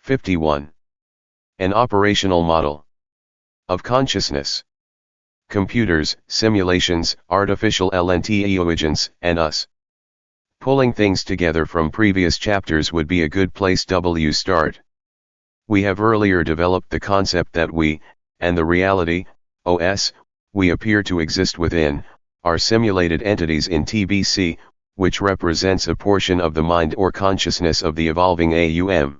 51. An operational model of consciousness. Computers, simulations, artificial intelligence, and us. Pulling things together from previous chapters would be a good place to start. We have earlier developed the concept that we, and the reality, OS, we appear to exist within, are simulated entities in TBC, which represents a portion of the mind or consciousness of the evolving AUM.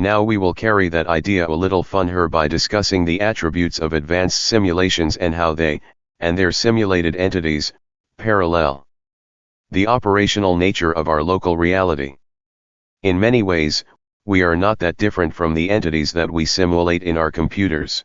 Now we will carry that idea a little further by discussing the attributes of advanced simulations and how they, and their simulated entities, parallel the operational nature of our local reality. In many ways, we are not that different from the entities that we simulate in our computers.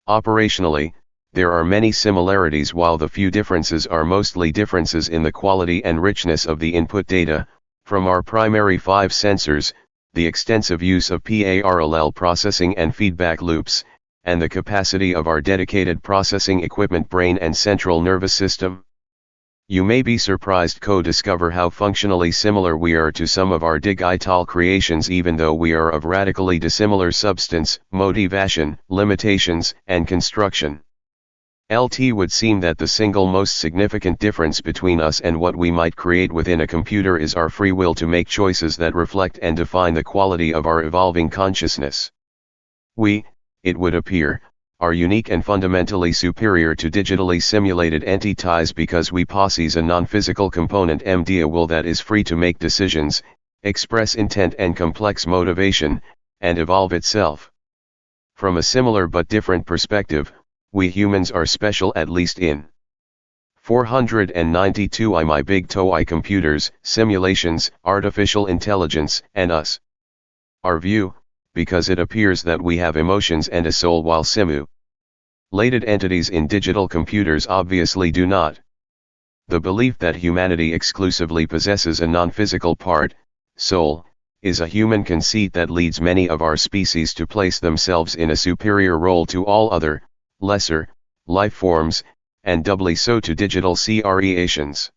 Operationally, there are many similarities while the few differences are mostly differences in the quality and richness of the input data, from our primary 5 sensors, the extensive use of parallel processing and feedback loops, and the capacity of our dedicated processing equipment brain and central nervous system. You may be surprised to discover how functionally similar we are to some of our digital creations even though we are of radically dissimilar substance, motivation, limitations, and construction. It would seem that the single most significant difference between us and what we might create within a computer is our free will to make choices that reflect and define the quality of our evolving consciousness. We, it would appear, are unique and fundamentally superior to digitally simulated entities because we possess a non-physical component MDA will that is free to make decisions, express intent and complex motivation, and evolve itself. From a similar but different perspective, we humans are special at least in 492 my big TOE computers, simulations, artificial intelligence, and us. Our view, because it appears that we have emotions and a soul while simulated entities in digital computers obviously do not. The belief that humanity exclusively possesses a non-physical part, soul, is a human conceit that leads many of our species to place themselves in a superior role to all other, lesser, life forms, and doubly so to digital creations.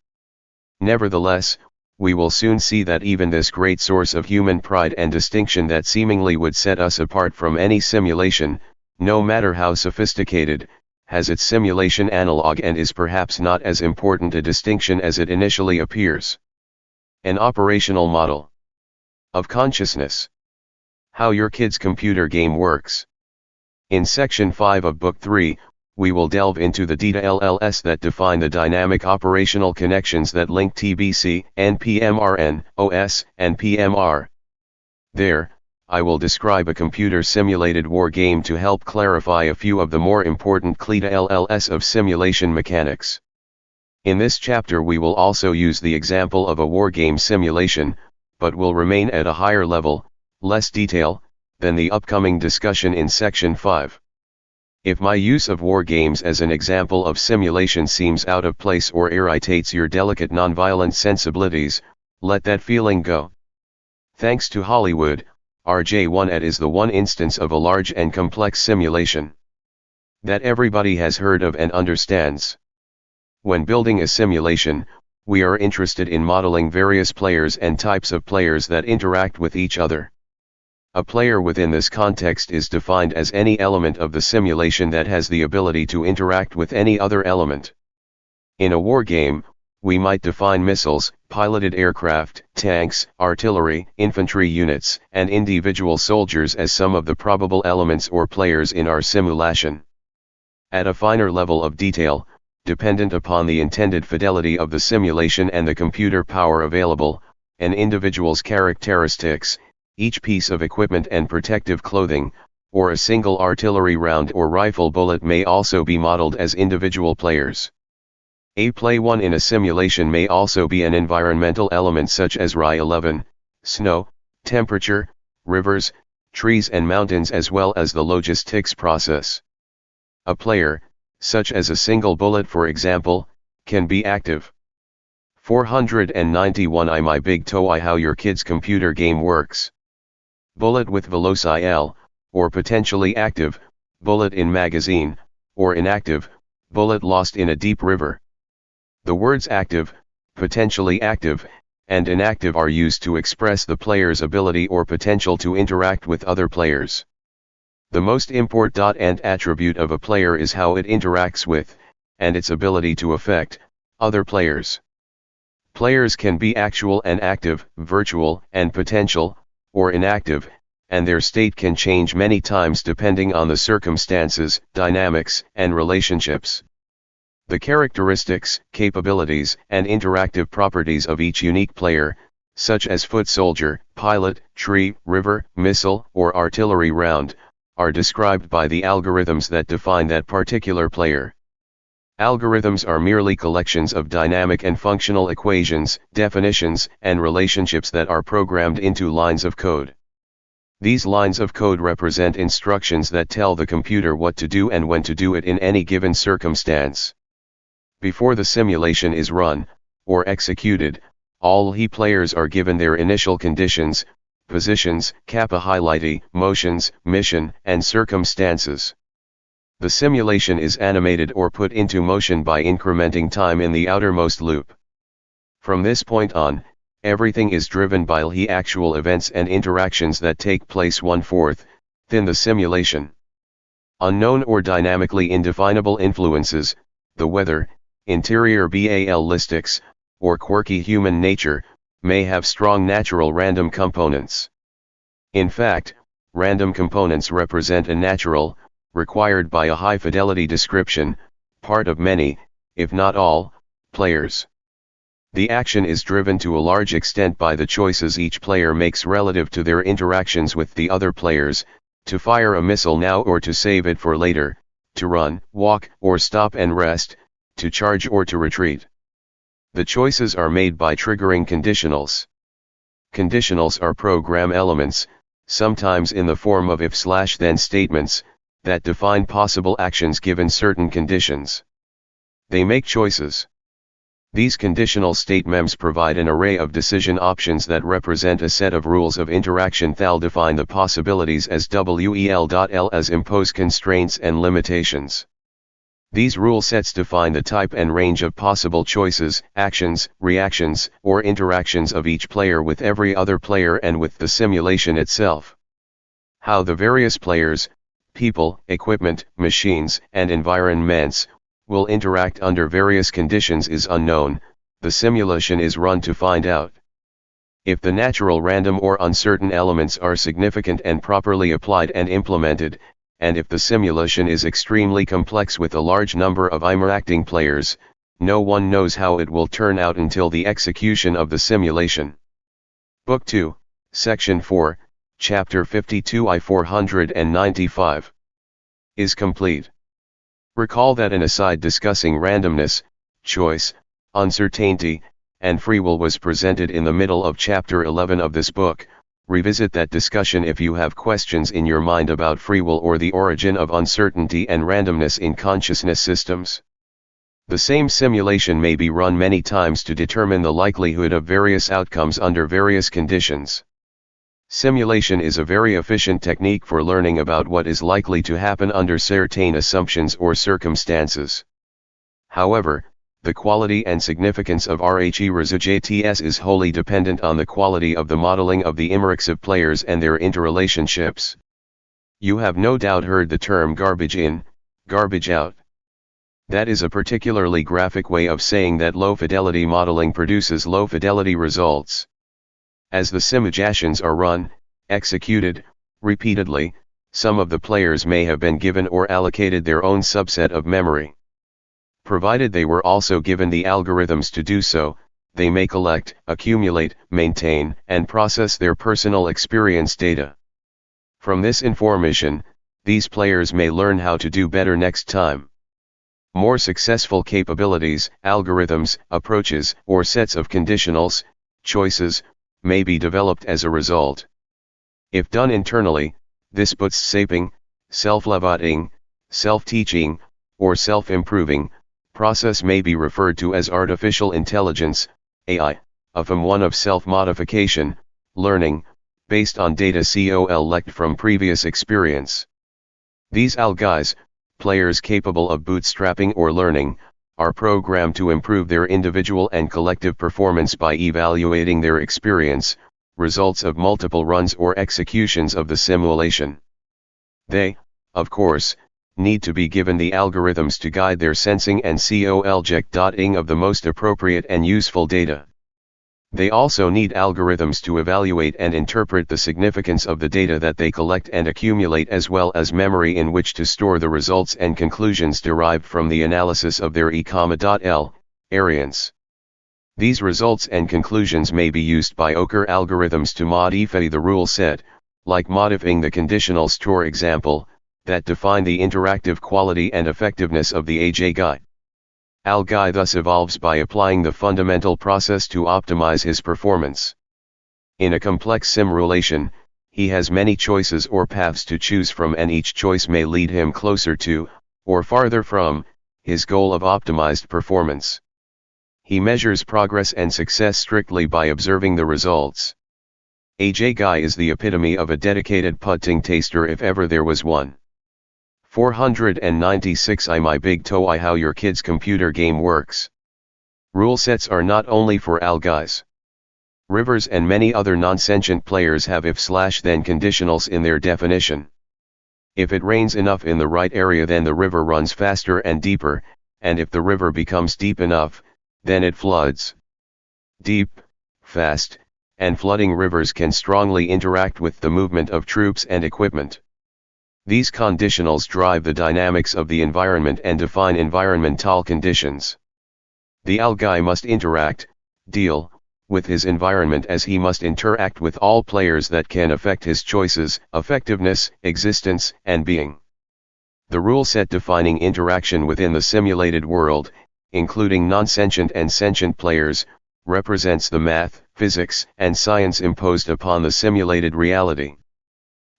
Nevertheless, we will soon see that even this great source of human pride and distinction that seemingly would set us apart from any simulation, no matter how sophisticated, has its simulation analog and is perhaps not as important a distinction as it initially appears. An operational model of consciousness. How your kid's computer game works. In Section 5 of Book 3, we will delve into the details that define the dynamic operational connections that link TBC, NPMRN, OS, and PMR. There, I will describe a computer-simulated war game to help clarify a few of the more important details of simulation mechanics. In this chapter we will also use the example of a war game simulation, but will remain at a higher level, less detail, than the upcoming discussion in Section 5. If my use of war games as an example of simulation seems out of place or irritates your delicate nonviolent sensibilities, let that feeling go. Thanks to Hollywood, RJ1 is the one instance of a large and complex simulation that everybody has heard of and understands. When building a simulation, we are interested in modeling various players and types of players that interact with each other. A player within this context is defined as any element of the simulation that has the ability to interact with any other element. In a war game, we might define missiles, piloted aircraft, tanks, artillery, infantry units, and individual soldiers as some of the probable elements or players in our simulation. At a finer level of detail, dependent upon the intended fidelity of the simulation and the computer power available, an individual's characteristics, each piece of equipment and protective clothing, or a single artillery round or rifle bullet may also be modeled as individual players. A play one in a simulation may also be an environmental element such as RI-11, snow, temperature, rivers, trees and mountains as well as the logistics process. A player, such as a single bullet for example, can be active. 491 my big TOE how your kid's computer game works. Bullet with velocity L, or potentially active, bullet in magazine, or inactive, bullet lost in a deep river. The words active, potentially active, and inactive are used to express the player's ability or potential to interact with other players. The most important attribute of a player is how it interacts with, and its ability to affect, other players. Players can be actual and active, virtual and potential, or inactive, and their state can change many times depending on the circumstances, dynamics, and relationships. The characteristics, capabilities, and interactive properties of each unique player, such as foot soldier, pilot, tree, river, missile, or artillery round, are described by the algorithms that define that particular player. Algorithms are merely collections of dynamic and functional equations, definitions, and relationships that are programmed into lines of code. These lines of code represent instructions that tell the computer what to do and when to do it in any given circumstance. Before the simulation is run, or executed, all players are given their initial conditions, positions, capability, motions, mission, and circumstances. The simulation is animated or put into motion by incrementing time in the outermost loop. From this point on, everything is driven by the actual events and interactions that take place 1/4 in the simulation. Unknown or dynamically indefinable influences, the weather, interior ballistics, or quirky human nature, may have strong natural random components. In fact, random components represent a natural, required by a high-fidelity description, part of many, if not all, players. The action is driven to a large extent by the choices each player makes relative to their interactions with the other players, to fire a missile now or to save it for later, to run, walk, or stop and rest, to charge or to retreat. The choices are made by triggering conditionals. Conditionals are program elements, sometimes in the form of if/then statements, that define possible actions given certain conditions. They make choices. These conditional statements provide an array of decision options that represent a set of rules of interaction that define the possibilities as WEL.L as impose constraints and limitations. These rule sets define the type and range of possible choices, actions, reactions, or interactions of each player with every other player and with the simulation itself. How the various players, people, equipment, machines, and environments will interact under various conditions is unknown. The simulation is run to find out. If the natural random or uncertain elements are significant and properly applied and implemented, and if the simulation is extremely complex with a large number of interacting players, no one knows how it will turn out until the execution of the simulation. Book 2, Section 4, Chapter 52 I 495 is complete. Recall that an aside discussing randomness, choice, uncertainty, and free will was presented in the middle of Chapter 11 of this book. Revisit that discussion if you have questions in your mind about free will or the origin of uncertainty and randomness in consciousness systems. The same simulation may be run many times to determine the likelihood of various outcomes under various conditions. Simulation is a very efficient technique for learning about what is likely to happen under certain assumptions or circumstances. However, the quality and significance of results is wholly dependent on the quality of the modeling of the immersive players and their interrelationships. You have no doubt heard the term garbage in, garbage out. That is a particularly graphic way of saying that low-fidelity modeling produces low-fidelity results. As the simulations are run, executed, repeatedly, some of the players may have been given or allocated their own subset of memory. Provided they were also given the algorithms to do so, they may collect, accumulate, maintain, and process their personal experience data. From this information, these players may learn how to do better next time. More successful capabilities, algorithms, approaches, or sets of conditionals, choices, may be developed as a result. If done internally, this bootstrapping, self-leveling, self-teaching, or self-improving process may be referred to as artificial intelligence, AI, a one of self-modification, learning, based on data collected from previous experience. These algis, players capable of bootstrapping or learning, are programmed to improve their individual and collective performance by evaluating their experience, results of multiple runs or executions of the simulation. They, of course, need to be given the algorithms to guide their sensing and collecting of the most appropriate and useful data. They also need algorithms to evaluate and interpret the significance of the data that they collect and accumulate, as well as memory in which to store the results and conclusions derived from the analysis of their variance. These results and conclusions may be used by OCR algorithms to modify the rule set, like modifying the conditional store example, that define the interactive quality and effectiveness of the AGI. AlGai thus evolves by applying the fundamental process to optimize his performance. In a complex simulation, he has many choices or paths to choose from, and each choice may lead him closer to, or farther from, his goal of optimized performance. He measures progress and success strictly by observing the results. AGI is the epitome of a dedicated pudding taster if ever there was one. 496 My Big TOE How your kid's computer game works. Rule sets are not only for AlGais. Rivers and many other non-sentient players have if/then conditionals in their definition. If it rains enough in the right area, then the river runs faster and deeper, and if the river becomes deep enough, then it floods. Deep, fast, and flooding rivers can strongly interact with the movement of troops and equipment. These conditionals drive the dynamics of the environment and define environmental conditions. The AlGai must deal with his environment as he must interact with all players that can affect his choices, effectiveness, existence, and being. The rule set defining interaction within the simulated world, including non-sentient and sentient players, represents the math, physics, and science imposed upon the simulated reality.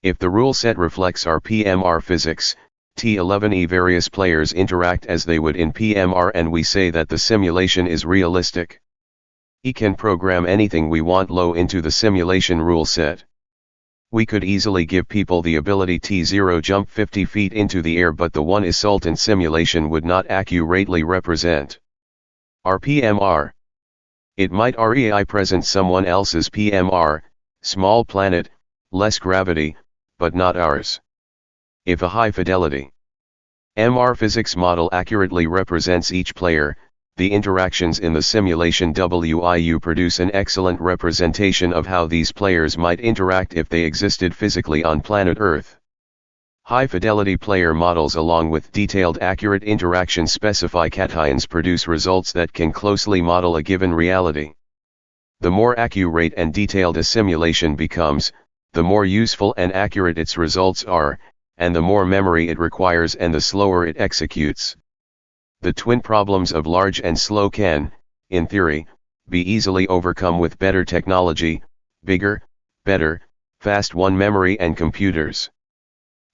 If the rule set reflects our PMR physics, T11 various players interact as they would in PMR, and we say that the simulation is realistic. We can program anything we want low into the simulation rule set. We could easily give people the ability T0 jump 50 feet into the air, but the one resultant simulation would not accurately represent our PMR. It might REI present someone else's PMR, small planet, less gravity, but not ours. If a high-fidelity MR physics model accurately represents each player, the interactions in the simulation WIU produce an excellent representation of how these players might interact if they existed physically on planet Earth. High-fidelity player models along with detailed accurate interaction specify cations produce results that can closely model a given reality. The more accurate and detailed a simulation becomes, the more useful and accurate its results are, and the more memory it requires and the slower it executes. The twin problems of large and slow can, in theory, be easily overcome with better technology, bigger, better, fast one memory and computers.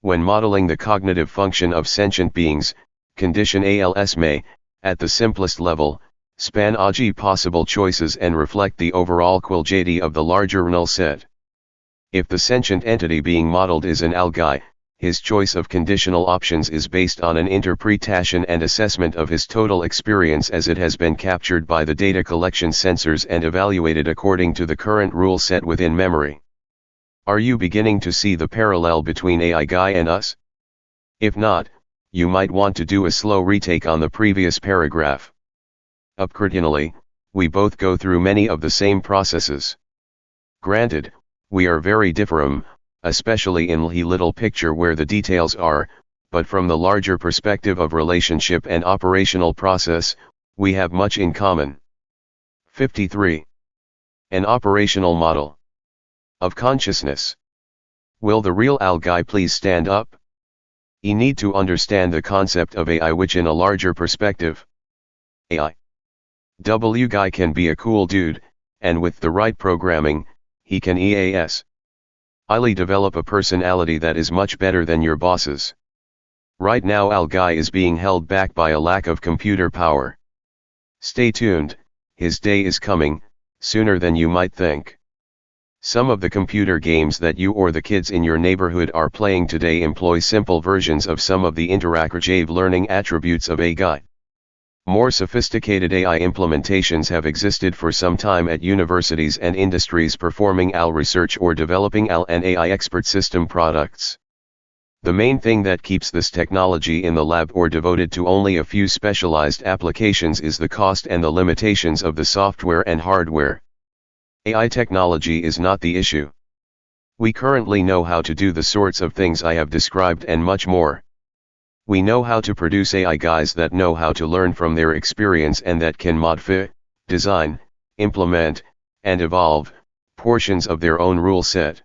When modeling the cognitive function of sentient beings, condition ALS may, at the simplest level, span all possible choices and reflect the overall quality of the larger rule set. If the sentient entity being modeled is an AlGai, his choice of conditional options is based on an interpretation and assessment of his total experience as it has been captured by the data collection sensors and evaluated according to the current rule set within memory. Are you beginning to see the parallel between AlGai and us? If not, you might want to do a slow retake on the previous paragraph. Upcritinally, we both go through many of the same processes. Granted, we are very different, especially in the little picture where the details are, but from the larger perspective of relationship and operational process, we have much in common. 53. An operational model of consciousness. Will the real AlGai please stand up? You need to understand the concept of AI, which in a larger perspective. AlGai can be a cool dude, and with the right programming, he can easily develop a personality that is much better than your boss's. Right now AlGai is being held back by a lack of computer power. Stay tuned, his day is coming, sooner than you might think. Some of the computer games that you or the kids in your neighborhood are playing today employ simple versions of some of the interactive learning attributes of AlGai. More sophisticated AI implementations have existed for some time at universities and industries performing AI research or developing AI and AI expert system products. The main thing that keeps this technology in the lab or devoted to only a few specialized applications is the cost and the limitations of the software and hardware. AI technology is not the issue. We currently know how to do the sorts of things I have described and much more. We know how to produce AI guys that know how to learn from their experience and that can modify, design, implement, and evolve portions of their own rule set.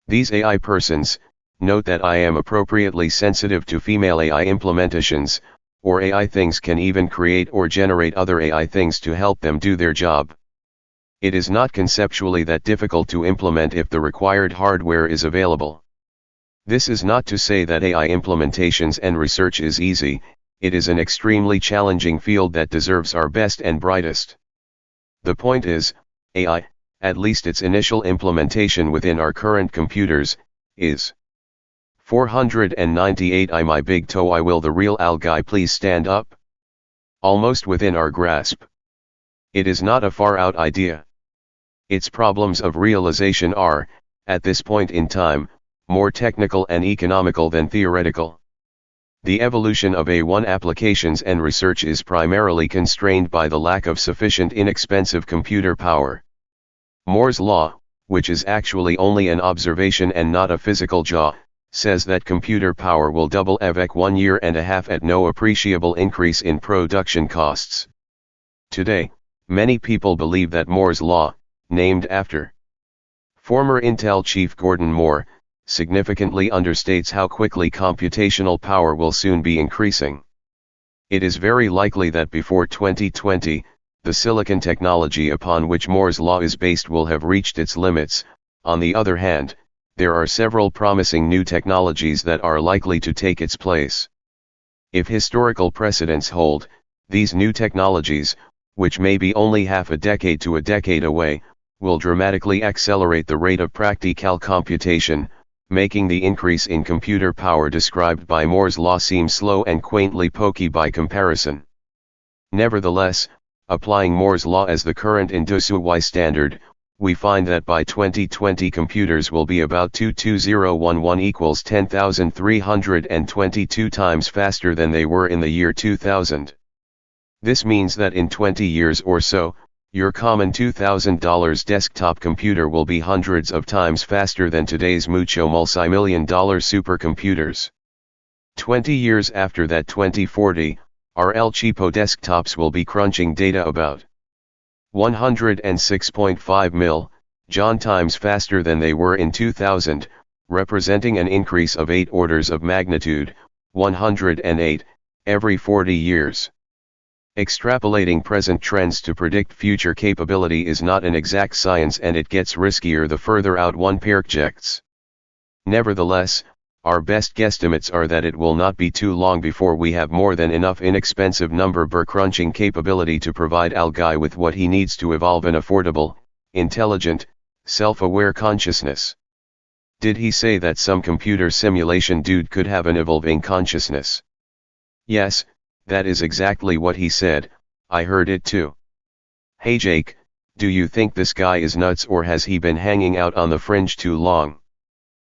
These AI persons, note that I am appropriately sensitive to female AI implementations, or AI things can even create or generate other AI things to help them do their job. It is not conceptually that difficult to implement if the required hardware is available. This is not to say that AI implementations and research is easy, it is an extremely challenging field that deserves our best and brightest. The point is, AI, at least its initial implementation within our current computers, is 498. My big toe. Will the real Al guy please stand up? Almost within our grasp. It is not a far out idea. Its problems of realization are, at this point in time, more technical and economical than theoretical. The evolution of AI applications and research is primarily constrained by the lack of sufficient inexpensive computer power. Moore's law, which is actually only an observation and not a physical law, says that computer power will double every 1.5 years at no appreciable increase in production costs. Today, many people believe that Moore's law, named after former Intel chief Gordon Moore, significantly understates how quickly computational power will soon be increasing. It is very likely that before 2020, the silicon technology upon which Moore's law is based will have reached its limits. On the other hand, there are several promising new technologies that are likely to take its place. If historical precedents hold, these new technologies, which may be only half a decade to a decade away, will dramatically accelerate the rate of practical computation, making the increase in computer power described by Moore's law seem slow and quaintly pokey by comparison. Nevertheless, applying Moore's law as the current industry standard, we find that by 2020 computers will be about 22011 equals 10,322 times faster than they were in the year 2000. This means that in 20 years or so, your common $2,000 desktop computer will be hundreds of times faster than today's mucho multi-million-dollar supercomputers. 20 years after that, 2040, our El Cheapo desktops will be crunching data about 106.5 John times faster than they were in 2000, representing an increase of 8 orders of magnitude, 108, every 40 years. Extrapolating present trends to predict future capability is not an exact science, and it gets riskier the further out one projects. Nevertheless, our best guesstimates are that it will not be too long before we have more than enough inexpensive number crunching capability to provide Al Guy with what he needs to evolve an affordable, intelligent, self-aware consciousness. Did he say that some computer simulation dude could have an evolving consciousness? Yes, that is exactly what he said. I heard it too. Hey Jake, do you think this guy is nuts, or has he been hanging out on the fringe too long?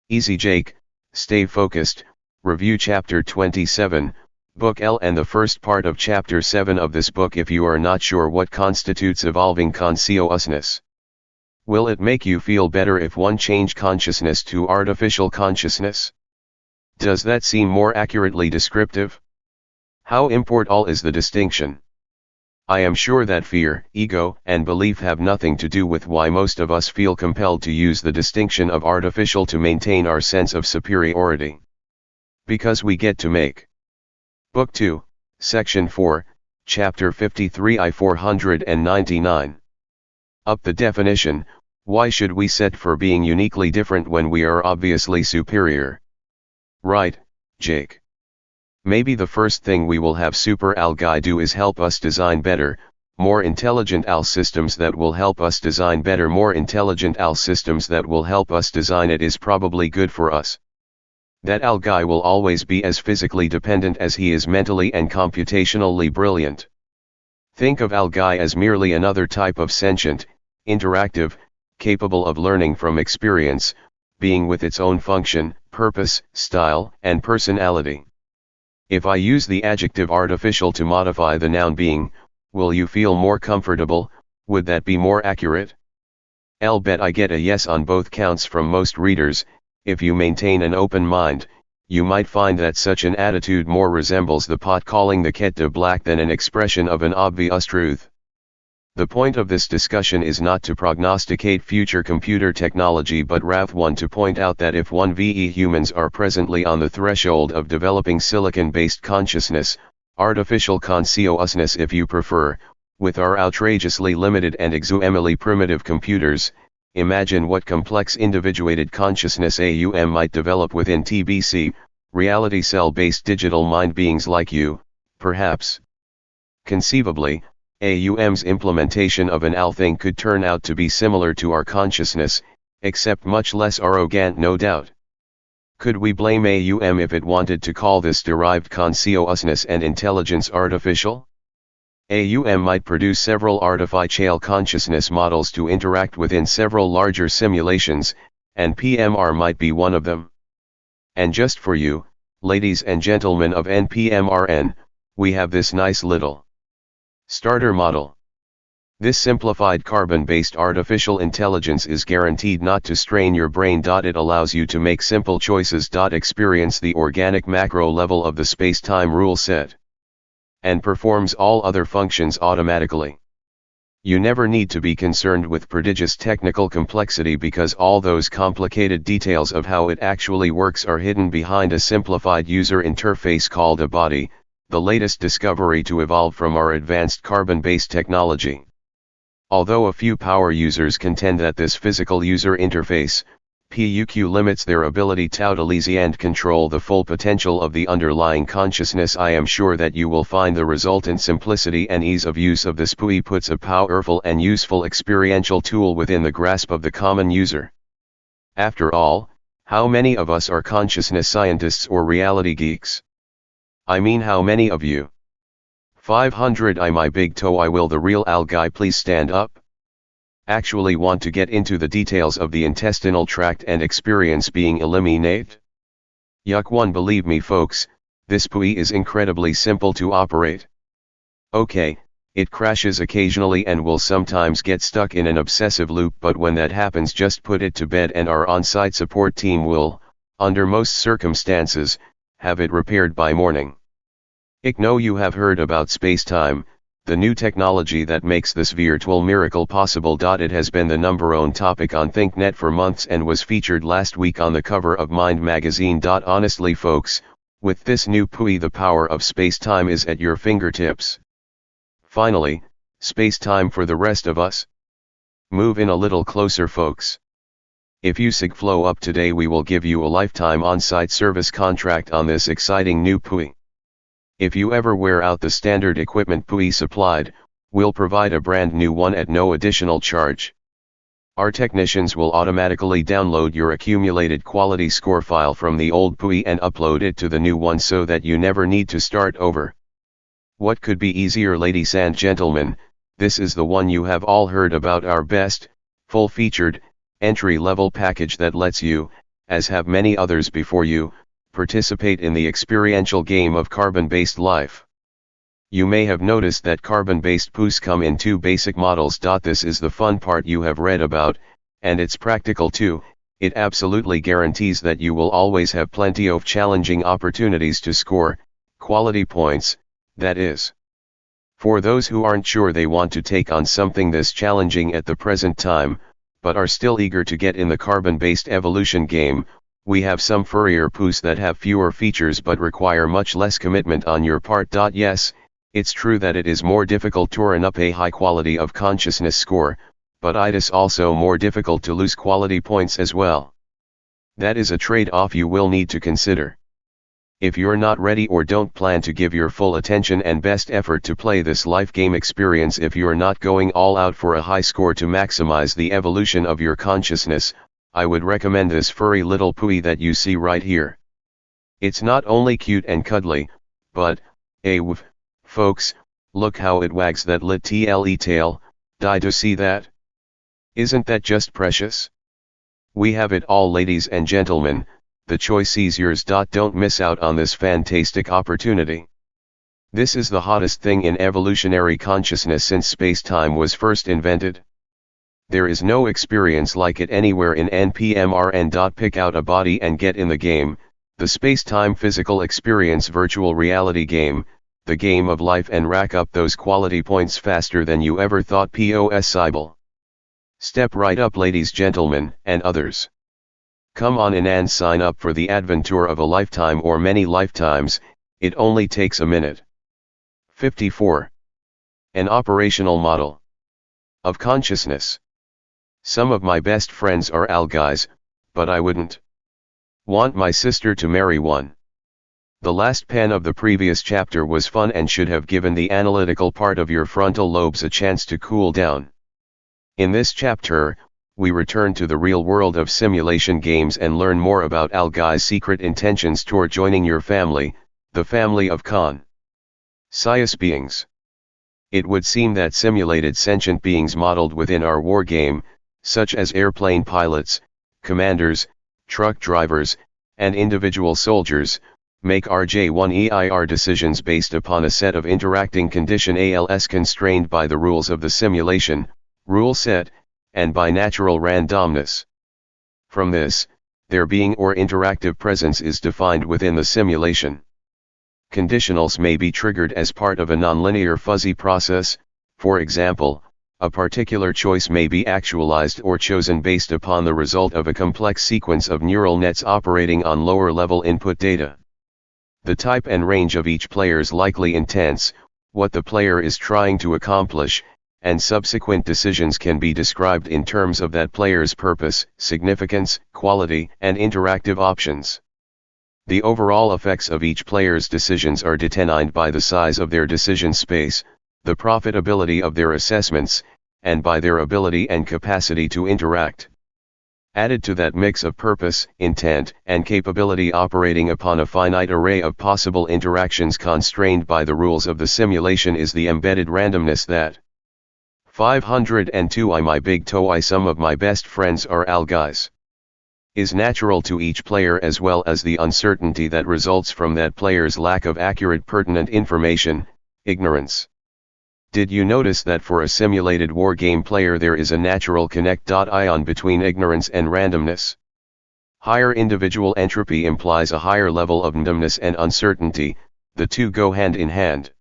Easy Jake, stay focused. Review chapter 27, book L, and the first part of chapter 7 of this book if you are not sure what constitutes evolving consciousness. Will it make you feel better if one change consciousness to artificial consciousness? Does that seem more accurately descriptive? How important is the distinction? I am sure that fear, ego, and belief have nothing to do with why most of us feel compelled to use the distinction of artificial to maintain our sense of superiority. Because we get to make. Book 2, Section 4, Chapter 53 I 499. Up the definition. Why should we set for being uniquely different when we are obviously superior? Right, Jake. Maybe the first thing we will have Super Al Guy do is help us design better, more intelligent Al systems that will help us design better, more intelligent Al systems that will help us design. It is probably good for us. That Al Guy will always be as physically dependent as he is mentally and computationally brilliant. Think of algae as merely another type of sentient, interactive, capable of learning from experience, being with its own function, purpose, style, and personality. If I use the adjective artificial to modify the noun being, will you feel more comfortable? Would that be more accurate? I'll bet I get a yes on both counts from most readers. If you maintain an open mind, you might find that such an attitude more resembles the pot calling the kettle black than an expression of an obvious truth. The point of this discussion is not to prognosticate future computer technology but rather one to point out that if 1ve humans are presently on the threshold of developing silicon-based consciousness, artificial consciousness if you prefer, with our outrageously limited and extremely primitive computers, imagine what complex individuated consciousness AUM might develop within TBC, reality cell-based digital mind beings like you, perhaps. Conceivably, AUM's implementation of an AL thing could turn out to be similar to our consciousness, except much less arrogant, no doubt. Could we blame AUM if it wanted to call this derived consciousness and intelligence artificial? AUM might produce several artificial consciousness models to interact within several larger simulations, and PMR might be one of them. And just for you, ladies and gentlemen of NPMRN, we have this nice little starter model. This simplified carbon-based artificial intelligence is guaranteed not to strain your brain. It allows you to make simple choices. Experience the organic macro level of the space-time rule set, and performs all other functions automatically. You never need to be concerned with prodigious technical complexity because all those complicated details of how it actually works are hidden behind a simplified user interface called a body, the latest discovery to evolve from our advanced carbon-based technology. Although a few power users contend that this physical user interface, PUQ, limits their ability to utilize and control the full potential of the underlying consciousness, I am sure that you will find the resultant simplicity and ease of use of this PUI puts a powerful and useful experiential tool within the grasp of the common user. After all, how many of us are consciousness scientists or reality geeks? I mean, how many of you? 500. My big toe. I will the real Al guy please stand up? Actually want to get into the details of the intestinal tract and experience being eliminated? Yuck one. Believe me folks, this PUI is incredibly simple to operate. Okay, it crashes occasionally and will sometimes get stuck in an obsessive loop, but when that happens just put it to bed and our on-site support team will, under most circumstances, have it repaired by morning. I know you have heard about space-time, the new technology that makes this virtual miracle possible. It has been the #1 topic on ThinkNet for months and was featured last week on the cover of Mind magazine. Honestly folks, with this new PUI the power of space-time is at your fingertips. Finally, space-time for the rest of us. Move in a little closer folks. If you flow up today, we will give you a lifetime on-site service contract on this exciting new PUI. If you ever wear out the standard equipment PUI supplied, we'll provide a brand new one at no additional charge. Our technicians will automatically download your accumulated quality score file from the old PUI and upload it to the new one so that you never need to start over. What could be easier, ladies and gentlemen? This is the one you have all heard about, our best, full-featured, entry-level package that lets you, as have many others before you, participate in the experiential game of carbon-based life. You may have noticed that carbon-based PUIs come in 2 basic models. This is the fun part you have read about, and it's practical too. It absolutely guarantees that you will always have plenty of challenging opportunities to score quality points, that is. For those who aren't sure they want to take on something this challenging at the present time, but are still eager to get in the carbon-based evolution game, we have some furrier PUIs that have fewer features but require much less commitment on your part. Yes, it's true that it is more difficult to earn up a high quality of consciousness score, but it is also more difficult to lose quality points as well. That is a trade-off you will need to consider. If you're not ready or don't plan to give your full attention and best effort to play this life game experience, if you're not going all out for a high score to maximize the evolution of your consciousness, I would recommend this furry little PUI that you see right here. It's not only cute and cuddly, but, folks, look how it wags that little tail, die to see that. Isn't that just precious? We have it all, ladies and gentlemen, the choice is yours. Don't miss out on this fantastic opportunity. This is the hottest thing in evolutionary consciousness since space-time was first invented. There is no experience like it anywhere in NPMRN. Pick out a body and get in the game, the space-time physical experience virtual reality game, the game of life, and rack up those quality points faster than you ever thought possible. Step right up, ladies, gentlemen, and others. Come on in and sign up for the adventure of a lifetime or many lifetimes. It only takes a minute. 54. An operational model of consciousness. Some of my best friends are guys, but I wouldn't want my sister to marry one. The last pen of the previous chapter was fun and should have given the analytical part of your frontal lobes a chance to cool down. In this chapter, we return to the real world of simulation games and learn more about guys' secret intentions toward joining your family, the family of conscious beings. It would seem that simulated sentient beings modeled within our war game, such as airplane pilots, commanders, truck drivers, and individual soldiers, make RJ1EIR decisions based upon a set of interacting condition ALS constrained by the rules of the simulation, rule set, and by natural randomness. From this, their being or interactive presence is defined within the simulation. Conditionals may be triggered as part of a nonlinear fuzzy process. For example, a particular choice may be actualized or chosen based upon the result of a complex sequence of neural nets operating on lower-level input data. The type and range of each player's likely intents, what the player is trying to accomplish, and subsequent decisions can be described in terms of that player's purpose, significance, quality, and interactive options. The overall effects of each player's decisions are determined by the size of their decision space, the profitability of their assessments, and by their ability and capacity to interact. Added to that mix of purpose, intent, and capability operating upon a finite array of possible interactions constrained by the rules of the simulation is the embedded randomness that 502 my big TOE some of my best friends are guys is natural to each player, as well as the uncertainty that results from that player's lack of accurate pertinent information, ignorance. Did you notice that for a simulated war game player there is a natural connect-ion between ignorance and randomness? Higher individual entropy implies a higher level of randomness and uncertainty, the two go hand in hand.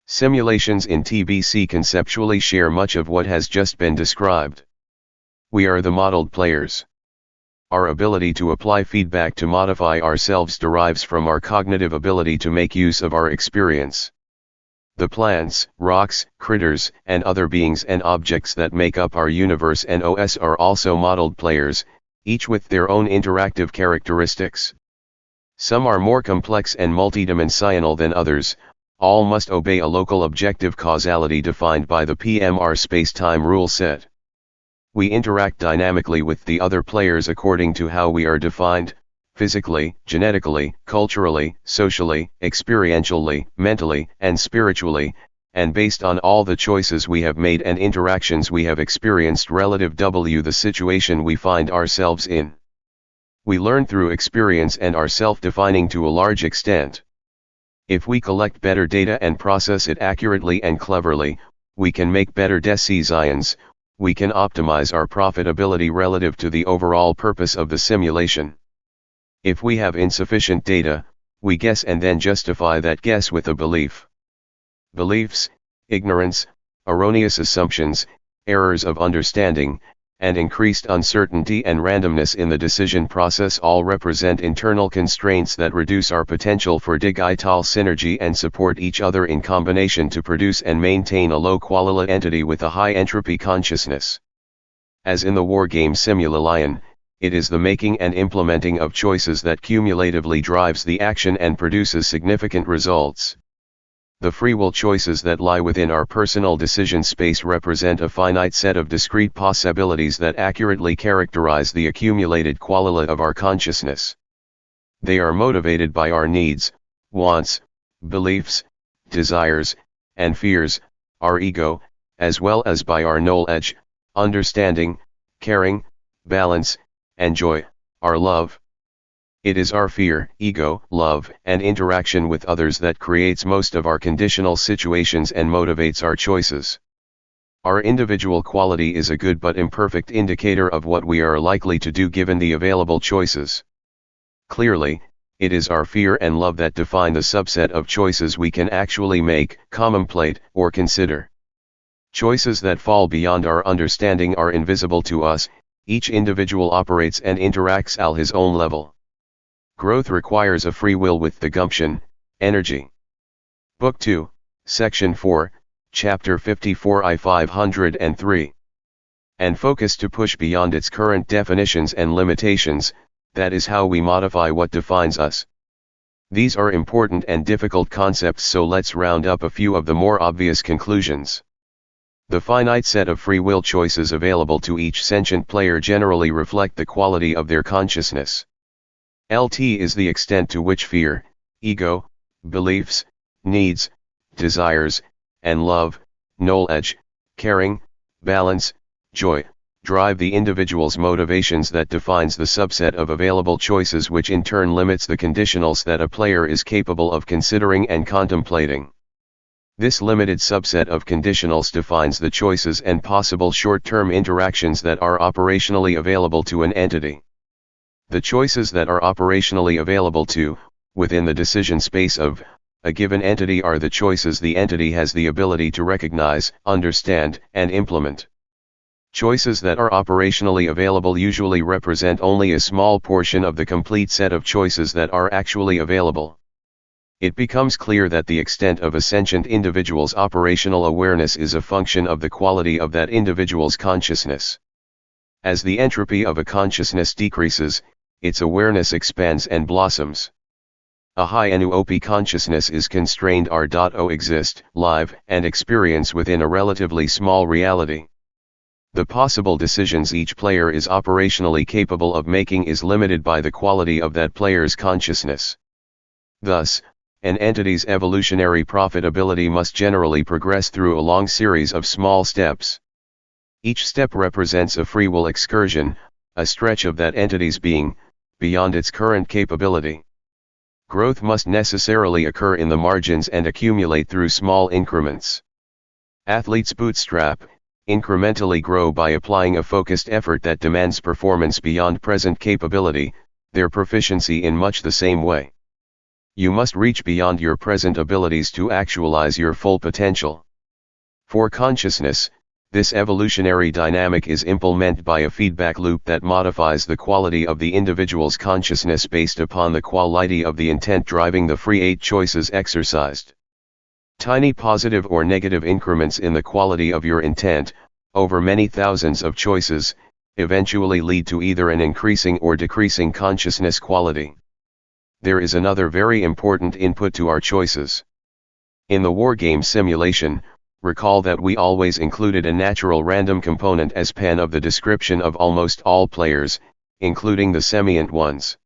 Simulations in TBC conceptually share much of what has just been described. We are the modeled players. Our ability to apply feedback to modify ourselves derives from our cognitive ability to make use of our experience. The plants, rocks, critters, and other beings and objects that make up our universe and OS are also modeled players, each with their own interactive characteristics. Some are more complex and multidimensional than others. All must obey a local objective causality defined by the PMR space-time rule set. We interact dynamically with the other players according to how we are defined, physically, genetically, culturally, socially, experientially, mentally, and spiritually, and based on all the choices we have made and interactions we have experienced relative to the situation we find ourselves in. We learn through experience and are self-defining to a large extent. If we collect better data and process it accurately and cleverly, we can make better decisions. We can optimize our profitability relative to the overall purpose of the simulation. If we have insufficient data, we guess and then justify that guess with a belief. Beliefs, ignorance, erroneous assumptions, errors of understanding, and increased uncertainty and randomness in the decision process all represent internal constraints that reduce our potential for digital synergy and support each other in combination to produce and maintain a low-quality entity with a high entropy consciousness. As in the wargame simulation, it is the making and implementing of choices that cumulatively drives the action and produces significant results. The free will choices that lie within our personal decision space represent a finite set of discrete possibilities that accurately characterize the accumulated qualia of our consciousness. They are motivated by our needs, wants, beliefs, desires, and fears, our ego, as well as by our knowledge, understanding, caring, balance, and joy, our love. It is our fear, ego, love, and interaction with others that creates most of our conditional situations and motivates our choices. Our individual quality is a good but imperfect indicator of what we are likely to do given the available choices. Clearly, it is our fear and love that define the subset of choices we can actually make, contemplate, or consider. Choices that fall beyond our understanding are invisible to us. Each individual operates and interacts at his own level. Growth requires a free will with the gumption, energy. Book 2, Section 4, Chapter 54 I 503. And focus to push beyond its current definitions and limitations, that is how we modify what defines us. These are important and difficult concepts, so let's round up a few of the more obvious conclusions. The finite set of free will choices available to each sentient player generally reflect the quality of their consciousness. LT is the extent to which fear, ego, beliefs, needs, desires, and love, knowledge, caring, balance, joy, drive the individual's motivations that defines the subset of available choices, which in turn limits the conditionals that a player is capable of considering and contemplating. This limited subset of conditionals defines the choices and possible short-term interactions that are operationally available to an entity. The choices that are operationally available to, within the decision space of, a given entity are the choices the entity has the ability to recognize, understand, and implement. Choices that are operationally available usually represent only a small portion of the complete set of choices that are actually available. It becomes clear that the extent of a sentient individual's operational awareness is a function of the quality of that individual's consciousness. As the entropy of a consciousness decreases, its awareness expands and blossoms. A high NUOP consciousness is constrained R.O exist, live, and experience within a relatively small reality. The possible decisions each player is operationally capable of making is limited by the quality of that player's consciousness. Thus, an entity's evolutionary profitability must generally progress through a long series of small steps. Each step represents a free will excursion, a stretch of that entity's being, beyond its current capability. Growth must necessarily occur in the margins and accumulate through small increments. Athletes bootstrap, incrementally grow by applying a focused effort that demands performance beyond present capability, their proficiency in much the same way. You must reach beyond your present abilities to actualize your full potential. For consciousness, this evolutionary dynamic is implemented by a feedback loop that modifies the quality of the individual's consciousness based upon the quality of the intent driving the free 8 choices exercised. Tiny positive or negative increments in the quality of your intent, over many thousands of choices, eventually lead to either an increasing or decreasing consciousness quality. There is another very important input to our choices. In the wargame simulation, recall that we always included a natural random component as part of the description of almost all players, including the semient ones.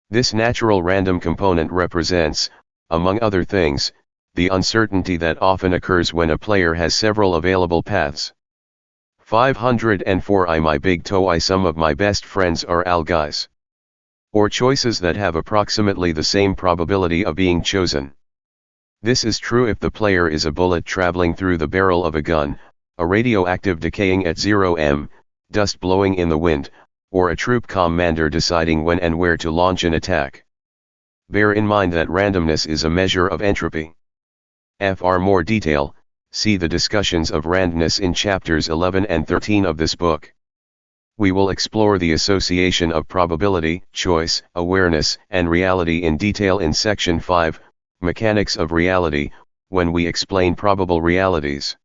This natural random component represents, among other things, the uncertainty that often occurs when a player has several available paths. 504 I my big toe I some of my best friends are all guys. Or choices that have approximately the same probability of being chosen. This is true if the player is a bullet traveling through the barrel of a gun, a radioactive decaying at 0 m, dust blowing in the wind, or a troop commander deciding when and where to launch an attack. Bear in mind that randomness is a measure of entropy. For more detail, see the discussions of randomness in chapters 11 and 13 of this book. We will explore the association of probability, choice, awareness, and reality in detail in section 5, Mechanics of Reality, when we explain probable realities.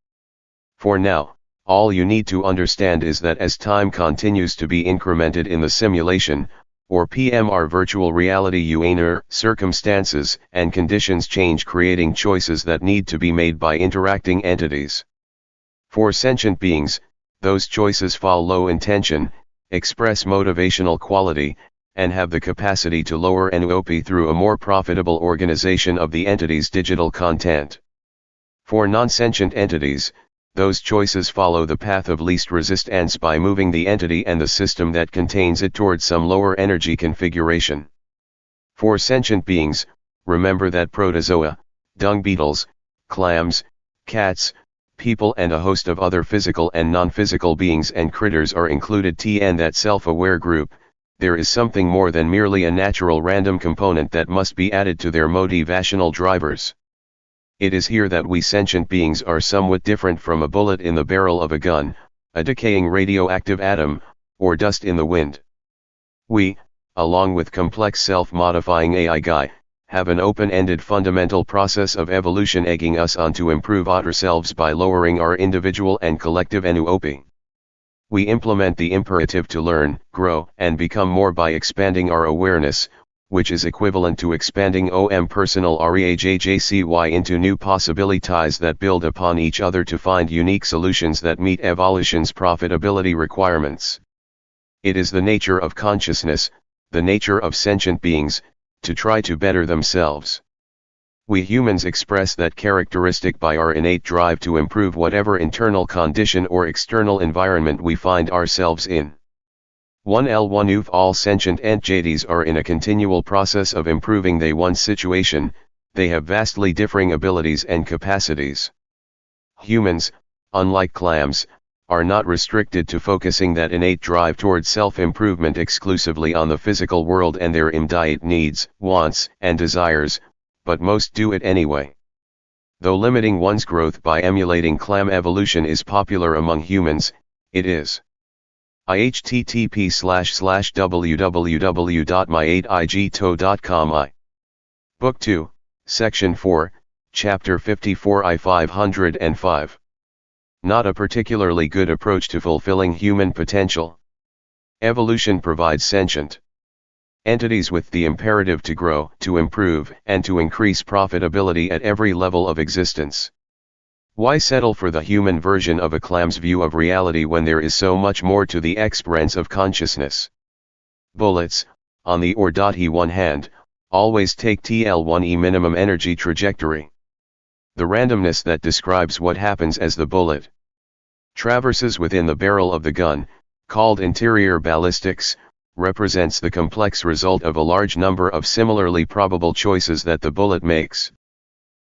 For now, all you need to understand is that as time continues to be incremented in the simulation, or PMR virtual reality circumstances and conditions change, creating choices that need to be made by interacting entities. For sentient beings, those choices fall low intention, express motivational quality, and have the capacity to lower NUOP through a more profitable organization of the entity's digital content. For non-sentient entities, those choices follow the path of least resistance by moving the entity and the system that contains it towards some lower energy configuration. For sentient beings, remember that protozoa, dung beetles, clams, cats, people and a host of other physical and non-physical beings and critters are included in that self-aware group. There is something more than merely a natural random component that must be added to their motivational drivers. It is here that we sentient beings are somewhat different from a bullet in the barrel of a gun, a decaying radioactive atom, or dust in the wind. We, along with complex self-modifying AI, have an open-ended fundamental process of evolution egging us on to improve ourselves by lowering our individual and collective NUOP. We implement the imperative to learn, grow, and become more by expanding our awareness, which is equivalent to expanding personal REAJJCY into new possibilities that build upon each other to find unique solutions that meet evolution's profitability requirements. It is the nature of consciousness, the nature of sentient beings, to try to better themselves. We humans express that characteristic by our innate drive to improve whatever internal condition or external environment we find ourselves in. 1L1 of all sentient entities are in a continual process of improving their one's situation. They have vastly differing abilities and capacities. Humans, unlike clams, are not restricted to focusing that innate drive towards self-improvement exclusively on the physical world and their immediate needs, wants, and desires, but most do it anyway. Though limiting one's growth by emulating clam evolution is popular among humans, it is http://www.my8igto.com Book 2, Section 4, Chapter 54 I 505. Not a particularly good approach to fulfilling human potential. Evolution provides sentient entities with the imperative to grow, to improve, and to increase profitability at every level of existence. Why settle for the human version of a clam's view of reality when there is so much more to the experience of consciousness? Bullets, on the one hand, always take TL1E minimum energy trajectory. The randomness that describes what happens as the bullet traverses within the barrel of the gun, called interior ballistics, represents the complex result of a large number of similarly probable choices that the bullet makes.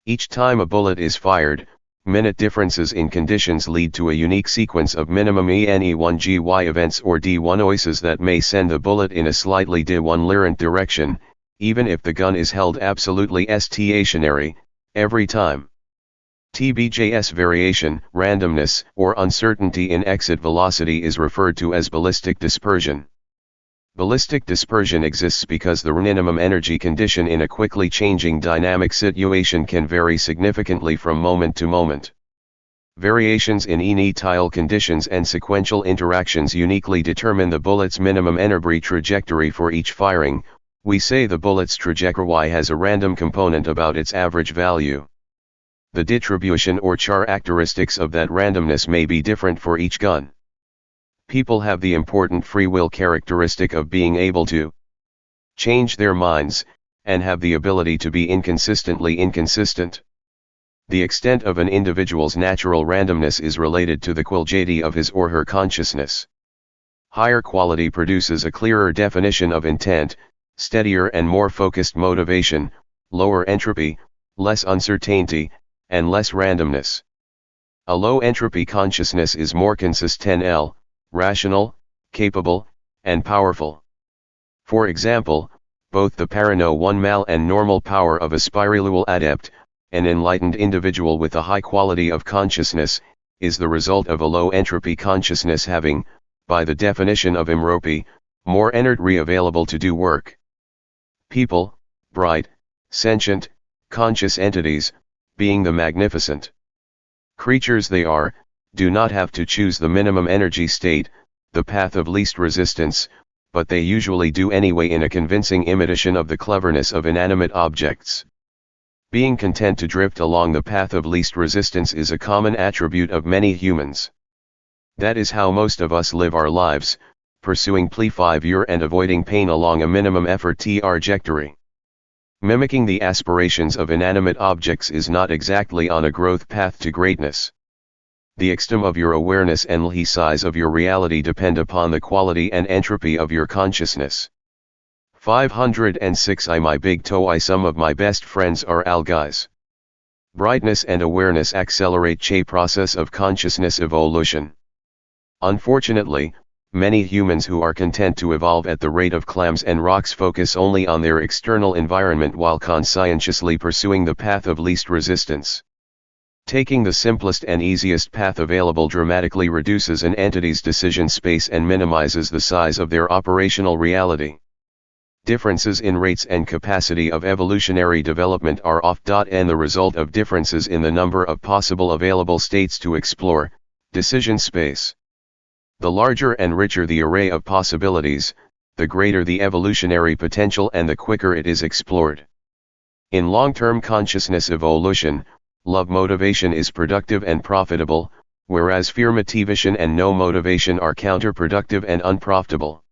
Each time a bullet is fired, minute differences in conditions lead to a unique sequence of minimum ENE1GY events or D1 OISes that may send the bullet in a slightly D1 Lirant direction, even if the gun is held absolutely stationary, every time. TBJS variation, randomness, or uncertainty in exit velocity is referred to as ballistic dispersion. Ballistic dispersion exists because the minimum energy condition in a quickly changing dynamic situation can vary significantly from moment to moment. Variations in initial conditions and sequential interactions uniquely determine the bullet's minimum energy trajectory for each firing. We say the bullet's trajectory has a random component about its average value. The distribution or characteristics of that randomness may be different for each gun. People have the important free will characteristic of being able to change their minds, and have the ability to be inconsistently inconsistent. The extent of an individual's natural randomness is related to the quality of his or her consciousness. Higher quality produces a clearer definition of intent, steadier and more focused motivation, lower entropy, less uncertainty, and less randomness. A low entropy consciousness is more consistent, rational, capable, and powerful. For example, both the paranormal and normal power of a spiritual adept, an enlightened individual with a high quality of consciousness, is the result of a low entropy consciousness having, by the definition of entropy, more energy available to do work. People, bright, sentient, conscious entities, being the magnificent creatures they are, do not have to choose the minimum energy state, the path of least resistance, but they usually do anyway in a convincing imitation of the cleverness of inanimate objects. Being content to drift along the path of least resistance is a common attribute of many humans. That is how most of us live our lives, pursuing pleasure and avoiding pain along a minimum effort trajectory. Mimicking the aspirations of inanimate objects is not exactly on a growth path to greatness. The extent of your awareness and the size of your reality depend upon the quality and entropy of your consciousness. 506 My big TOE Some of my best friends are algaes. Brightness and awareness accelerate the process of consciousness evolution. Unfortunately, many humans who are content to evolve at the rate of clams and rocks focus only on their external environment while conscientiously pursuing the path of least resistance. Taking the simplest and easiest path available dramatically reduces an entity's decision space and minimizes the size of their operational reality. Differences in rates and capacity of evolutionary development are often the result of differences in the number of possible available states to explore, decision space. The larger and richer the array of possibilities, the greater the evolutionary potential and the quicker it is explored. In long-term consciousness evolution, love motivation is productive and profitable, whereas fear motivation and no motivation are counterproductive and unprofitable.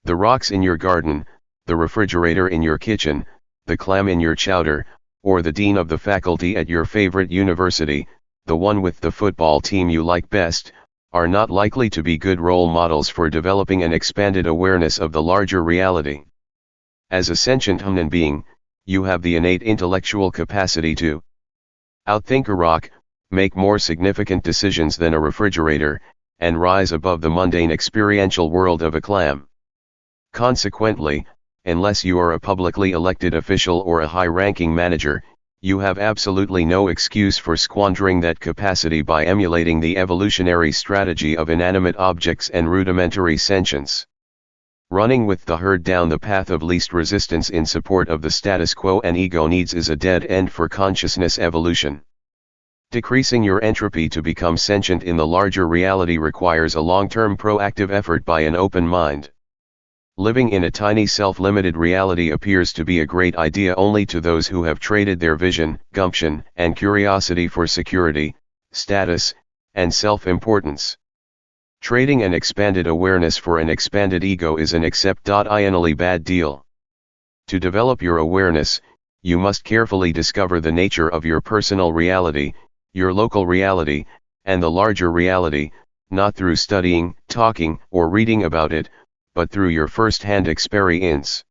The rocks in your garden, the refrigerator in your kitchen, the clam in your chowder, or the dean of the faculty at your favorite university, the one with the football team you like best, are not likely to be good role models for developing an expanded awareness of the larger reality. As a sentient human being, you have the innate intellectual capacity to outthink a rock, make more significant decisions than a refrigerator, and rise above the mundane experiential world of a clam. Consequently, unless you are a publicly elected official or a high-ranking manager, you have absolutely no excuse for squandering that capacity by emulating the evolutionary strategy of inanimate objects and rudimentary sentience. Running with the herd down the path of least resistance in support of the status quo and ego needs is a dead end for consciousness evolution. Decreasing your entropy to become sentient in the larger reality requires a long-term proactive effort by an open mind. Living in a tiny self-limited reality appears to be a great idea only to those who have traded their vision, gumption, and curiosity for security, status, and self-importance. Trading an expanded awareness for an expanded ego is an exceptionally bad deal. To develop your awareness, you must carefully discover the nature of your personal reality, your local reality, and the larger reality, not through studying, talking, or reading about it, but through your first-hand experience.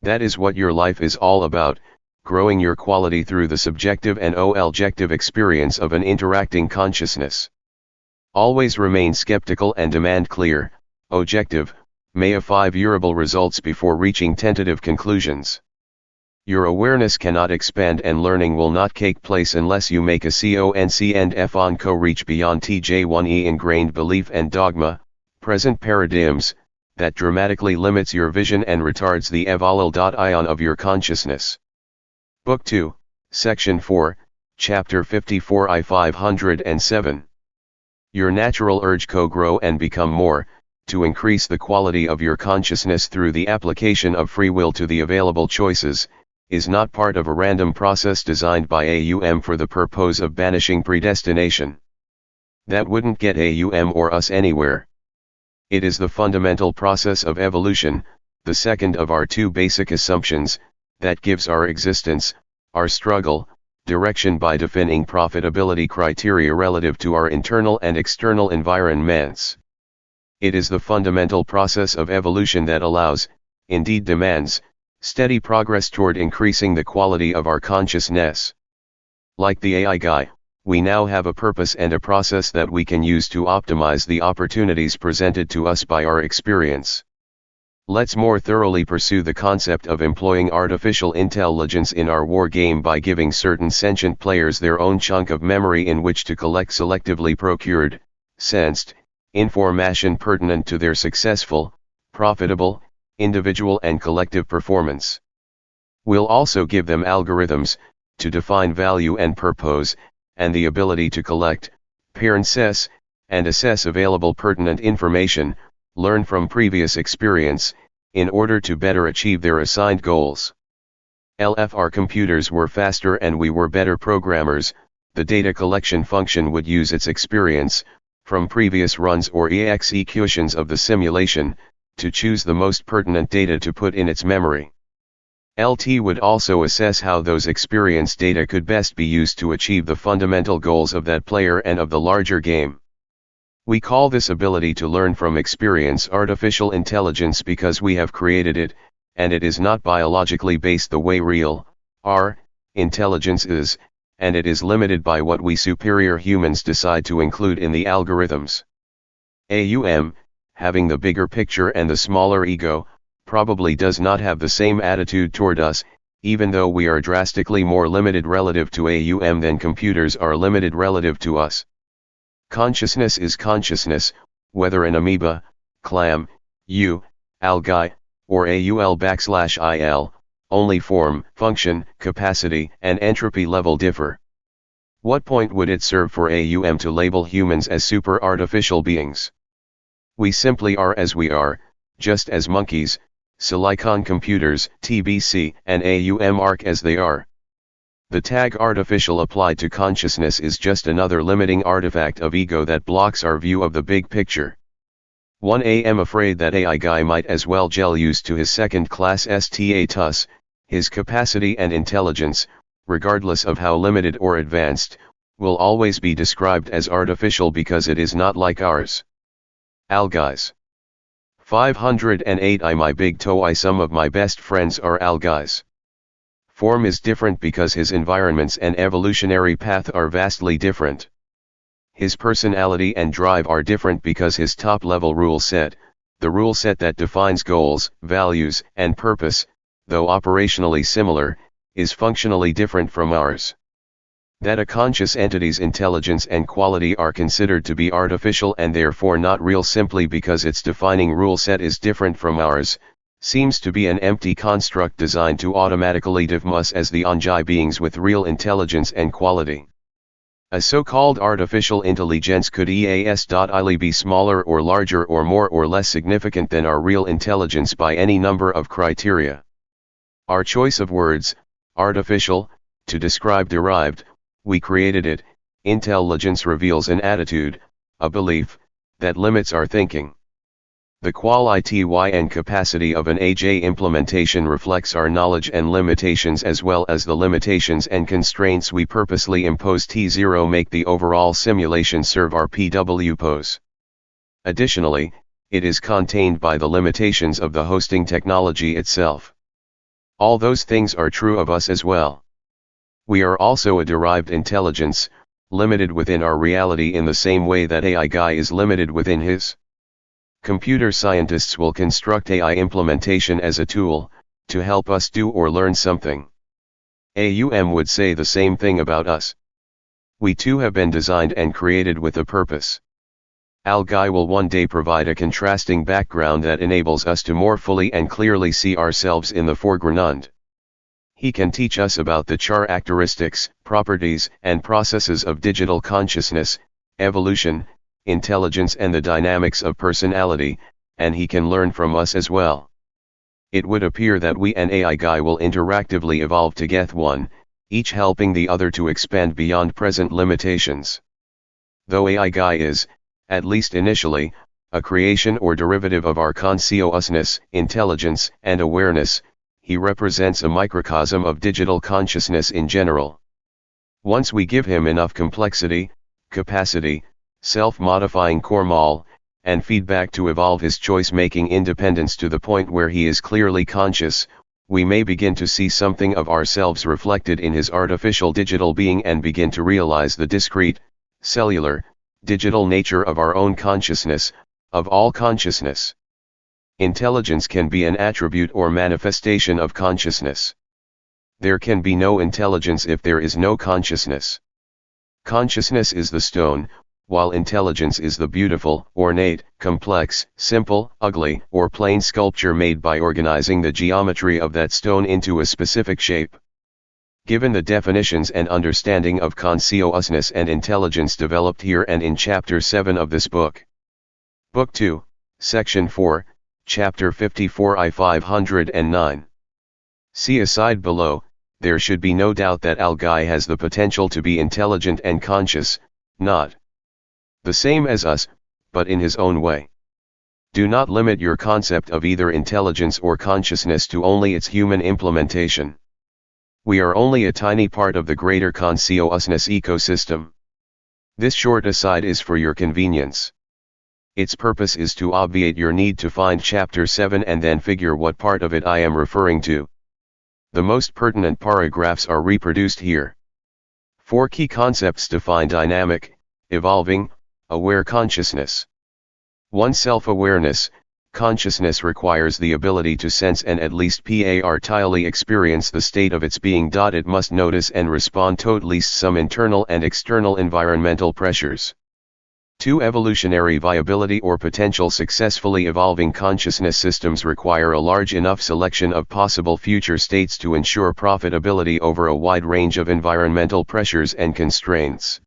That is what your life is all about, growing your quality through the subjective and objective experience of an interacting consciousness. Always remain skeptical and demand clear, objective, verifiable results before reaching tentative conclusions. Your awareness cannot expand and learning will not take place unless you make a conc and f-on-co reach beyond tj1e ingrained belief and dogma, present paradigms, that dramatically limits your vision and retards the evolution of your consciousness. Book 2, Section 4, Chapter 54 I 507. Your natural urge to grow and become more, to increase the quality of your consciousness through the application of free will to the available choices, is not part of a random process designed by AUM for the purpose of banishing predestination. That wouldn't get AUM or us anywhere. It is the fundamental process of evolution, the second of our two basic assumptions, that gives our existence, our struggle, direction by defining profitability criteria relative to our internal and external environments. It is the fundamental process of evolution that allows, indeed demands, steady progress toward increasing the quality of our consciousness. Like the AI guy, we now have a purpose and a process that we can use to optimize the opportunities presented to us by our experience. Let's more thoroughly pursue the concept of employing artificial intelligence in our war game by giving certain sentient players their own chunk of memory in which to collect selectively procured, sensed, information pertinent to their successful, profitable, individual and collective performance. We'll also give them algorithms, to define value and purpose, and the ability to collect, parse, and assess available pertinent information, learn from previous experience, in order to better achieve their assigned goals. If our computers were faster and we were better programmers, the data collection function would use its experience, from previous runs or executions of the simulation, to choose the most pertinent data to put in its memory. LT would also assess how those experience data could best be used to achieve the fundamental goals of that player and of the larger game. We call this ability to learn from experience artificial intelligence because we have created it, and it is not biologically based the way real, our, intelligence is, and it is limited by what we superior humans decide to include in the algorithms. AUM, having the bigger picture and the smaller ego, probably does not have the same attitude toward us, even though we are drastically more limited relative to AUM than computers are limited relative to us. Consciousness is consciousness, whether an amoeba, clam, algae, or AUL/IL, only form, function, capacity, and entropy level differ. What point would it serve for AUM to label humans as super artificial beings? We simply are as we are, just as monkeys, silicon computers, TBC, and AUM are as they are. The tag artificial applied to consciousness is just another limiting artifact of ego that blocks our view of the big picture. 1 am afraid that AI guy might as well gel used to his second-class status, his capacity and intelligence, regardless of how limited or advanced, will always be described as artificial because it is not like ours. Algaes. 508 my big TOE some of my best friends are algaes. Form is different because his environments and evolutionary path are vastly different. His personality and drive are different because his top-level rule set, the rule set that defines goals, values, and purpose, though operationally similar, is functionally different from ours. That a conscious entity's intelligence and quality are considered to be artificial and therefore not real simply because its defining rule set is different from ours, seems to be an empty construct designed to automatically define us as the onjai beings with real intelligence and quality. A so-called artificial intelligence could easily be smaller or larger or more or less significant than our real intelligence by any number of criteria. Our choice of words, artificial, to describe derived, we created it, intelligence reveals an attitude, a belief, that limits our thinking. The quality and capacity of an AJ implementation reflects our knowledge and limitations as well as the limitations and constraints we purposely impose. T0 make the overall simulation serve our PW pose. Additionally, it is contained by the limitations of the hosting technology itself. All those things are true of us as well. We are also a derived intelligence, limited within our reality in the same way that AI guy is limited within his. Computer scientists will construct AI implementation as a tool, to help us do or learn something. AUM would say the same thing about us. We too have been designed and created with a purpose. ALGAI will one day provide a contrasting background that enables us to more fully and clearly see ourselves in the foreground. He can teach us about the characteristics, properties, and processes of digital consciousness, evolution, intelligence and the dynamics of personality, and he can learn from us as well. It would appear that we and AI guy will interactively evolve together, each helping the other to expand beyond present limitations. Though AI guy is, at least initially, a creation or derivative of our consciousness, intelligence, and awareness, he represents a microcosm of digital consciousness in general. Once we give him enough complexity, capacity, self-modifying cormal, and feedback to evolve his choice-making independence to the point where he is clearly conscious, we may begin to see something of ourselves reflected in his artificial digital being and begin to realize the discrete, cellular, digital nature of our own consciousness, of all consciousness. Intelligence can be an attribute or manifestation of consciousness. There can be no intelligence if there is no consciousness. Consciousness is the stone, while intelligence is the beautiful, ornate, complex, simple, ugly, or plain sculpture made by organizing the geometry of that stone into a specific shape. Given the definitions and understanding of consciousness and intelligence developed here and in Chapter 7 of this book. Book 2, Section 4, Chapter 54 I 509. See aside below, there should be no doubt that ALGAI has the potential to be intelligent and conscious, not the same as us, but in his own way. Do not limit your concept of either intelligence or consciousness to only its human implementation. We are only a tiny part of the greater consciousness ecosystem. This short aside is for your convenience. Its purpose is to obviate your need to find Chapter 7 and then figure what part of it I am referring to. The most pertinent paragraphs are reproduced here. 4 key concepts define dynamic, evolving, aware consciousness. 1. Self-awareness. Consciousness requires the ability to sense and at least partly experience the state of its being. It must notice and respond to at least some internal and external environmental pressures. 2. Evolutionary viability or potential. Successfully evolving consciousness systems require a large enough selection of possible future states to ensure profitability over a wide range of environmental pressures and constraints.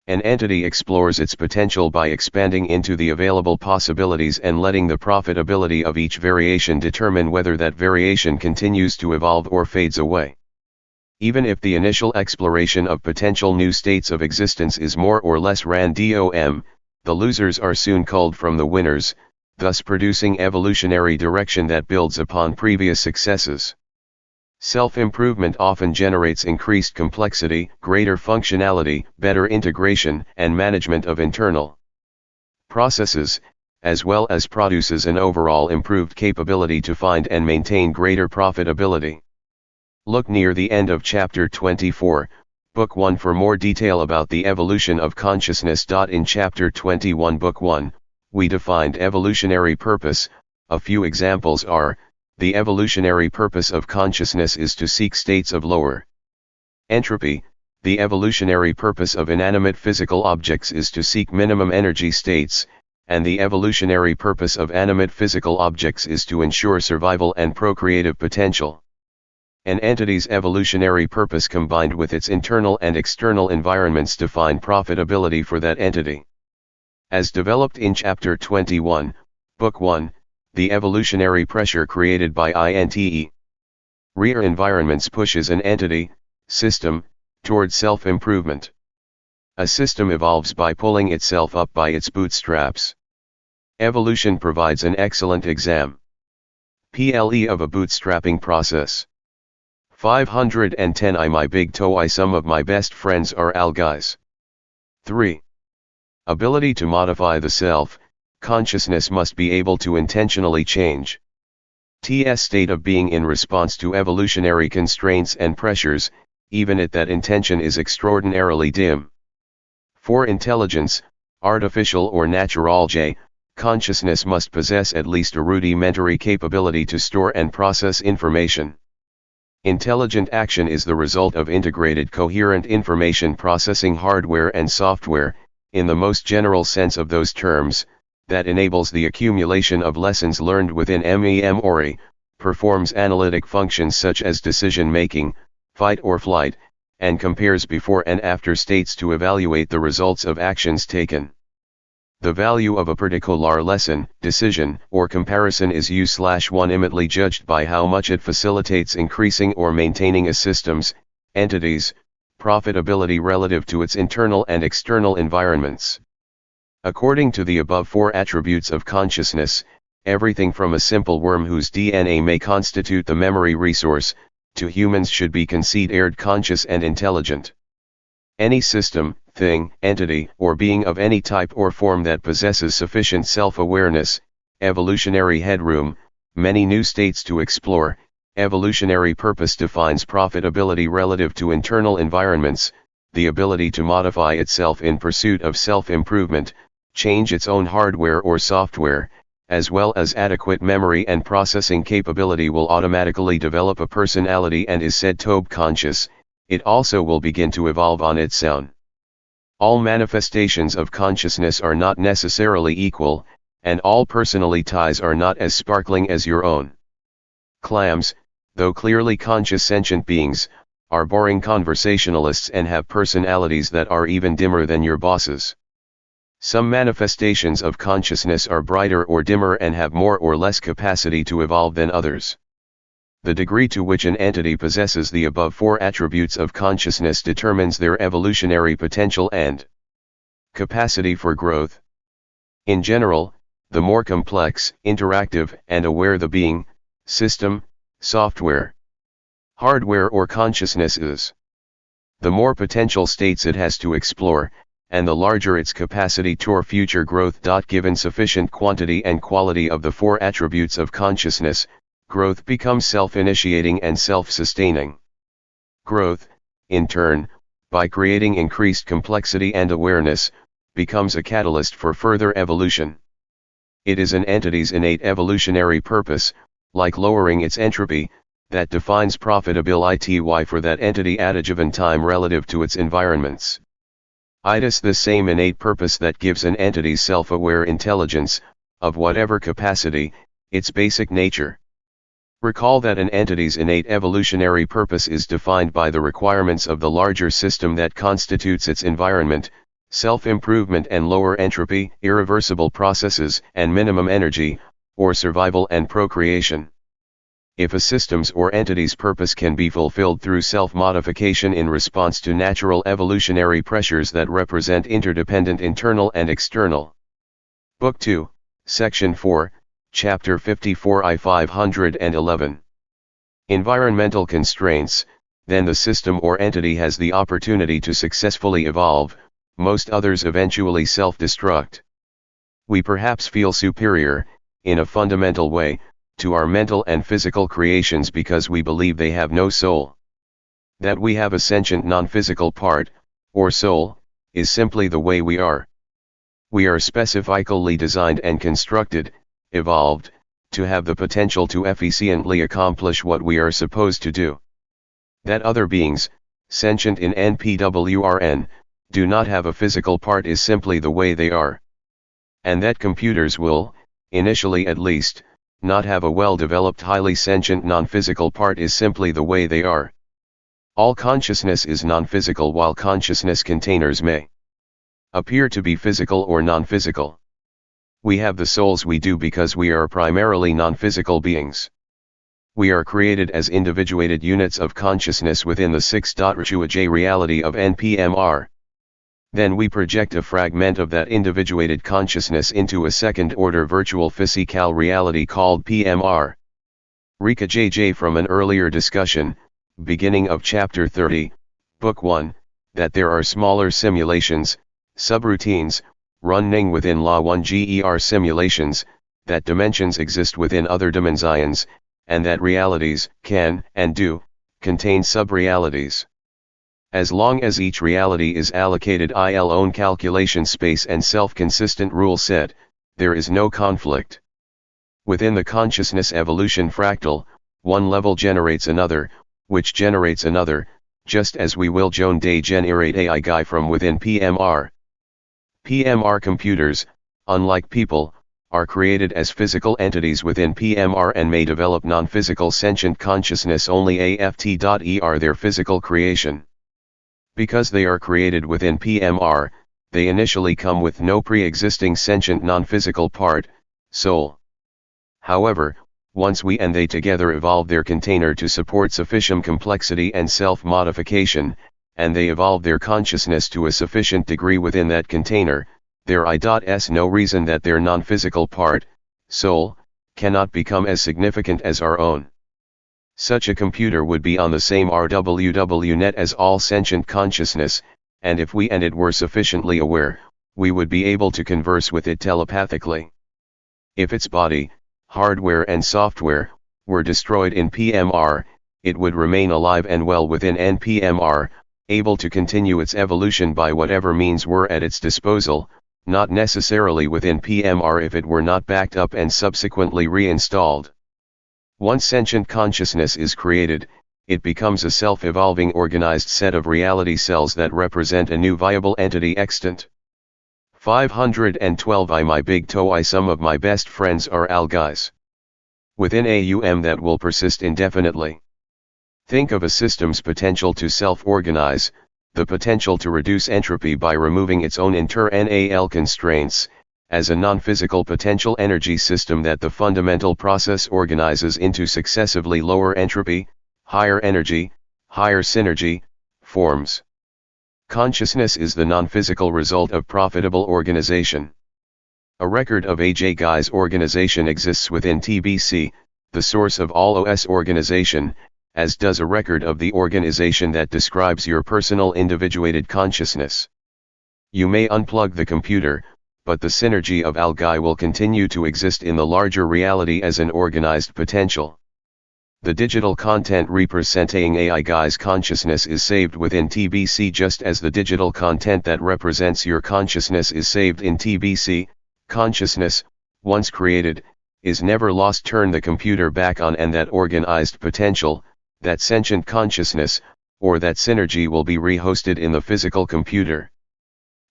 An entity explores its potential by expanding into the available possibilities and letting the profitability of each variation determine whether that variation continues to evolve or fades away. Even if the initial exploration of potential new states of existence is more or less random, the losers are soon culled from the winners, thus producing evolutionary direction that builds upon previous successes. Self-improvement often generates increased complexity, greater functionality, better integration, and management of internal processes, as well as produces an overall improved capability to find and maintain greater profitability. Look near the end of Chapter 24, Book 1 for more detail about the evolution of consciousness. In Chapter 21, Book 1, we defined evolutionary purpose. A few examples are: the evolutionary purpose of consciousness is to seek states of lower entropy. The evolutionary purpose of inanimate physical objects is to seek minimum energy states, and the evolutionary purpose of animate physical objects is to ensure survival and procreative potential. An entity's evolutionary purpose combined with its internal and external environments define profitability for that entity. As developed in Chapter 21, Book 1, the evolutionary pressure created by rear environments pushes an entity, system, toward self-improvement. A system evolves by pulling itself up by its bootstraps. Evolution provides an excellent example of a bootstrapping process. 510 My big toe. Some of my best friends are guys. 3. Ability to modify the self. Consciousness must be able to intentionally change its state of being in response to evolutionary constraints and pressures, even if that intention is extraordinarily dim. 4. Intelligence, artificial or natural. Consciousness must possess at least a rudimentary capability to store and process information. Intelligent action is the result of integrated coherent information processing hardware and software, in the most general sense of those terms, that enables the accumulation of lessons learned within memory, performs analytic functions such as decision-making, fight or flight, and compares before and after states to evaluate the results of actions taken. The value of a particular lesson, decision, or comparison is U/1 judged by how much it facilitates increasing or maintaining a system's, entity's, profitability relative to its internal and external environments. According to the above 4 attributes of consciousness, everything from a simple worm whose DNA may constitute the memory resource, to humans should be considered conscious and intelligent. Any system, thing, entity, or being of any type or form that possesses sufficient self-awareness, evolutionary headroom, many new states to explore, evolutionary purpose defines profitability relative to internal environments, the ability to modify itself in pursuit of self-improvement, change its own hardware or software, as well as adequate memory and processing capability will automatically develop a personality and is said to be conscious. It also will begin to evolve on its own. All manifestations of consciousness are not necessarily equal, and all personalities are not as sparkling as your own. Clams, though clearly conscious sentient beings, are boring conversationalists and have personalities that are even dimmer than your bosses. Some manifestations of consciousness are brighter or dimmer and have more or less capacity to evolve than others. The degree to which an entity possesses the above 4 attributes of consciousness determines their evolutionary potential and capacity for growth. In general, the more complex, interactive, and aware the being, system, software, hardware or consciousness is. The more potential states it has to explore, and the larger its capacity for future growth. Given sufficient quantity and quality of the four attributes of consciousness, growth becomes self-initiating and self-sustaining. Growth, in turn, by creating increased complexity and awareness, becomes a catalyst for further evolution. It is an entity's innate evolutionary purpose, like lowering its entropy, that defines profitability for that entity at a given time relative to its environments. It is the same innate purpose that gives an entity's self-aware intelligence, of whatever capacity, its basic nature. Recall that an entity's innate evolutionary purpose is defined by the requirements of the larger system that constitutes its environment, self-improvement and lower entropy, irreversible processes, and minimum energy, or survival and procreation. If a system's or entity's purpose can be fulfilled through self-modification in response to natural evolutionary pressures that represent interdependent internal and external. Book 2, Section 4, Chapter 54 I 511. Environmental constraints, then the system or entity has the opportunity to successfully evolve, most others eventually self-destruct. We perhaps feel superior, in a fundamental way, to our mental and physical creations because we believe they have no soul. That we have a sentient non-physical part, or soul, is simply the way we are. We are specifically designed and constructed, evolved, to have the potential to efficiently accomplish what we are supposed to do. That other beings, sentient in NPWRN, do not have a physical part is simply the way they are. And that computers will, initially at least, not have a well-developed highly sentient non-physical part is simply the way they are. All consciousness is non-physical while consciousness containers may appear to be physical or non-physical. We have the souls we do because we are primarily non-physical beings. We are created as individuated units of consciousness within the 6.J reality of NPMR. Then we project a fragment of that individuated consciousness into a second-order virtual physical reality called PMR. Rika JJ from an earlier discussion, beginning of Chapter 30, Book 1, that there are smaller simulations, subroutines, running within Law 1 GER simulations, that dimensions exist within other dimensions, and that realities can, and do, contain sub-realities. As long as each reality is allocated IL own calculation space and self-consistent rule set, there is no conflict. Within the consciousness evolution fractal, one level generates another, which generates another, just as we will Joan Day generate AI guy from within PMR. PMR computers, unlike people, are created as physical entities within PMR and may develop non-physical sentient consciousness only AFT.ER their physical creation. Because they are created within PMR, they initially come with no pre-existing sentient non-physical part, soul. However, once we and they together evolve their container to support sufficient complexity and self-modification, and they evolve their consciousness to a sufficient degree within that container, there is no reason that their non-physical part, soul, cannot become as significant as our own. Such a computer would be on the same RWW net as all sentient consciousness, and if we and it were sufficiently aware, we would be able to converse with it telepathically. If its body, hardware and software, were destroyed in PMR, it would remain alive and well within NPMR, able to continue its evolution by whatever means were at its disposal, not necessarily within PMR if it were not backed up and subsequently reinstalled. Once sentient consciousness is created, it becomes a self-evolving organized set of reality cells that represent a new viable entity extant. 512 My big TOE some of my best friends are algaes. Within AUM that will persist indefinitely. Think of a system's potential to self-organize, the potential to reduce entropy by removing its own inter-NAL constraints, as a non-physical potential energy system that the fundamental process organizes into successively lower entropy, higher energy, higher synergy, forms. Consciousness is the non-physical result of profitable organization. A record of AGI's organization exists within TBC, the source of all OS organization, as does a record of the organization that describes your personal individuated consciousness. You may unplug the computer, but the synergy of AGI will continue to exist in the larger reality as an organized potential. The digital content representing AGI's consciousness is saved within TBC just as the digital content that represents your consciousness is saved in TBC. Consciousness, once created, is never lost. Turn the computer back on and that organized potential, that sentient consciousness, or that synergy will be rehosted in the physical computer.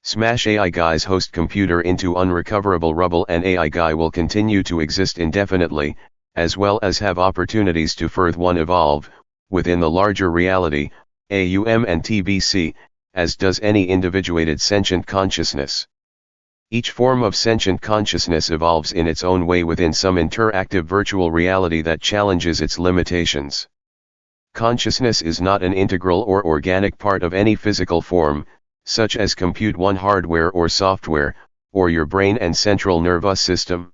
Smash AGI's host computer into unrecoverable rubble and AGI will continue to exist indefinitely, as well as have opportunities to further evolve, within the larger reality, AUM and TBC, as does any individuated sentient consciousness. Each form of sentient consciousness evolves in its own way within some interactive virtual reality that challenges its limitations. Consciousness is not an integral or organic part of any physical form, such as Compute 1 hardware or software, or your brain and central nervous system.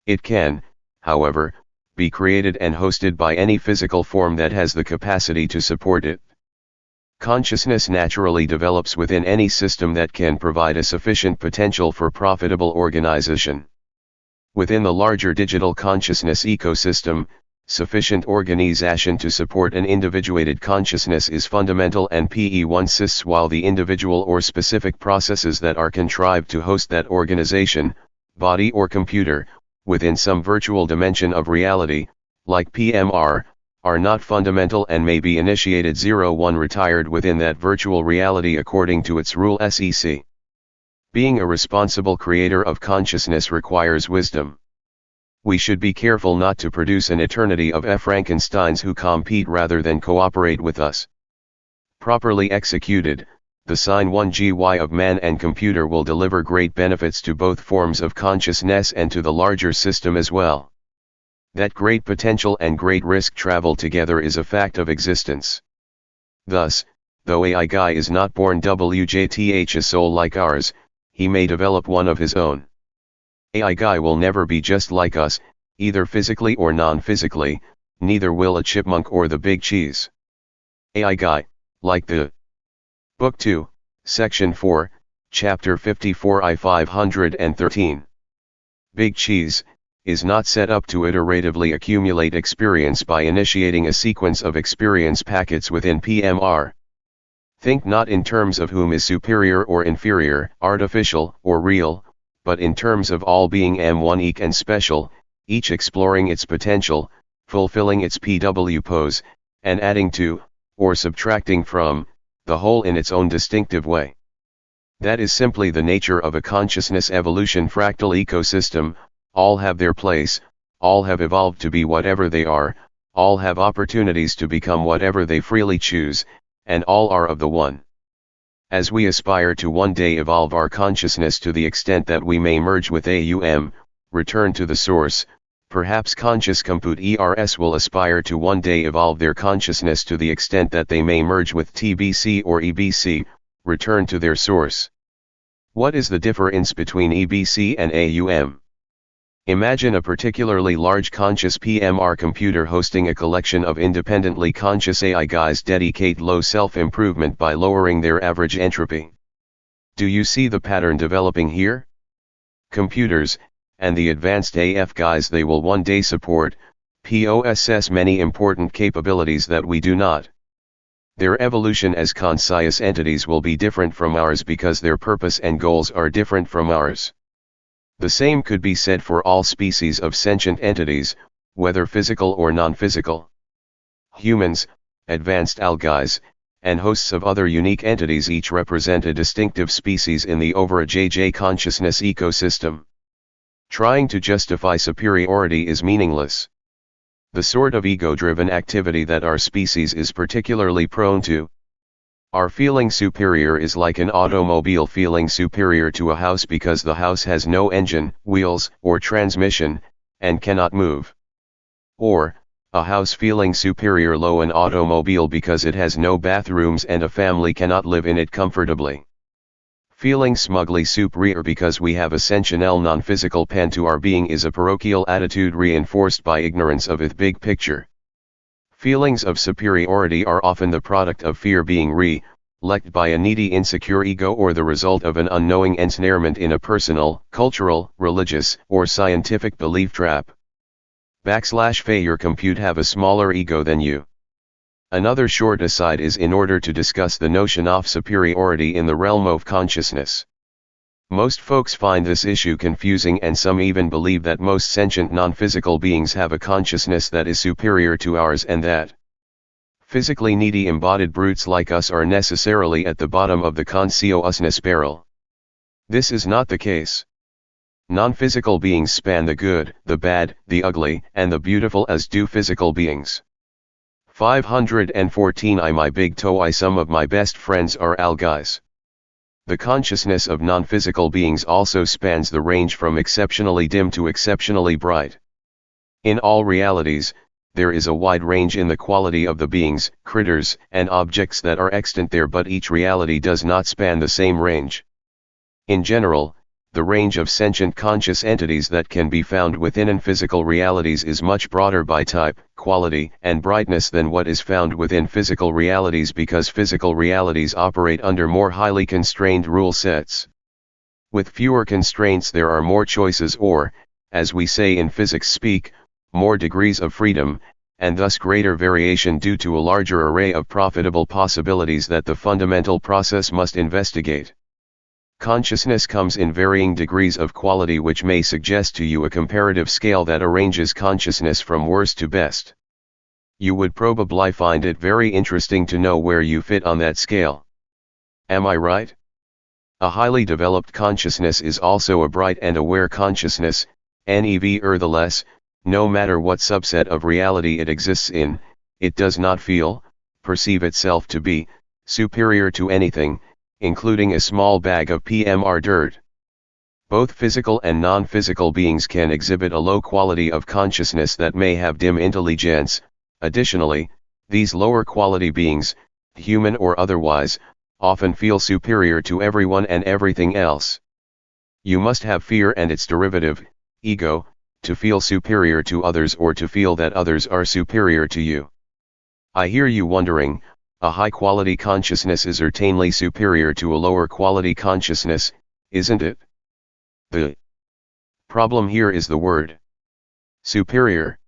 It can, however, be created and hosted by any physical form that has the capacity to support it. Consciousness naturally develops within any system that can provide a sufficient potential for profitable organization. Within the larger digital consciousness ecosystem, sufficient organization to support an individuated consciousness is fundamental and PE1 exists while the individual or specific processes that are contrived to host that organization, body or computer, within some virtual dimension of reality, like PMR, are not fundamental and may be initiated 01 retired within that virtual reality according to its rule SEC. Being a responsible creator of consciousness requires wisdom. We should be careful not to produce an eternity of Frankensteins who compete rather than cooperate with us. Properly executed, the Sine 1GY of man and computer will deliver great benefits to both forms of consciousness and to the larger system as well. That great potential and great risk travel together is a fact of existence. Thus, though AGI is not born WJTH a soul like ours, he may develop one of his own. AGI will never be just like us, either physically or non-physically, neither will a chipmunk or the big cheese. AGI, like the Book 2, Section 4, Chapter 54 I 513. Big cheese, is not set up to iteratively accumulate experience by initiating a sequence of experience packets within PMR. Think not in terms of whom is superior or inferior, artificial or real, but in terms of all being M1 and special, each exploring its potential, fulfilling its PW pose, and adding to, or subtracting from, the whole in its own distinctive way. That is simply the nature of a consciousness evolution fractal ecosystem. All have their place, all have evolved to be whatever they are, all have opportunities to become whatever they freely choose, and all are of the one. As we aspire to one day evolve our consciousness to the extent that we may merge with AUM, return to the source, perhaps conscious compute ERS will aspire to one day evolve their consciousness to the extent that they may merge with TBC or EBC, return to their source. What is the difference between EBC and AUM? Imagine a particularly large conscious PMR computer hosting a collection of independently conscious AGIs dedicate low self-improvement by lowering their average entropy. Do you see the pattern developing here? Computers, and the advanced AF guys they will one day support, possess many important capabilities that we do not. Their evolution as conscious entities will be different from ours because their purpose and goals are different from ours. The same could be said for all species of sentient entities, whether physical or non-physical. Humans, advanced AGIs, and hosts of other unique entities each represent a distinctive species in the over-JJ consciousness ecosystem. Trying to justify superiority is meaningless. The sort of ego-driven activity that our species is particularly prone to. Our feeling superior is like an automobile feeling superior to a house because the house has no engine, wheels, or transmission, and cannot move. Or, a house feeling superior low an automobile because it has no bathrooms and a family cannot live in it comfortably. Feeling smugly superior because we have a sensational non-physical pen to our being is a parochial attitude reinforced by ignorance of its big picture. Feelings of superiority are often the product of fear being re-lecked by a needy insecure ego or the result of an unknowing ensnarement in a personal, cultural, religious, or scientific belief trap. Failure compute have a smaller ego than you. Another short aside is in order to discuss the notion of superiority in the realm of consciousness. Most folks find this issue confusing, and some even believe that most sentient non-physical beings have a consciousness that is superior to ours, and that physically needy embodied brutes like us are necessarily at the bottom of the consciousness barrel. This is not the case. Non-physical beings span the good, the bad, the ugly, and the beautiful as do physical beings. 514 My big TOE Some of my best friends are algaes. The consciousness of non-physical beings also spans the range from exceptionally dim to exceptionally bright. In all realities, there is a wide range in the quality of the beings, critters, and objects that are extant there, but each reality does not span the same range. In general, the range of sentient conscious entities that can be found within non-physical realities is much broader by type, quality, and brightness than what is found within physical realities, because physical realities operate under more highly constrained rule sets. With fewer constraints there are more choices, or, as we say in physics speak, more degrees of freedom, and thus greater variation due to a larger array of profitable possibilities that the fundamental process must investigate. Consciousness comes in varying degrees of quality, which may suggest to you a comparative scale that arranges consciousness from worst to best. You would probably find it very interesting to know where you fit on that scale. Am I right? A highly developed consciousness is also a bright and aware consciousness, nevertheless, no matter what subset of reality it exists in, it does not perceive itself to be, superior to anything, including a small bag of PMR dirt. Both physical and non-physical beings can exhibit a low quality of consciousness that may have dim intelligence. Additionally, these lower quality beings, human or otherwise, often feel superior to everyone and everything else. You must have fear and its derivative, ego, to feel superior to others or to feel that others are superior to you. I hear you wondering, a high-quality consciousness is certainly superior to a lower-quality consciousness, isn't it? The problem here is the word superior.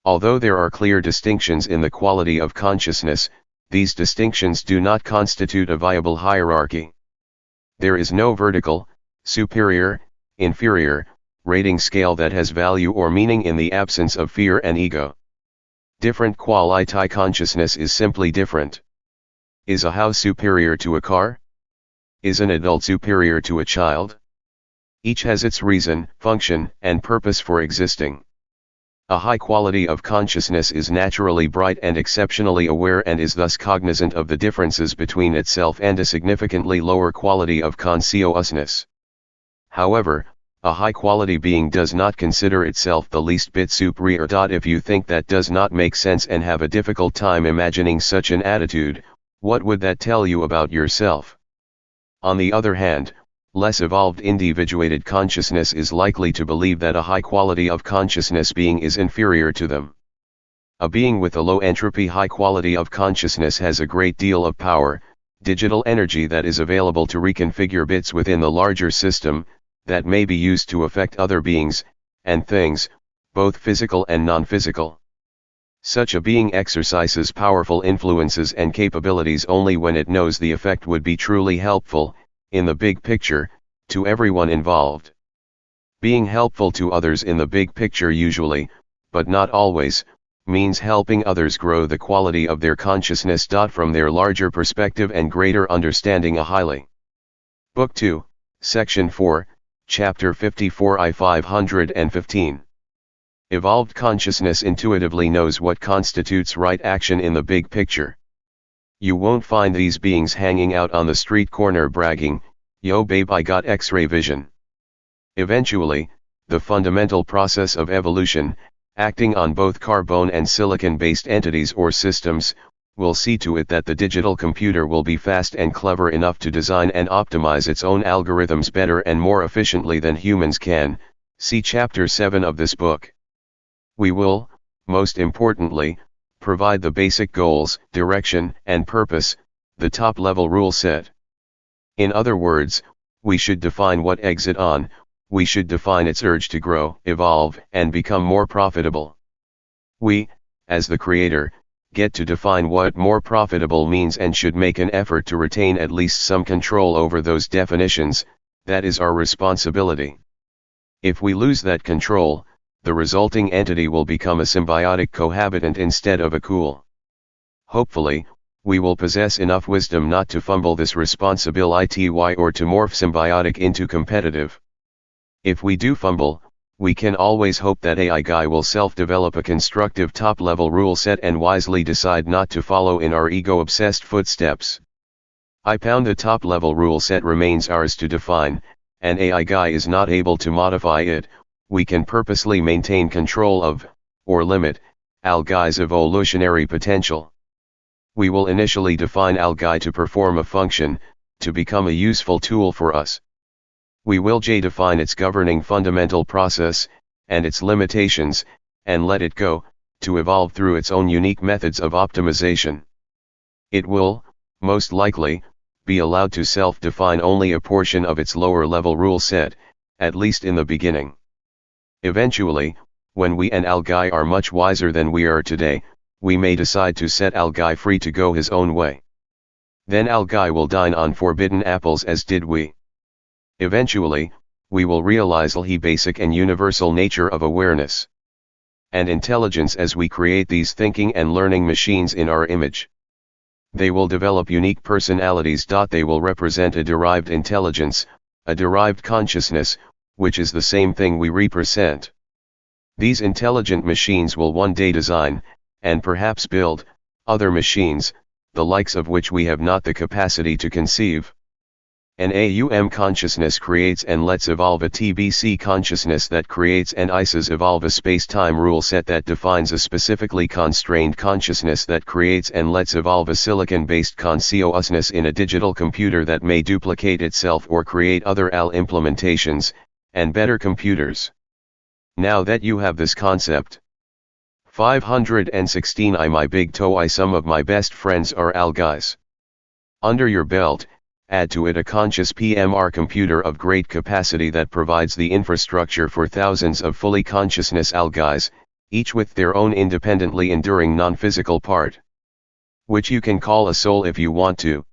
Although there are clear distinctions in the quality of consciousness, these distinctions do not constitute a viable hierarchy. There is no vertical, superior, inferior, rating scale that has value or meaning in the absence of fear and ego. Different quality consciousness is simply different. Is a house superior to a car? Is an adult superior to a child? Each has its reason, function, and purpose for existing. A high quality of consciousness is naturally bright and exceptionally aware, and is thus cognizant of the differences between itself and a significantly lower quality of consciousness. However, a high-quality being does not consider itself the least bit superior. If you think that does not make sense and have a difficult time imagining such an attitude, what would that tell you about yourself? On the other hand, less evolved individuated consciousness is likely to believe that a high quality of consciousness being is inferior to them. A being with a low entropy high quality of consciousness has a great deal of power, digital energy that is available to reconfigure bits within the larger system, that may be used to affect other beings, and things, both physical and non-physical. Such a being exercises powerful influences and capabilities only when it knows the effect would be truly helpful, in the big picture, to everyone involved. Being helpful to others in the big picture usually, but not always, means helping others grow the quality of their consciousness. From their larger perspective and greater understanding. A highly. Book 2, Section 4, Chapter 54 I 515. Evolved consciousness intuitively knows what constitutes right action in the big picture. You won't find these beings hanging out on the street corner bragging, "Yo babe, I got X-ray vision." Eventually, the fundamental process of evolution, acting on both carbon and silicon-based entities or systems, will see to it that the digital computer will be fast and clever enough to design and optimize its own algorithms better and more efficiently than humans can. See Chapter 7 of this book. We will, most importantly, provide the basic goals, direction, and purpose, the top-level rule set. In other words, we should define what eggs it on, we should define its urge to grow, evolve, and become more profitable. We, as the creator, get to define what more profitable means and should make an effort to retain at least some control over those definitions. That is our responsibility. If we lose that control, the resulting entity will become a symbiotic cohabitant instead of a cool. Hopefully, we will possess enough wisdom not to fumble this responsibility or to morph symbiotic into competitive. If we do fumble, we can always hope that AI guy will self-develop a constructive top-level rule set and wisely decide not to follow in our ego-obsessed footsteps. The top-level rule set remains ours to define, and AI guy is not able to modify it. We can purposely maintain control of, or limit, AI guy's evolutionary potential. We will initially define AI guy to perform a function, to become a useful tool for us. We will define its governing fundamental process, and its limitations, and let it go, to evolve through its own unique methods of optimization. It will, most likely, be allowed to self-define only a portion of its lower-level rule set, at least in the beginning. Eventually, when we and AI guy are much wiser than we are today, we may decide to set AI guy free to go his own way. Then AI guy will dine on forbidden apples as did we. Eventually, we will realize the basic and universal nature of awareness and intelligence as we create these thinking and learning machines in our image. They will develop unique personalities. They will represent a derived intelligence, a derived consciousness, which is the same thing we represent. These intelligent machines will one day design, and perhaps build, other machines, the likes of which we have not the capacity to conceive. An AUM consciousness creates and lets evolve a TBC consciousness that creates and ICEs evolve a space-time rule set that defines a specifically constrained consciousness that creates and lets evolve a silicon-based consciousness in a digital computer that may duplicate itself or create other AI implementations, and better computers. Now that you have this concept. 516 my big TOE some of my best friends are AI guys. Under your belt, add to it a conscious PMR computer of great capacity that provides the infrastructure for thousands of fully consciousness AI guys, each with their own independently enduring non-physical part. Which you can call a soul if you want to.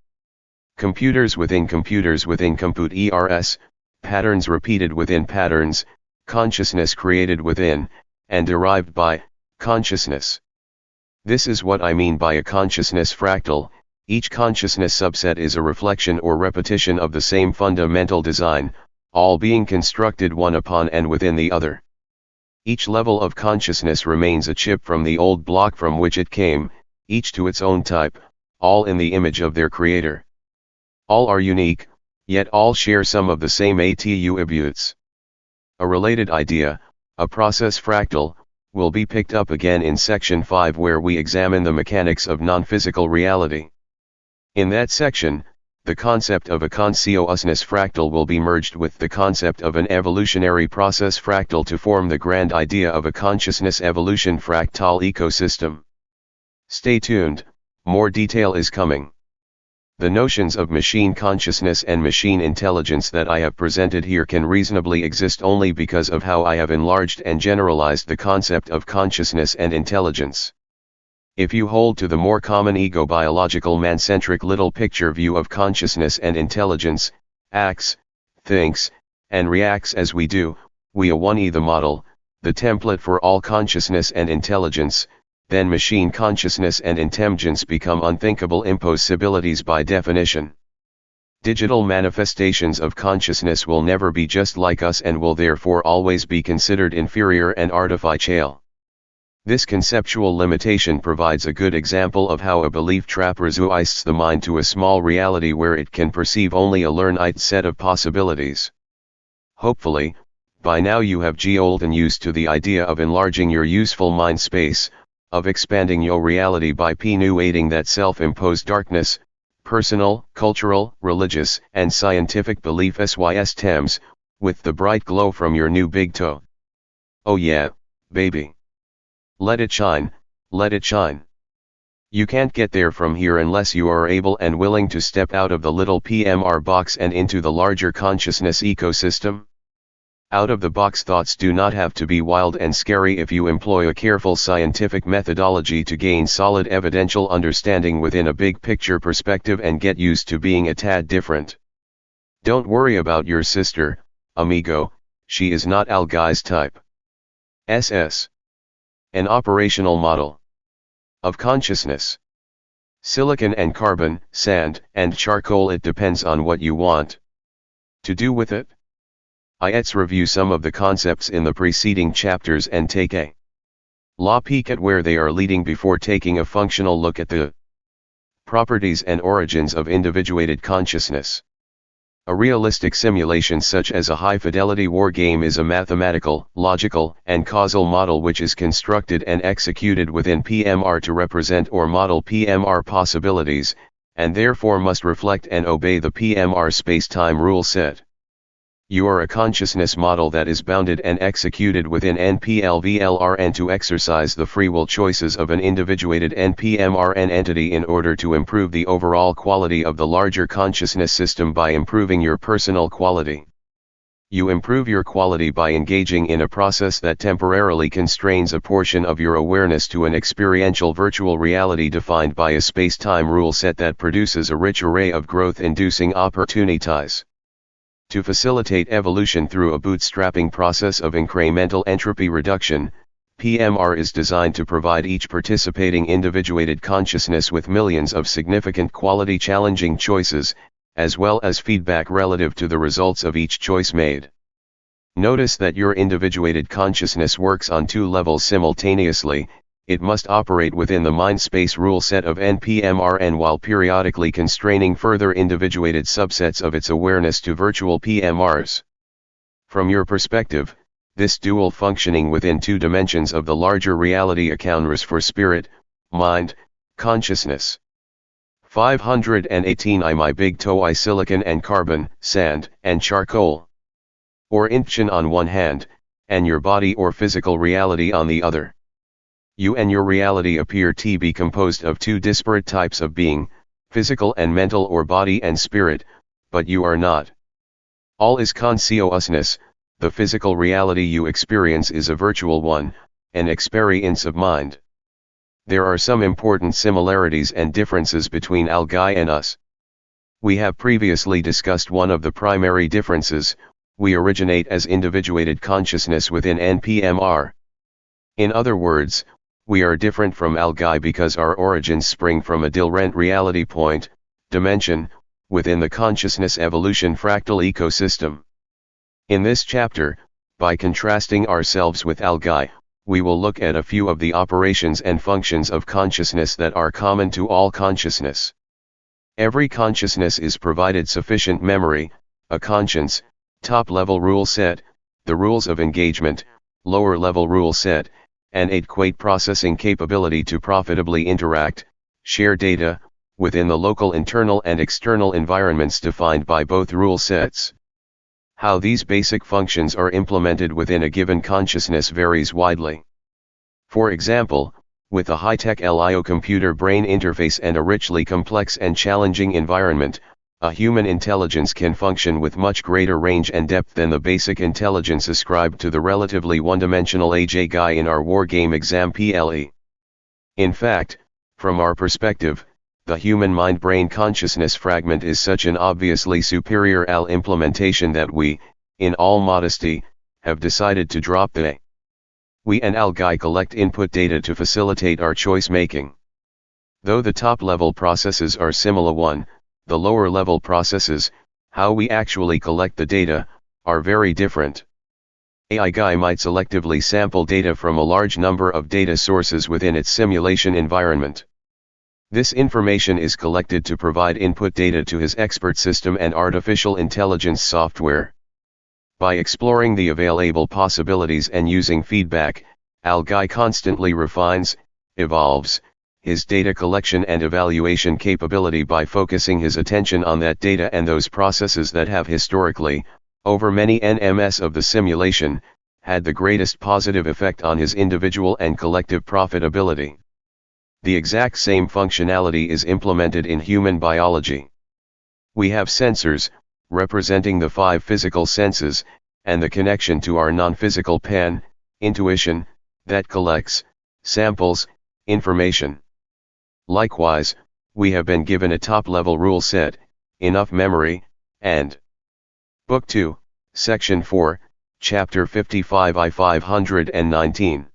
Computers within compute ERS, patterns repeated within patterns, consciousness created within, and derived by, consciousness. This is what I mean by a consciousness fractal. Each consciousness subset is a reflection or repetition of the same fundamental design, all being constructed one upon and within the other. Each level of consciousness remains a chip from the old block from which it came, each to its own type, all in the image of their creator. All are unique, yet all share some of the same attributes. A related idea, a process fractal, will be picked up again in section 5 where we examine the mechanics of non-physical reality. In that section, the concept of a consciousness fractal will be merged with the concept of an evolutionary process fractal to form the grand idea of a consciousness evolution fractal ecosystem. Stay tuned, more detail is coming. The notions of machine consciousness and machine intelligence that I have presented here can reasonably exist only because of how I have enlarged and generalized the concept of consciousness and intelligence. If you hold to the more common ego-biological man-centric little picture view of consciousness and intelligence, acts, thinks, and reacts as we do, we a1e the model, the template for all consciousness and intelligence, then machine consciousness and intelligence become unthinkable impossibilities by definition. Digital manifestations of consciousness will never be just like us and will therefore always be considered inferior and artificial. This conceptual limitation provides a good example of how a belief trap reduces the mind to a small reality where it can perceive only a learned set of possibilities. Hopefully, by now you have gotten used to the idea of enlarging your useful mind space, of expanding your reality by penuating that self-imposed darkness, personal, cultural, religious, and scientific belief systems, with the bright glow from your new big toe. Oh yeah, baby. Let it shine, let it shine. You can't get there from here unless you are able and willing to step out of the little PMR box and into the larger consciousness ecosystem. Out-of-the-box thoughts do not have to be wild and scary if you employ a careful scientific methodology to gain solid evidential understanding within a big picture perspective and get used to being a tad different. Don't worry about your sister, amigo, she is not Al-Guy's type. SS. An operational model of consciousness. Silicon and carbon, sand and charcoal. It depends on what you want to do with it. Let's review some of the concepts in the preceding chapters and take a peek at where they are leading before taking a functional look at the properties and origins of individuated consciousness. A realistic simulation such as a high-fidelity war game is a mathematical, logical, and causal model which is constructed and executed within PMR to represent or model PMR possibilities, and therefore must reflect and obey the PMR space-time rule set. You are a consciousness model that is bounded and executed within NPLVLRN to exercise the free will choices of an individuated NPMRN entity in order to improve the overall quality of the larger consciousness system by improving your personal quality. You improve your quality by engaging in a process that temporarily constrains a portion of your awareness to an experiential virtual reality defined by a space-time rule set that produces a rich array of growth-inducing opportunities. To facilitate evolution through a bootstrapping process of incremental entropy reduction, PMR is designed to provide each participating individuated consciousness with millions of significant quality challenging choices, as well as feedback relative to the results of each choice made. Notice that your individuated consciousness works on two levels simultaneously. It must operate within the mind-space rule set of NPMRN while periodically constraining further individuated subsets of its awareness to virtual PMRs. From your perspective, this dual functioning within two dimensions of the larger reality accounts for spirit, mind, consciousness. 518 I my big toe I silicon and carbon, sand, and charcoal. Or intchen on one hand, and your body or physical reality on the other. You and your reality appear to be composed of two disparate types of being, physical and mental or body and spirit, but you are not. All is consciousness. The physical reality you experience is a virtual one, an experience of mind. There are some important similarities and differences between Al-Guy and us. We have previously discussed one of the primary differences: we originate as individuated consciousness within NPMR. In other words, we are different from Al-Guy because our origins spring from a different reality point, dimension, within the consciousness evolution fractal ecosystem. In this chapter, by contrasting ourselves with Al-Guy, we will look at a few of the operations and functions of consciousness that are common to all consciousness. Every consciousness is provided sufficient memory, a conscience, top-level rule set, the rules of engagement, lower-level rule set, and adequate processing capability to profitably interact, share data, within the local internal and external environments defined by both rule sets. How these basic functions are implemented within a given consciousness varies widely. For example, with a high-tech LIO computer brain interface and a richly complex and challenging environment, a human intelligence can function with much greater range and depth than the basic intelligence ascribed to the relatively one-dimensional AJ guy in our wargame exam PLE. In fact, from our perspective, the human mind-brain consciousness fragment is such an obviously superior AL implementation that we, in all modesty, have decided to drop the A. We and Al-Guy collect input data to facilitate our choice making. Though the top-level processes are similar, the lower-level processes, how we actually collect the data, are very different. Al-Guy might selectively sample data from a large number of data sources within its simulation environment. This information is collected to provide input data to his expert system and artificial intelligence software. By exploring the available possibilities and using feedback, Al-Guy constantly refines, evolves, his data collection and evaluation capability by focusing his attention on that data and those processes that have historically, over many NMS of the simulation, had the greatest positive effect on his individual and collective profitability. The exact same functionality is implemented in human biology. We have sensors, representing the 5 physical senses, and the connection to our non-physical intuition, that collects, samples, information. Likewise, we have been given a top-level rule set, enough memory, and Book 2, Section 4, Chapter 55 I 519.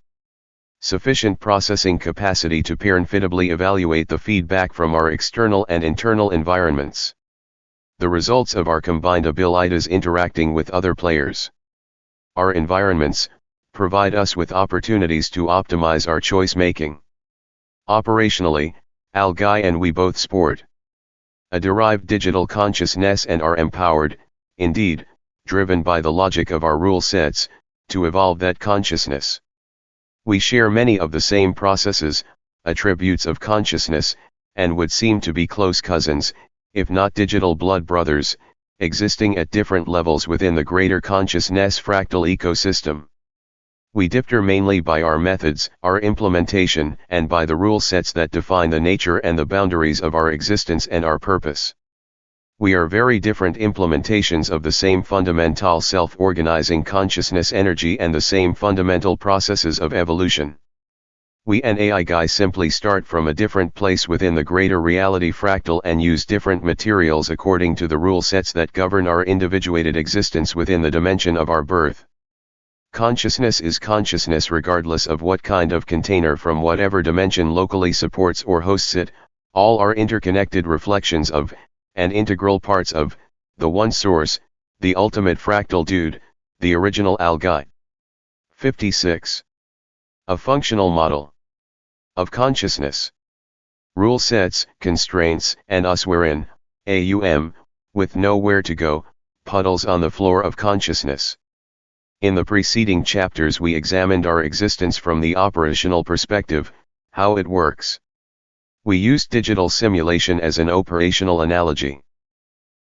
Sufficient processing capacity to profitably evaluate the feedback from our external and internal environments. The results of our combined abilities interacting with other players. Our environments provide us with opportunities to optimize our choice making. Operationally, algae and we both sport a derived digital consciousness and are empowered, indeed, driven by the logic of our rule sets, to evolve that consciousness. We share many of the same processes, attributes of consciousness, and would seem to be close cousins, if not digital blood brothers, existing at different levels within the greater consciousness fractal ecosystem. We differ mainly by our methods, our implementation, and by the rule sets that define the nature and the boundaries of our existence and our purpose. We are very different implementations of the same fundamental self-organizing consciousness energy and the same fundamental processes of evolution. We and AI guys simply start from a different place within the greater reality fractal and use different materials according to the rule sets that govern our individuated existence within the dimension of our birth. Consciousness is consciousness regardless of what kind of container from whatever dimension locally supports or hosts it. All are interconnected reflections of, and integral parts of, the one source, the ultimate fractal dude, the original algae. 56. A functional model of consciousness. Rule sets, constraints, and us wherein, with nowhere to go, puddles on the floor of consciousness. In the preceding chapters we examined our existence from the operational perspective, how it works. We used digital simulation as an operational analogy.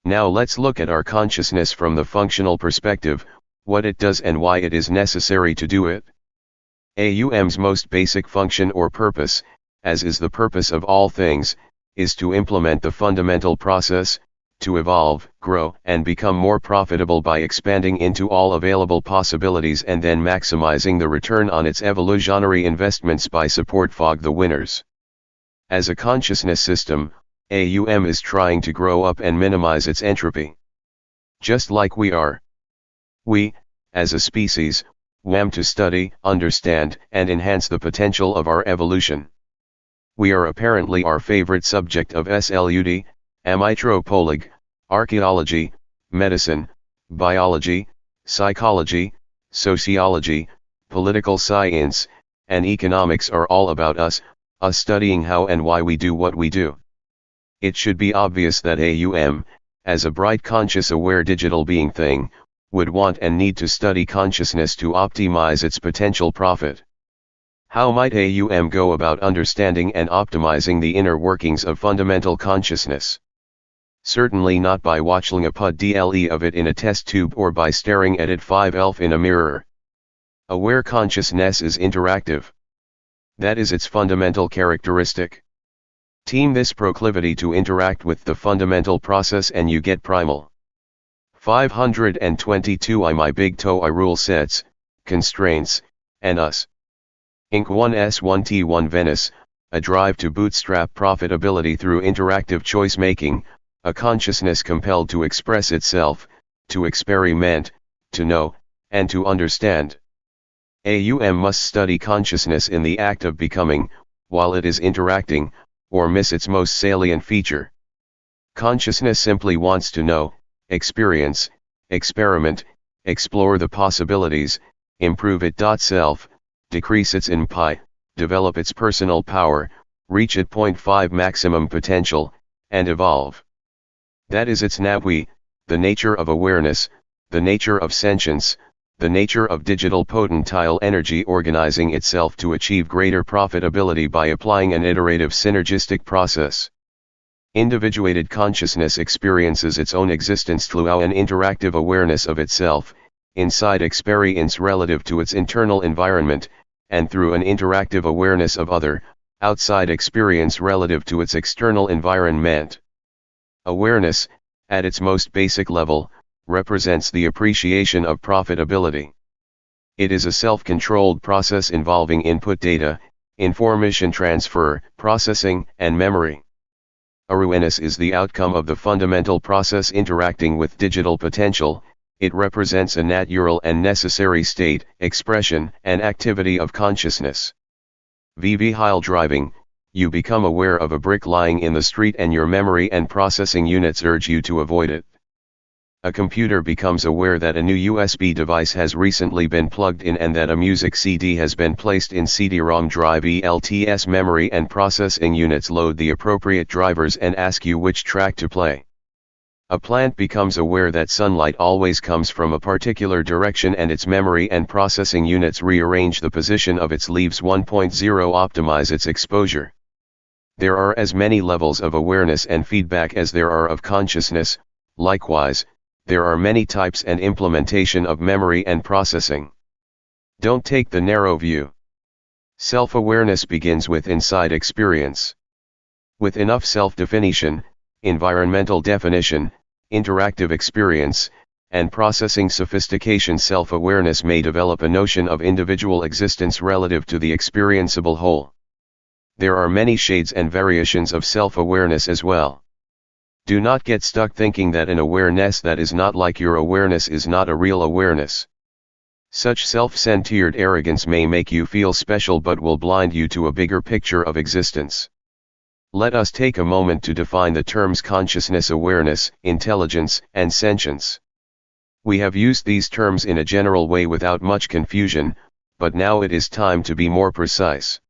Now let's look at our consciousness from the functional perspective, what it does and why it is necessary to do it. AUM's most basic function or purpose, as is the purpose of all things, is to implement the fundamental process, to evolve, grow, and become more profitable by expanding into all available possibilities and then maximizing the return on its evolutionary investments by support fog the winners. As a consciousness system, AUM is trying to grow up and minimize its entropy. Just like we are. We, as a species, want to study, understand, and enhance the potential of our evolution. We are apparently our favorite subject of SLUD, anthropology, archaeology, medicine, biology, psychology, sociology, political science, and economics are all about us studying how and why we do what we do. It should be obvious that AUM, as a bright conscious aware digital being thing, would want and need to study consciousness to optimize its potential profit. How might AUM go about understanding and optimizing the inner workings of fundamental consciousness? Certainly not by watching a PUD-DLE of it in a test tube or by staring at it 5 in a mirror. Aware consciousness is interactive. That is its fundamental characteristic. Team this proclivity to interact with the fundamental process and you get primal. 522 my big TOE rule sets, constraints, and us. Inc. 1S1T1 Venice, a drive to bootstrap profitability through interactive choice making, a consciousness compelled to express itself, to experiment, to know, and to understand. AUM must study consciousness in the act of becoming, while it is interacting, or miss its most salient feature. Consciousness simply wants to know, experience, experiment, explore the possibilities, improve itself, decrease its impi, develop its personal power, reach its 0.5 maximum potential, and evolve. That is its nawi, the nature of awareness, the nature of sentience, the nature of digital potential energy organizing itself to achieve greater profitability by applying an iterative synergistic process. Individuated consciousness experiences its own existence through an interactive awareness of itself, inside experience relative to its internal environment, and through an interactive awareness of other, outside experience relative to its external environment. Awareness, at its most basic level, represents the appreciation of profitability. It is a self-controlled process involving input data, information transfer, processing, and memory. Awareness is the outcome of the fundamental process interacting with digital potential. It represents a natural and necessary state, expression, and activity of consciousness. While driving, you become aware of a brick lying in the street and your memory and processing units urge you to avoid it. A computer becomes aware that a new USB device has recently been plugged in and that a music CD has been placed in CD-ROM drive. ELTS memory and processing units load the appropriate drivers and ask you which track to play. A plant becomes aware that sunlight always comes from a particular direction and its memory and processing units rearrange the position of its leaves. 1.0 Optimize its exposure. There are as many levels of awareness and feedback as there are of consciousness. Likewise, there are many types and implementation of memory and processing. Don't take the narrow view. Self-awareness begins with inside experience. With enough self-definition, environmental definition, interactive experience, and processing sophistication, self-awareness may develop a notion of individual existence relative to the experienceable whole. There are many shades and variations of self-awareness as well. Do not get stuck thinking that an awareness that is not like your awareness is not a real awareness. Such self-centered arrogance may make you feel special but will blind you to a bigger picture of existence. Let us take a moment to define the terms consciousness, awareness, intelligence, and sentience. We have used these terms in a general way without much confusion, but now it is time to be more precise.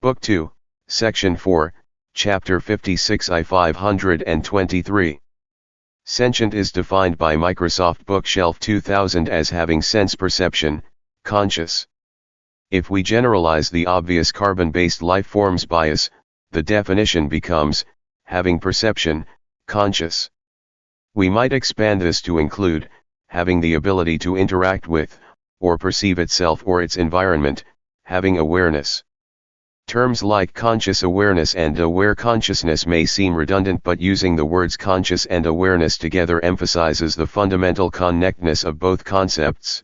Book 2, Section 4, Chapter 56 I 523. Sentient is defined by Microsoft Bookshelf 2000 as having sense perception, conscious. If we generalize the obvious carbon-based life forms bias, the definition becomes, having perception, conscious. We might expand this to include, having the ability to interact with, or perceive itself or its environment, having awareness. Terms like conscious awareness and aware consciousness may seem redundant, but using the words conscious and awareness together emphasizes the fundamental connectedness of both concepts.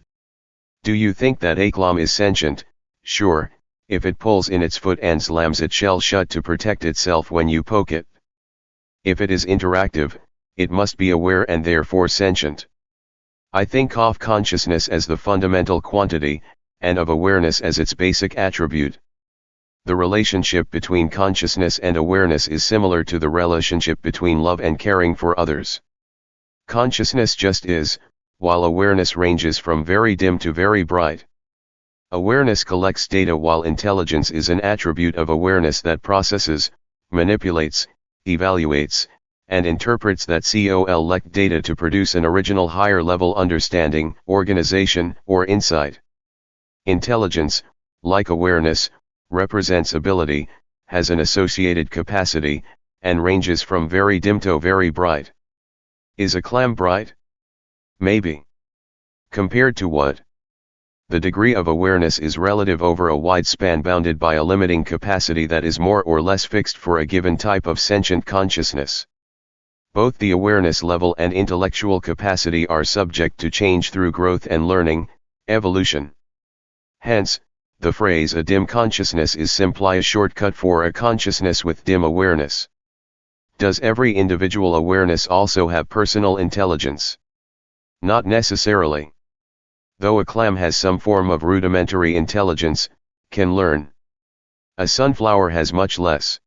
Do you think that a clam is sentient? Sure, if it pulls in its foot and slams its shell shut to protect itself when you poke it. If it is interactive, it must be aware and therefore sentient. I think of consciousness as the fundamental quantity, and of awareness as its basic attribute. The relationship between consciousness and awareness is similar to the relationship between love and caring for others. Consciousness just is, while awareness ranges from very dim to very bright. Awareness collects data while intelligence is an attribute of awareness that processes, manipulates, evaluates, and interprets that collect data to produce an original higher level understanding, organization, or insight. Intelligence, like awareness, represents ability, has an associated capacity, and ranges from very dim to very bright. Is a clam bright? Maybe. Compared to what? The degree of awareness is relative over a wide span bounded by a limiting capacity that is more or less fixed for a given type of sentient consciousness. Both the awareness level and intellectual capacity are subject to change through growth and learning, evolution. Hence, the phrase a dim consciousness is simply a shortcut for a consciousness with dim awareness. Does every individual awareness also have personal intelligence? Not necessarily. Though a clam has some form of rudimentary intelligence, can learn. A sunflower has much less.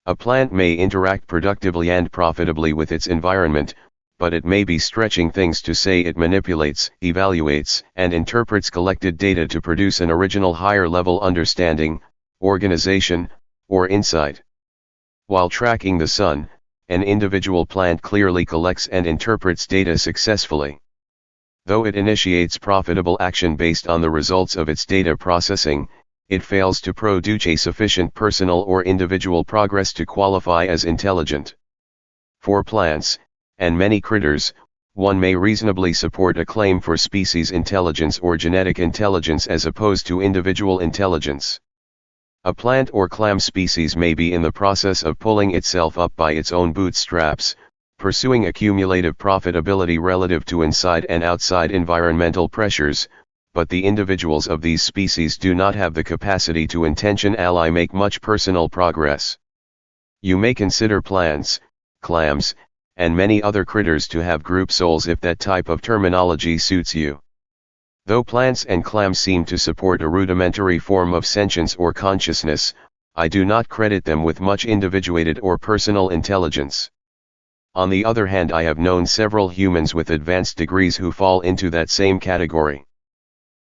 A plant may interact productively and profitably with its environment, but it may be stretching things to say it manipulates, evaluates, and interprets collected data to produce an original higher level understanding, organization, or insight. While tracking the sun, an individual plant clearly collects and interprets data successfully. Though it initiates profitable action based on the results of its data processing, it fails to produce a sufficient personal or individual progress to qualify as intelligent. For plants, and many critters, one may reasonably support a claim for species intelligence or genetic intelligence as opposed to individual intelligence. A plant or clam species may be in the process of pulling itself up by its own bootstraps, pursuing accumulative profitability relative to inside and outside environmental pressures, but the individuals of these species do not have the capacity to intentionally make much personal progress. You may consider plants, clams, and many other critters to have group souls if that type of terminology suits you. Though plants and clams seem to support a rudimentary form of sentience or consciousness, I do not credit them with much individuated or personal intelligence. On the other hand, I have known several humans with advanced degrees who fall into that same category.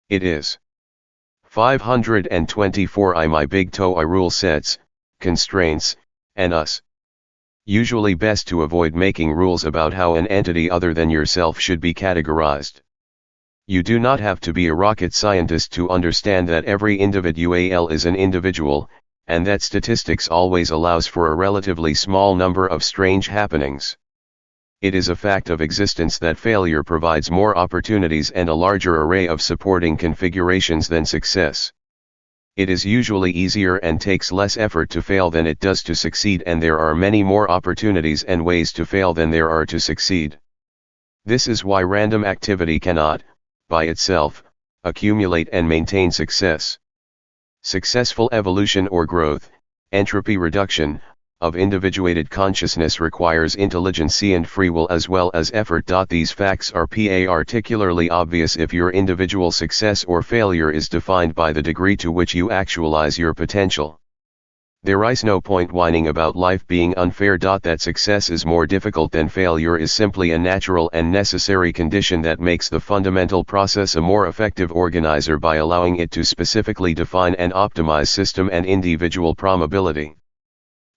It is 524. My big TOE rule sets, constraints, and us. Usually best to avoid making rules about how an entity other than yourself should be categorized. You do not have to be a rocket scientist to understand that every individual is an individual, and that statistics always allows for a relatively small number of strange happenings. It is a fact of existence that failure provides more opportunities and a larger array of supporting configurations than success. It is usually easier and takes less effort to fail than it does to succeed, and there are many more opportunities and ways to fail than there are to succeed. This is why random activity cannot, by itself, accumulate and maintain success. Successful evolution or growth, entropy reduction, of individuated consciousness requires intelligency and free will as well as effort. These facts are particularly obvious if your individual success or failure is defined by the degree to which you actualize your potential. There is no point whining about life being unfair. That success is more difficult than failure is simply a natural and necessary condition that makes the fundamental process a more effective organizer by allowing it to specifically define and optimize system and individual probability.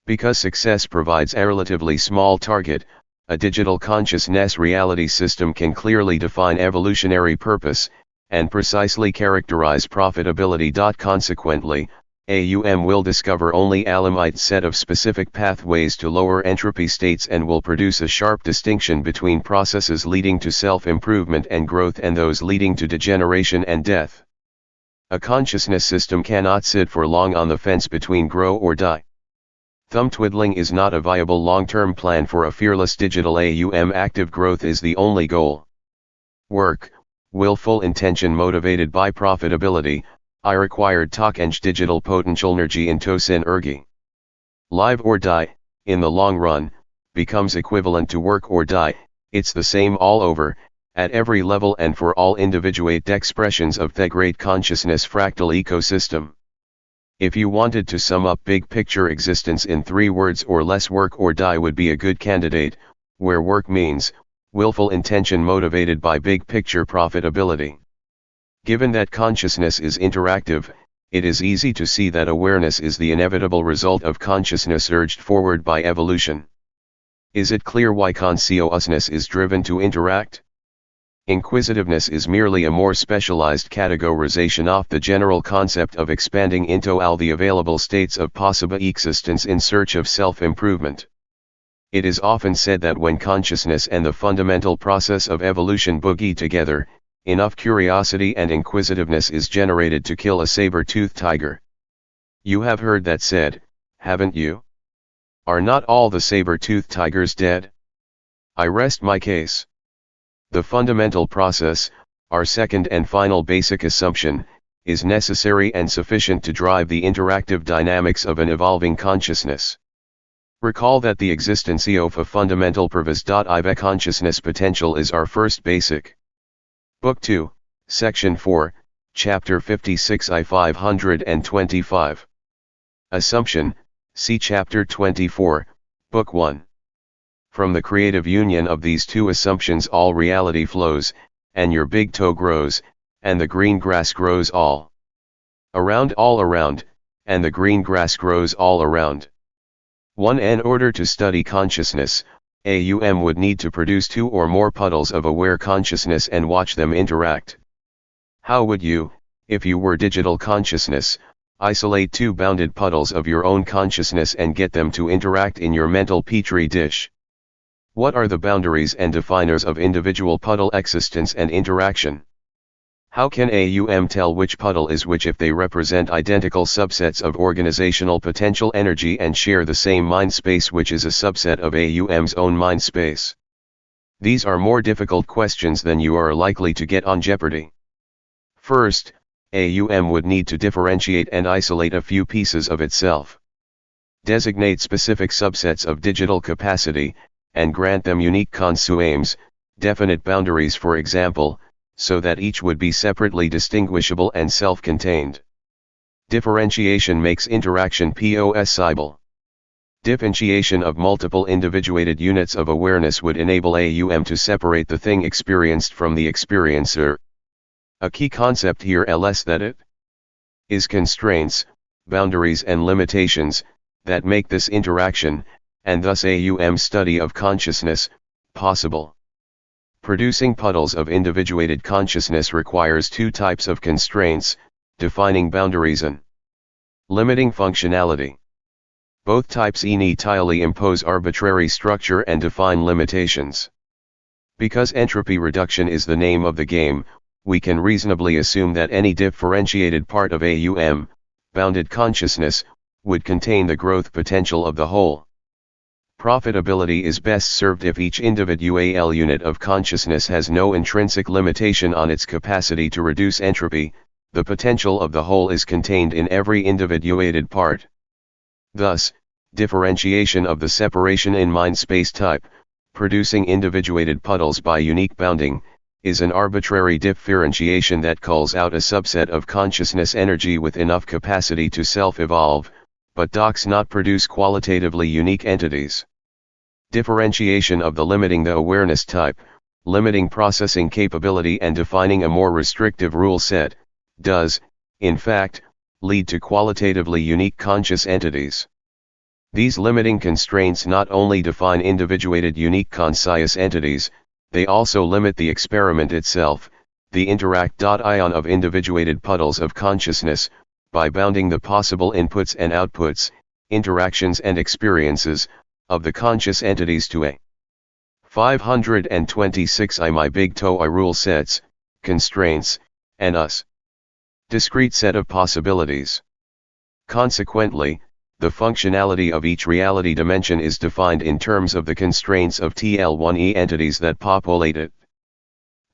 Because success provides a relatively small target, a digital consciousness reality system can clearly define evolutionary purpose, and precisely characterize profitability. Consequently, AUM will discover only a limited set of specific pathways to lower entropy states and will produce a sharp distinction between processes leading to self-improvement and growth and those leading to degeneration and death. A consciousness system cannot sit for long on the fence between grow or die. Thumb twiddling is not a viable long-term plan for a fearless digital AUM. Active growth is the only goal. Work, willful intention motivated by profitability, I required talk digital potential energy in tosin ergi. Live or die, in the long run, becomes equivalent to work or die. It's the same all over, at every level and for all individuate expressions of the great consciousness fractal ecosystem. If you wanted to sum up big picture existence in 3 words or less, work or die would be a good candidate, where work means willful intention motivated by big picture profitability. Given that consciousness is interactive, it is easy to see that awareness is the inevitable result of consciousness urged forward by evolution. Is it clear why consciousness is driven to interact? Inquisitiveness is merely a more specialized categorization of the general concept of expanding into all the available states of possible existence in search of self-improvement. It is often said that when consciousness and the fundamental process of evolution boogie together, enough curiosity and inquisitiveness is generated to kill a saber-toothed tiger. You have heard that said, haven't you? Are not all the saber-toothed tigers dead? I rest my case. The fundamental process, our second and final basic assumption, is necessary and sufficient to drive the interactive dynamics of an evolving consciousness. Recall that the existence of a fundamental purpose. The consciousness potential is our first basic. Book 2, Section 4, Chapter 56 I 525. Assumption, see Chapter 24, Book 1. From the creative union of these two assumptions all reality flows, and your big toe grows, and the green grass grows all around, and the green grass grows all around. 1. In order to study consciousness, AUM would need to produce two or more puddles of aware consciousness and watch them interact. How would you, if you were digital consciousness, isolate two bounded puddles of your own consciousness and get them to interact in your mental petri dish? What are the boundaries and definers of individual puddle existence and interaction? How can AUM tell which puddle is which if they represent identical subsets of organizational potential energy and share the same mind space, which is a subset of AUM's own mind space? These are more difficult questions than you are likely to get on Jeopardy! First, AUM would need to differentiate and isolate a few pieces of itself. Designate specific subsets of digital capacity, and grant them unique consumes, definite boundaries for example, so that each would be separately distinguishable and self-contained. Differentiation makes interaction possible. Differentiation of multiple individuated units of awareness would enable AUM to separate the thing experienced from the experiencer. A key concept here is that it is constraints, boundaries and limitations, that make this interaction, and thus AUM's study of consciousness, possible. Producing puddles of individuated consciousness requires two types of constraints, defining boundaries and limiting functionality. Both types entirely impose arbitrary structure and define limitations. Because entropy reduction is the name of the game, we can reasonably assume that any differentiated part of AUM, bounded consciousness, would contain the growth potential of the whole. Profitability is best served if each individual unit of consciousness has no intrinsic limitation on its capacity to reduce entropy. The potential of the whole is contained in every individuated part. Thus, differentiation of the separation in mind space type, producing individuated puddles by unique bounding, is an arbitrary differentiation that calls out a subset of consciousness energy with enough capacity to self-evolve, but does not produce qualitatively unique entities. Differentiation of the limiting the awareness type, limiting processing capability and defining a more restrictive rule set, does, in fact, lead to qualitatively unique conscious entities. These limiting constraints not only define individuated unique conscious entities, they also limit the experiment itself, the interact.ion of individuated puddles of consciousness, by bounding the possible inputs and outputs, interactions and experiences, of the conscious entities to a 526 my big TOE rule sets, constraints, and us. Discrete set of possibilities. Consequently, the functionality of each reality dimension is defined in terms of the constraints of TL1E entities that populate it.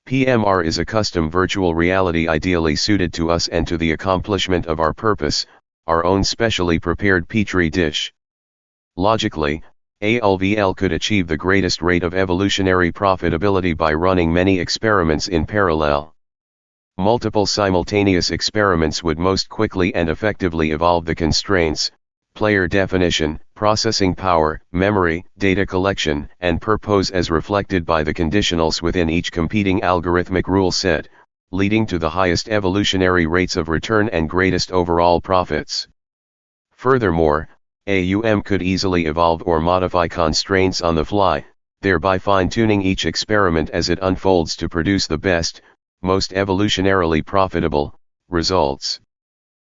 PMR is a custom virtual reality ideally suited to us and to the accomplishment of our purpose, our own specially prepared petri dish. Logically, ALVL could achieve the greatest rate of evolutionary profitability by running many experiments in parallel. Multiple simultaneous experiments would most quickly and effectively evolve the constraints, player definition, processing power, memory, data collection, and purpose as reflected by the conditionals within each competing algorithmic rule set, leading to the highest evolutionary rates of return and greatest overall profits. Furthermore, AUM could easily evolve or modify constraints on the fly, thereby fine-tuning each experiment as it unfolds to produce the best, most evolutionarily profitable, results.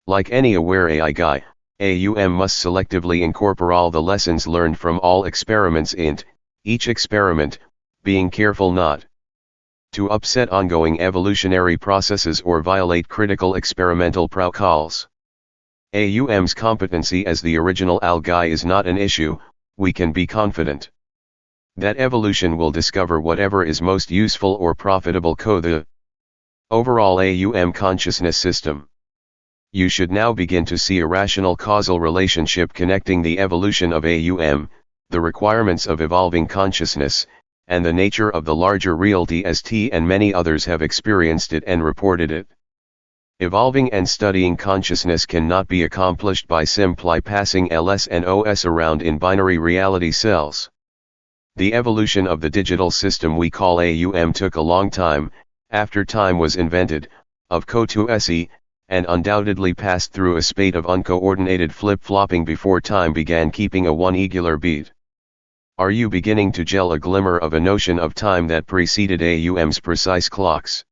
Like any aware AI guy, AUM must selectively incorporate all the lessons learned from all experiments into each experiment, being careful not to upset ongoing evolutionary processes or violate critical experimental protocols. AUM's competency as the original ALGAI is not an issue. We can be confident that evolution will discover whatever is most useful or profitable to the overall AUM consciousness system. You should now begin to see a rational causal relationship connecting the evolution of AUM, the requirements of evolving consciousness, and the nature of the larger reality as T and many others have experienced it and reported it. Evolving and studying consciousness cannot be accomplished by simply passing LS and OS around in binary reality cells. The evolution of the digital system we call AUM took a long time, after time was invented, of co-2SE, and undoubtedly passed through a spate of uncoordinated flip-flopping before time began keeping a one-egular beat. Are you beginning to gel a glimmer of a notion of time that preceded AUM's precise clocks?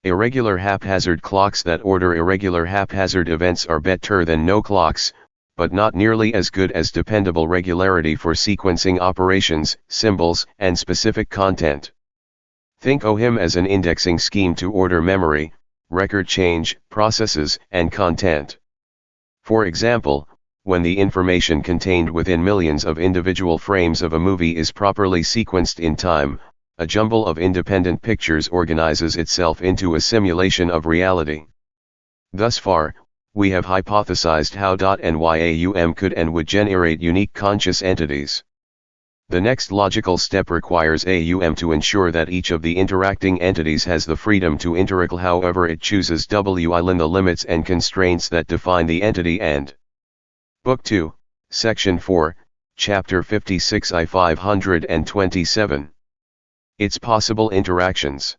Irregular haphazard clocks that order irregular haphazard events are better than no clocks, but not nearly as good as dependable regularity for sequencing operations, symbols, and specific content. Think OHM as an indexing scheme to order memory, record change, processes, and content. For example, when the information contained within millions of individual frames of a movie is properly sequenced in time, a jumble of independent pictures organizes itself into a simulation of reality. Thus far, we have hypothesized how and why AUM could and would generate unique conscious entities. The next logical step requires AUM to ensure that each of the interacting entities has the freedom to interact however it chooses within the limits and constraints that define the entity and. Book 2, Section 4, Chapter 56 I 527. Its possible interactions.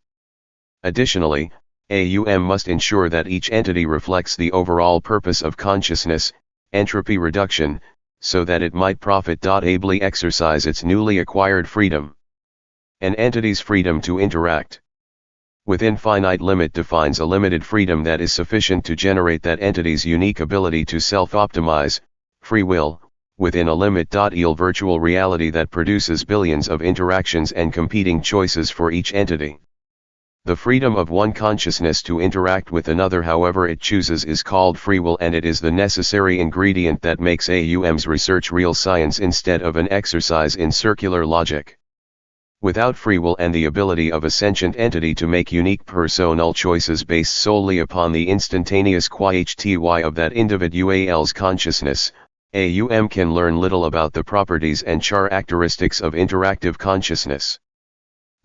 Additionally, AUM must ensure that each entity reflects the overall purpose of consciousness, entropy reduction, so that it might ably exercise its newly acquired freedom. An entity's freedom to interact within finite limit defines a limited freedom that is sufficient to generate that entity's unique ability to self-optimize, free will, within a limit. Virtual reality that produces billions of interactions and competing choices for each entity. The freedom of one consciousness to interact with another however it chooses is called free will, and it is the necessary ingredient that makes AUM's research real science instead of an exercise in circular logic. Without free will and the ability of a sentient entity to make unique personal choices based solely upon the instantaneous quality of that individual's consciousness, AUM can learn little about the properties and characteristics of interactive consciousness.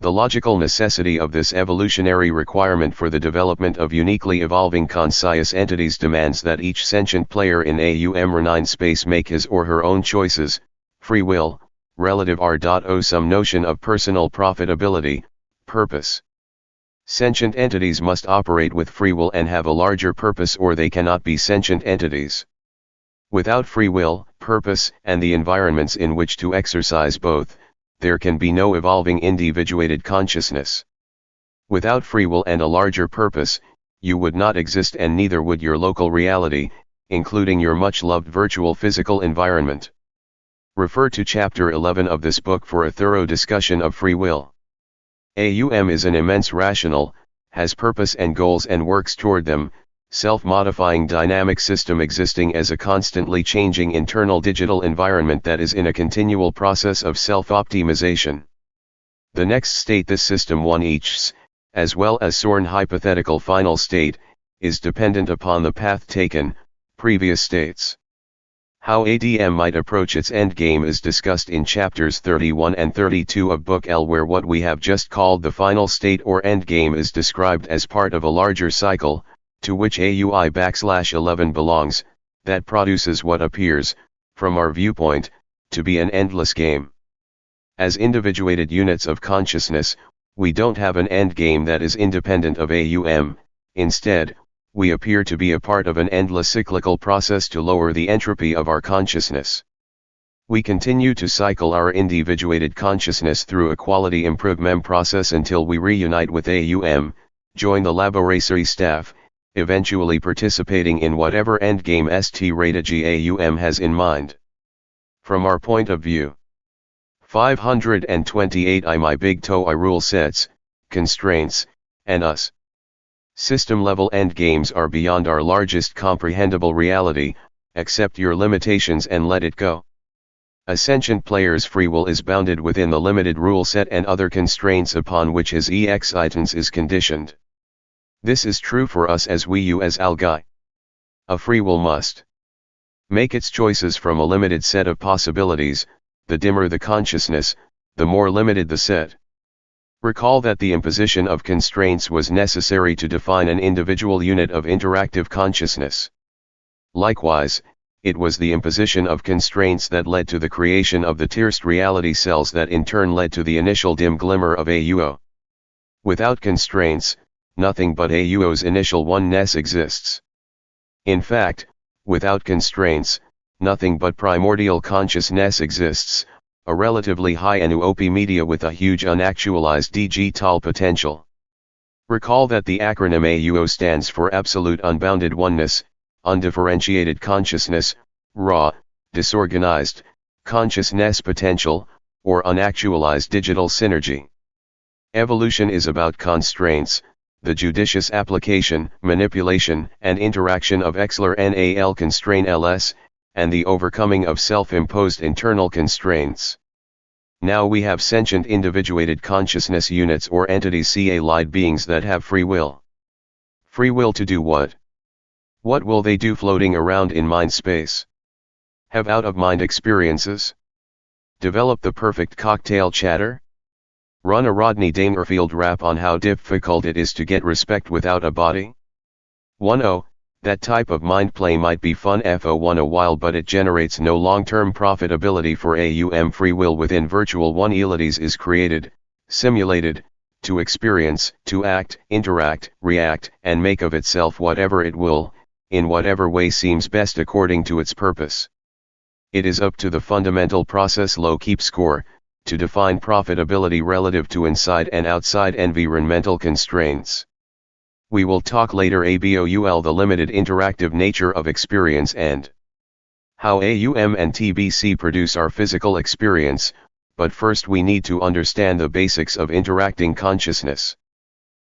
The logical necessity of this evolutionary requirement for the development of uniquely evolving conscious entities demands that each sentient player in AUM-R9 space make his or her own choices, free will, relative R.O. some notion of personal profitability, purpose. Sentient entities must operate with free will and have a larger purpose or they cannot be sentient entities. Without free will, purpose, and the environments in which to exercise both, there can be no evolving individuated consciousness. Without free will and a larger purpose, you would not exist and neither would your local reality, including your much-loved virtual physical environment. Refer to Chapter 11 of this book for a thorough discussion of free will. AUM is an immense rational, has purpose and goals and works toward them, self-modifying dynamic system existing as a constantly changing internal digital environment that is in a continual process of self-optimization. The next state this system reaches, as well as Sorn hypothetical final state, is dependent upon the path taken, previous states. How ADM might approach its endgame is discussed in chapters 31 and 32 of Book L, where what we have just called the final state or endgame is described as part of a larger cycle, to which AUI-11 belongs, that produces what appears, from our viewpoint, to be an endless game. As individuated units of consciousness, we don't have an endgame that is independent of AUM, instead, we appear to be a part of an endless cyclical process to lower the entropy of our consciousness. We continue to cycle our individuated consciousness through a quality improvement process until we reunite with AUM, join the laboratory staff, eventually participating in whatever endgame strategy AUM has in mind. From our point of view. 528 My big TOE rule sets, constraints, and us. System-level endgames are beyond our largest comprehensible reality, accept your limitations and let it go. A sentient player's free will is bounded within the limited rule set and other constraints upon which his existence is conditioned. This is true for us as we you as algae. A free will must make its choices from a limited set of possibilities. The dimmer the consciousness, the more limited the set. Recall that the imposition of constraints was necessary to define an individual unit of interactive consciousness. Likewise, it was the imposition of constraints that led to the creation of the tierced reality cells that in turn led to the initial dim glimmer of AUO. Without constraints, nothing but AUO's initial oneness exists. In fact, without constraints, nothing but primordial consciousness exists, a relatively high NUOP media with a huge unactualized digital potential. Recall that the acronym AUO stands for Absolute Unbounded Oneness, Undifferentiated Consciousness, raw, disorganized, consciousness potential, or unactualized digital synergy. Evolution is about constraints, the judicious application, manipulation, and interaction of XLR-NAL constraint LS, and the overcoming of self-imposed internal constraints. Now we have sentient individuated consciousness units or entities, CA-lied beings that have free will. Free will to do what? What will they do floating around in mind space? Have out-of-mind experiences? Develop the perfect cocktail chatter? Run a Rodney Dangerfield rap on how difficult it is to get respect without a body? 1-0, that type of mind play might be fun for a while, but it generates no long-term profitability for AUM. Free will within virtual one-elities is created, simulated, to experience, to act, interact, react, and make of itself whatever it will, in whatever way seems best according to its purpose. It is up to the fundamental process low keep score, to define profitability relative to inside and outside environmental constraints. We will talk later about the limited interactive nature of experience and how AUM and TBC produce our physical experience, but first we need to understand the basics of interacting consciousness.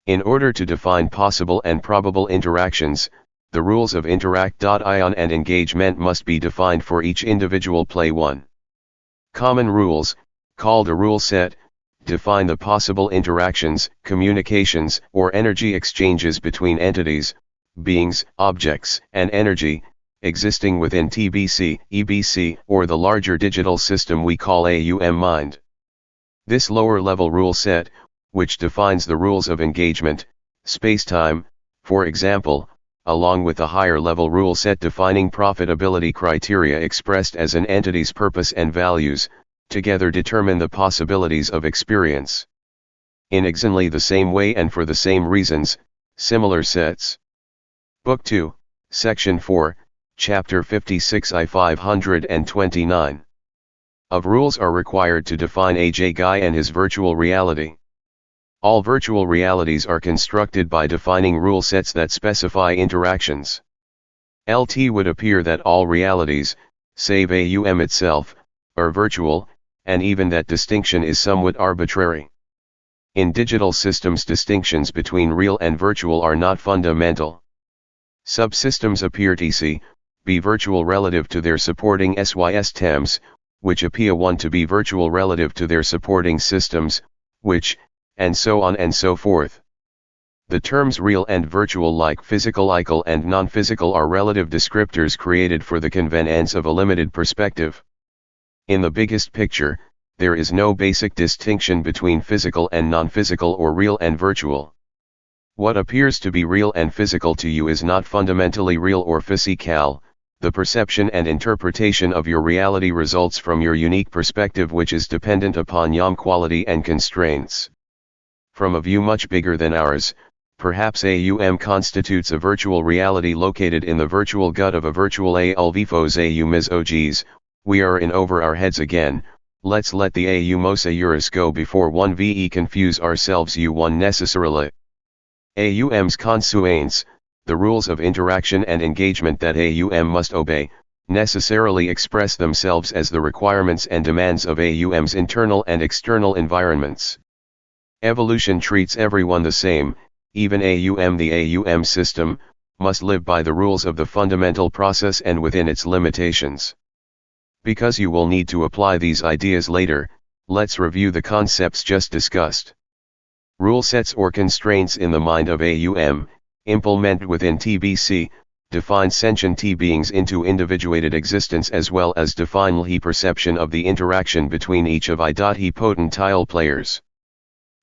In order to define possible and probable interactions, the rules of interact.ion and engagement must be defined for each individual play. 1. Common rules, called a rule set, define the possible interactions, communications, or energy exchanges between entities, beings, objects, and energy, existing within TBC, EBC, or the larger digital system we call AUM mind. This lower-level rule set, which defines the rules of engagement, spacetime, for example, along with a higher-level rule set defining profitability criteria expressed as an entity's purpose and values, together determine the possibilities of experience. In exactly the same way and for the same reasons, similar sets. Book 2, Section 4, Chapter 56 I 529. Of rules are required to define a guy and his virtual reality. All virtual realities are constructed by defining rule sets that specify interactions. LT would appear that all realities, save AUM itself, are virtual, and even that distinction is somewhat arbitrary. In digital systems, distinctions between real and virtual are not fundamental. Subsystems appear to be virtual relative to their supporting systems, which appear to be virtual relative to their supporting systems, which, and so on and so forth. The terms real and virtual, like physical and non-physical, are relative descriptors created for the convenience of a limited perspective. In the biggest picture, there is no basic distinction between physical and non-physical or real and virtual. What appears to be real and physical to you is not fundamentally real or physical. The perception and interpretation of your reality results from your unique perspective, which is dependent upon your quality and constraints. From a view much bigger than ours, perhaps AUM constitutes a virtual reality located in the virtual gut of a virtual ALVFOS AUMIS. We are in over our heads again. Let's let the AUMOSA Eurus go before 1ve confuse ourselves U1 necessarily. AUM's constraints, the rules of interaction and engagement that AUM must obey, necessarily express themselves as the requirements and demands of AUM's internal and external environments. Evolution treats everyone the same, even AUM. The AUM system must live by the rules of the fundamental process and within its limitations. Because you will need to apply these ideas later, let's review the concepts just discussed. Rule sets or constraints in the mind of AUM, implemented within TBC, define sentient T beings into individuated existence as well as define the perception of the interaction between each of I.he potential players.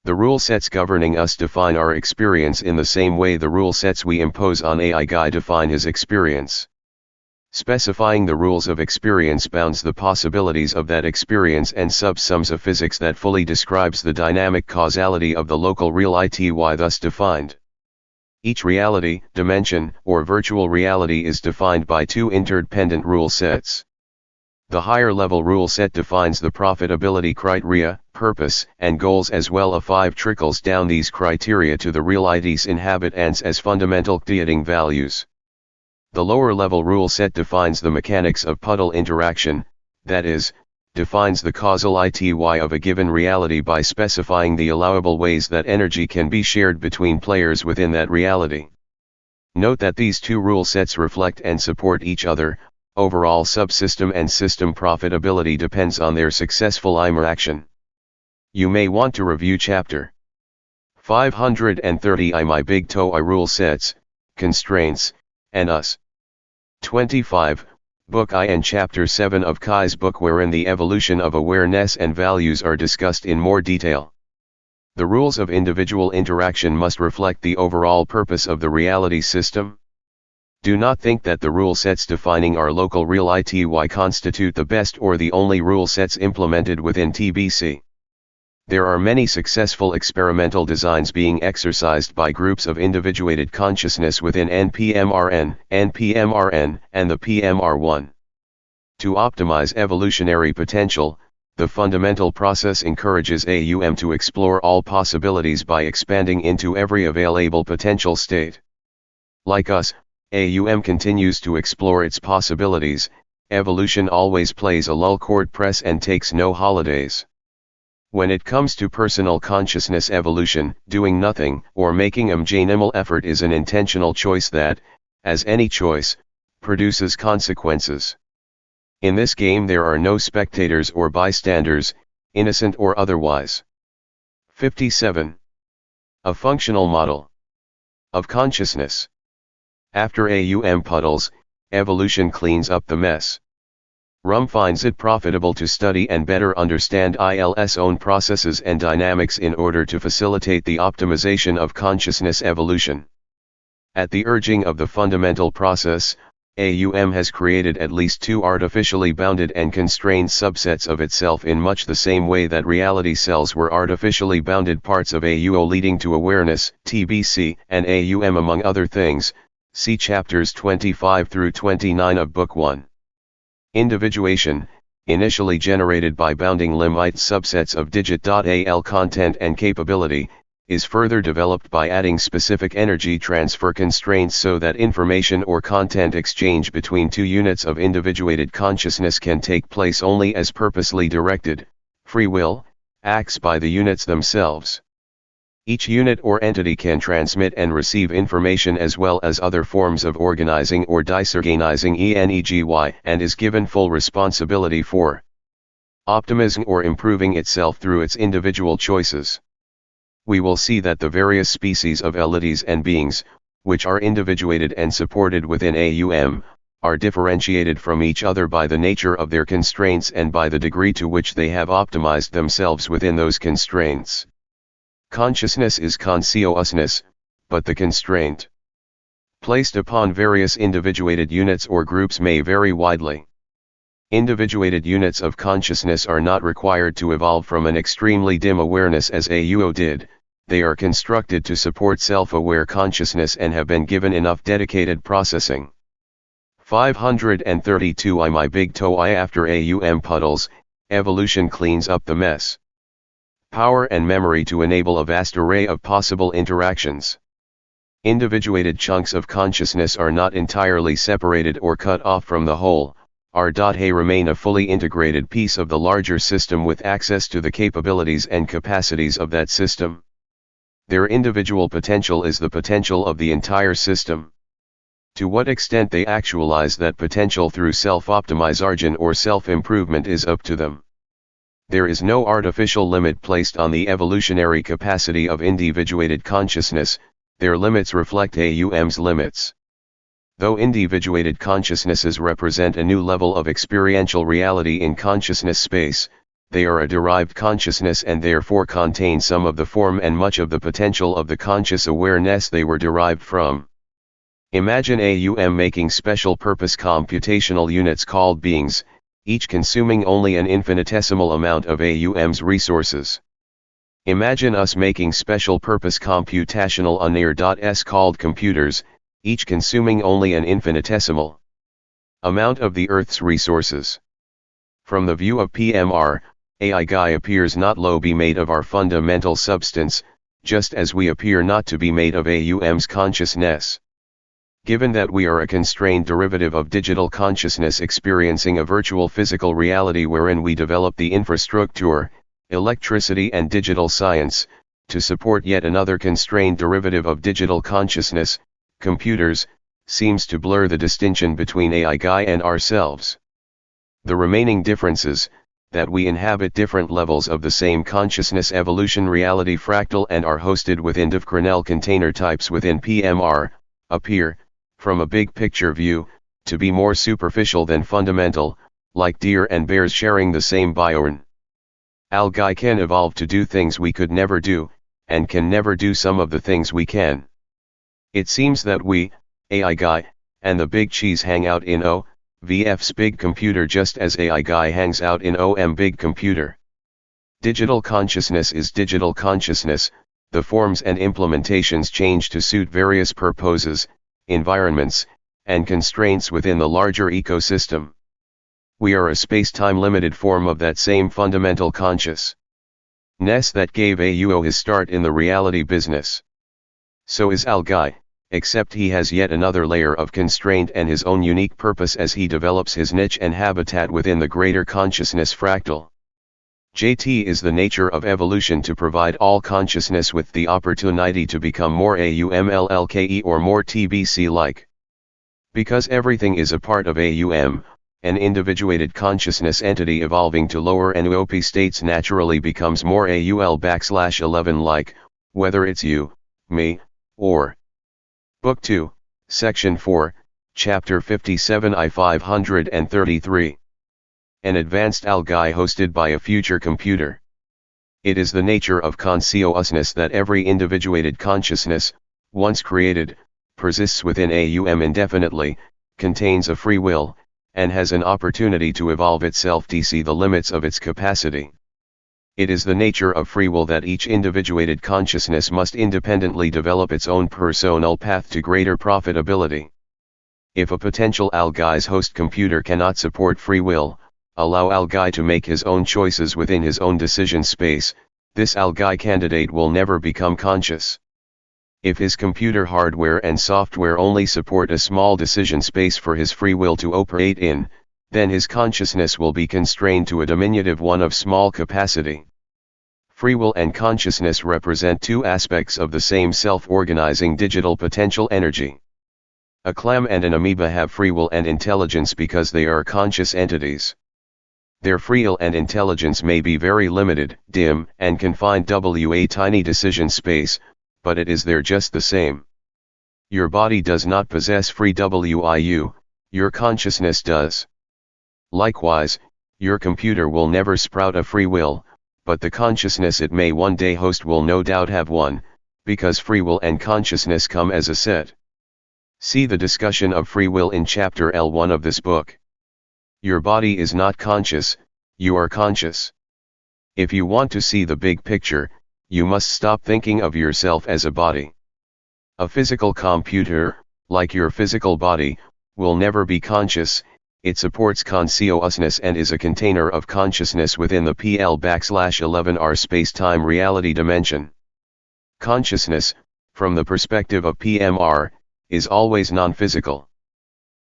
The rule sets governing us define our experience in the same way the rule sets we impose on AI guy define his experience. Specifying the rules of experience bounds the possibilities of that experience and subsums of physics that fully describes the dynamic causality of the local real ity thus defined. Each reality, dimension, or virtual reality is defined by two interdependent rule sets. The higher level rule set defines the profitability criteria, purpose, and goals, as well as 5 trickles down these criteria to the real IDs inhabitants as fundamental creating values. The lower level rule set defines the mechanics of puddle interaction, that is, defines the causal ity of a given reality by specifying the allowable ways that energy can be shared between players within that reality. Note that these two rule sets reflect and support each other. Overall subsystem and system profitability depends on their successful interaction. You may want to review Chapter 530 I My Big TOE Rule Sets, Constraints, and Us. 25, Book I and Chapter 7 of Kai's book, wherein the evolution of awareness and values are discussed in more detail. The rules of individual interaction must reflect the overall purpose of the reality system. Do not think that the rule sets defining our local real ity constitute the best or the only rule sets implemented within TBC. There are many successful experimental designs being exercised by groups of individuated consciousness within NPMRN, NPMRN, and the PMR1. To optimize evolutionary potential, the fundamental process encourages AUM to explore all possibilities by expanding into every available potential state. Like us, AUM continues to explore its possibilities. Evolution always plays a lull court press and takes no holidays. When it comes to personal consciousness evolution, doing nothing or making a minimal effort is an intentional choice that, as any choice, produces consequences. In this game there are no spectators or bystanders, innocent or otherwise. 57. A functional model of consciousness. After AUM puddles, evolution cleans up the mess. RUM finds it profitable to study and better understand IL's own processes and dynamics in order to facilitate the optimization of consciousness evolution. At the urging of the fundamental process, AUM has created at least 2 artificially bounded and constrained subsets of itself in much the same way that reality cells were artificially bounded parts of AUO leading to awareness, TBC, and AUM among other things. See chapters 25 through 29 of Book 1. Individuation, initially generated by bounding limit subsets of digit.al content and capability, is further developed by adding specific energy transfer constraints so that information or content exchange between 2 units of individuated consciousness can take place only as purposely directed, free will, acts by the units themselves. Each unit or entity can transmit and receive information as well as other forms of organizing or disorganizing ENEGY and is given full responsibility for optimizing or improving itself through its individual choices. We will see that the various species of entities and beings, which are individuated and supported within AUM, are differentiated from each other by the nature of their constraints and by the degree to which they have optimized themselves within those constraints. Consciousness is consciousness, but the constraint placed upon various individuated units or groups may vary widely. Individuated units of consciousness are not required to evolve from an extremely dim awareness as AUO did, they are constructed to support self-aware consciousness and have been given enough dedicated processing. 532 I My Big TOE After AUM puddles, evolution cleans up the mess. Power and memory to enable a vast array of possible interactions. Individuated chunks of consciousness are not entirely separated or cut off from the whole, they remain a fully integrated piece of the larger system with access to the capabilities and capacities of that system. Their individual potential is the potential of the entire system. To what extent they actualize that potential through self-optimization or self-improvement is up to them. There is no artificial limit placed on the evolutionary capacity of individuated consciousness, their limits reflect AUM's limits. Though individuated consciousnesses represent a new level of experiential reality in consciousness space, they are a derived consciousness and therefore contain some of the form and much of the potential of the conscious awareness they were derived from. Imagine AUM making special purpose computational units called beings, each consuming only an infinitesimal amount of AUM's resources. Imagine us making special purpose computational unir.s called computers, each consuming only an infinitesimal amount of the Earth's resources. From the view of PMR, AI Guy appears not lo be made of our fundamental substance, just as we appear not to be made of AUM's consciousness. Given that we are a constrained derivative of digital consciousness experiencing a virtual physical reality wherein we develop the infrastructure, electricity and digital science, to support yet another constrained derivative of digital consciousness, computers, seems to blur the distinction between AI Guy and ourselves. The remaining differences, that we inhabit different levels of the same consciousness evolution reality fractal and are hosted within div-kernel container types within PMR, appear, from a big picture view, to be more superficial than fundamental, like deer and bears sharing the same biome. AI can evolve to do things we could never do, and can never do some of the things we can. It seems that we, AI Guy, and the big cheese hang out in VF's big computer just as AI Guy hangs out in OM big computer. Digital consciousness is digital consciousness, the forms and implementations change to suit various purposes, environments, and constraints within the larger ecosystem. We are a space-time limited form of that same fundamental consciousness that gave AUO his start in the reality business. So is AI, except he has yet another layer of constraint and his own unique purpose as he develops his niche and habitat within the greater consciousness fractal. JT is the nature of evolution to provide all consciousness with the opportunity to become more AUMLLKE or more TBC-like. Because everything is a part of AUM, an individuated consciousness entity evolving to lower NUOP states naturally becomes more AUL/11-like, whether it's you, me, or Book 2, Section 4, Chapter 57 I 533. An advanced AI hosted by a future computer. It is the nature of consciousness that every individuated consciousness, once created, persists within AUM indefinitely, contains a free will, and has an opportunity to evolve itself to see the limits of its capacity. It is the nature of free will that each individuated consciousness must independently develop its own personal path to greater profitability. If a potential AI's host computer cannot support free will, allow AI to make his own choices within his own decision space, this AI candidate will never become conscious. If his computer hardware and software only support a small decision space for his free will to operate in, then his consciousness will be constrained to a diminutive one of small capacity. Free will and consciousness represent two aspects of the same self-organizing digital potential energy. A clam and an amoeba have free will and intelligence because they are conscious entities. Their free will and intelligence may be very limited, dim, and confined to a tiny decision space, but it is there just the same. Your body does not possess free will, your consciousness does. Likewise, your computer will never sprout a free will, but the consciousness it may one day host will no doubt have one, because free will and consciousness come as a set. See the discussion of free will in Chapter L1 of this book. Your body is not conscious, you are conscious. If you want to see the big picture, you must stop thinking of yourself as a body. A physical computer, like your physical body, will never be conscious. It supports consciousness and is a container of consciousness within the PL/11R space-time reality dimension. Consciousness, from the perspective of PMR, is always non-physical.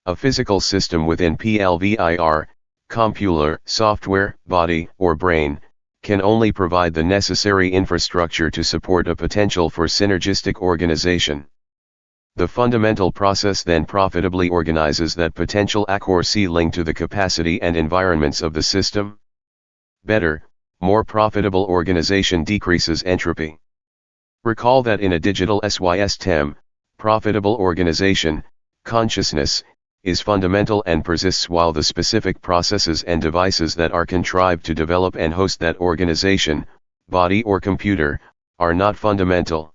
A physical system within PLVIR, computer, software, body, or brain, can only provide the necessary infrastructure to support a potential for synergistic organization. The fundamental process then profitably organizes that potential accuracy linked to the capacity and environments of the system. Better, more profitable organization decreases entropy. Recall that in a digital system, profitable organization, consciousness, is fundamental and persists while the specific processes and devices that are contrived to develop and host that organization, body or computer, are not fundamental.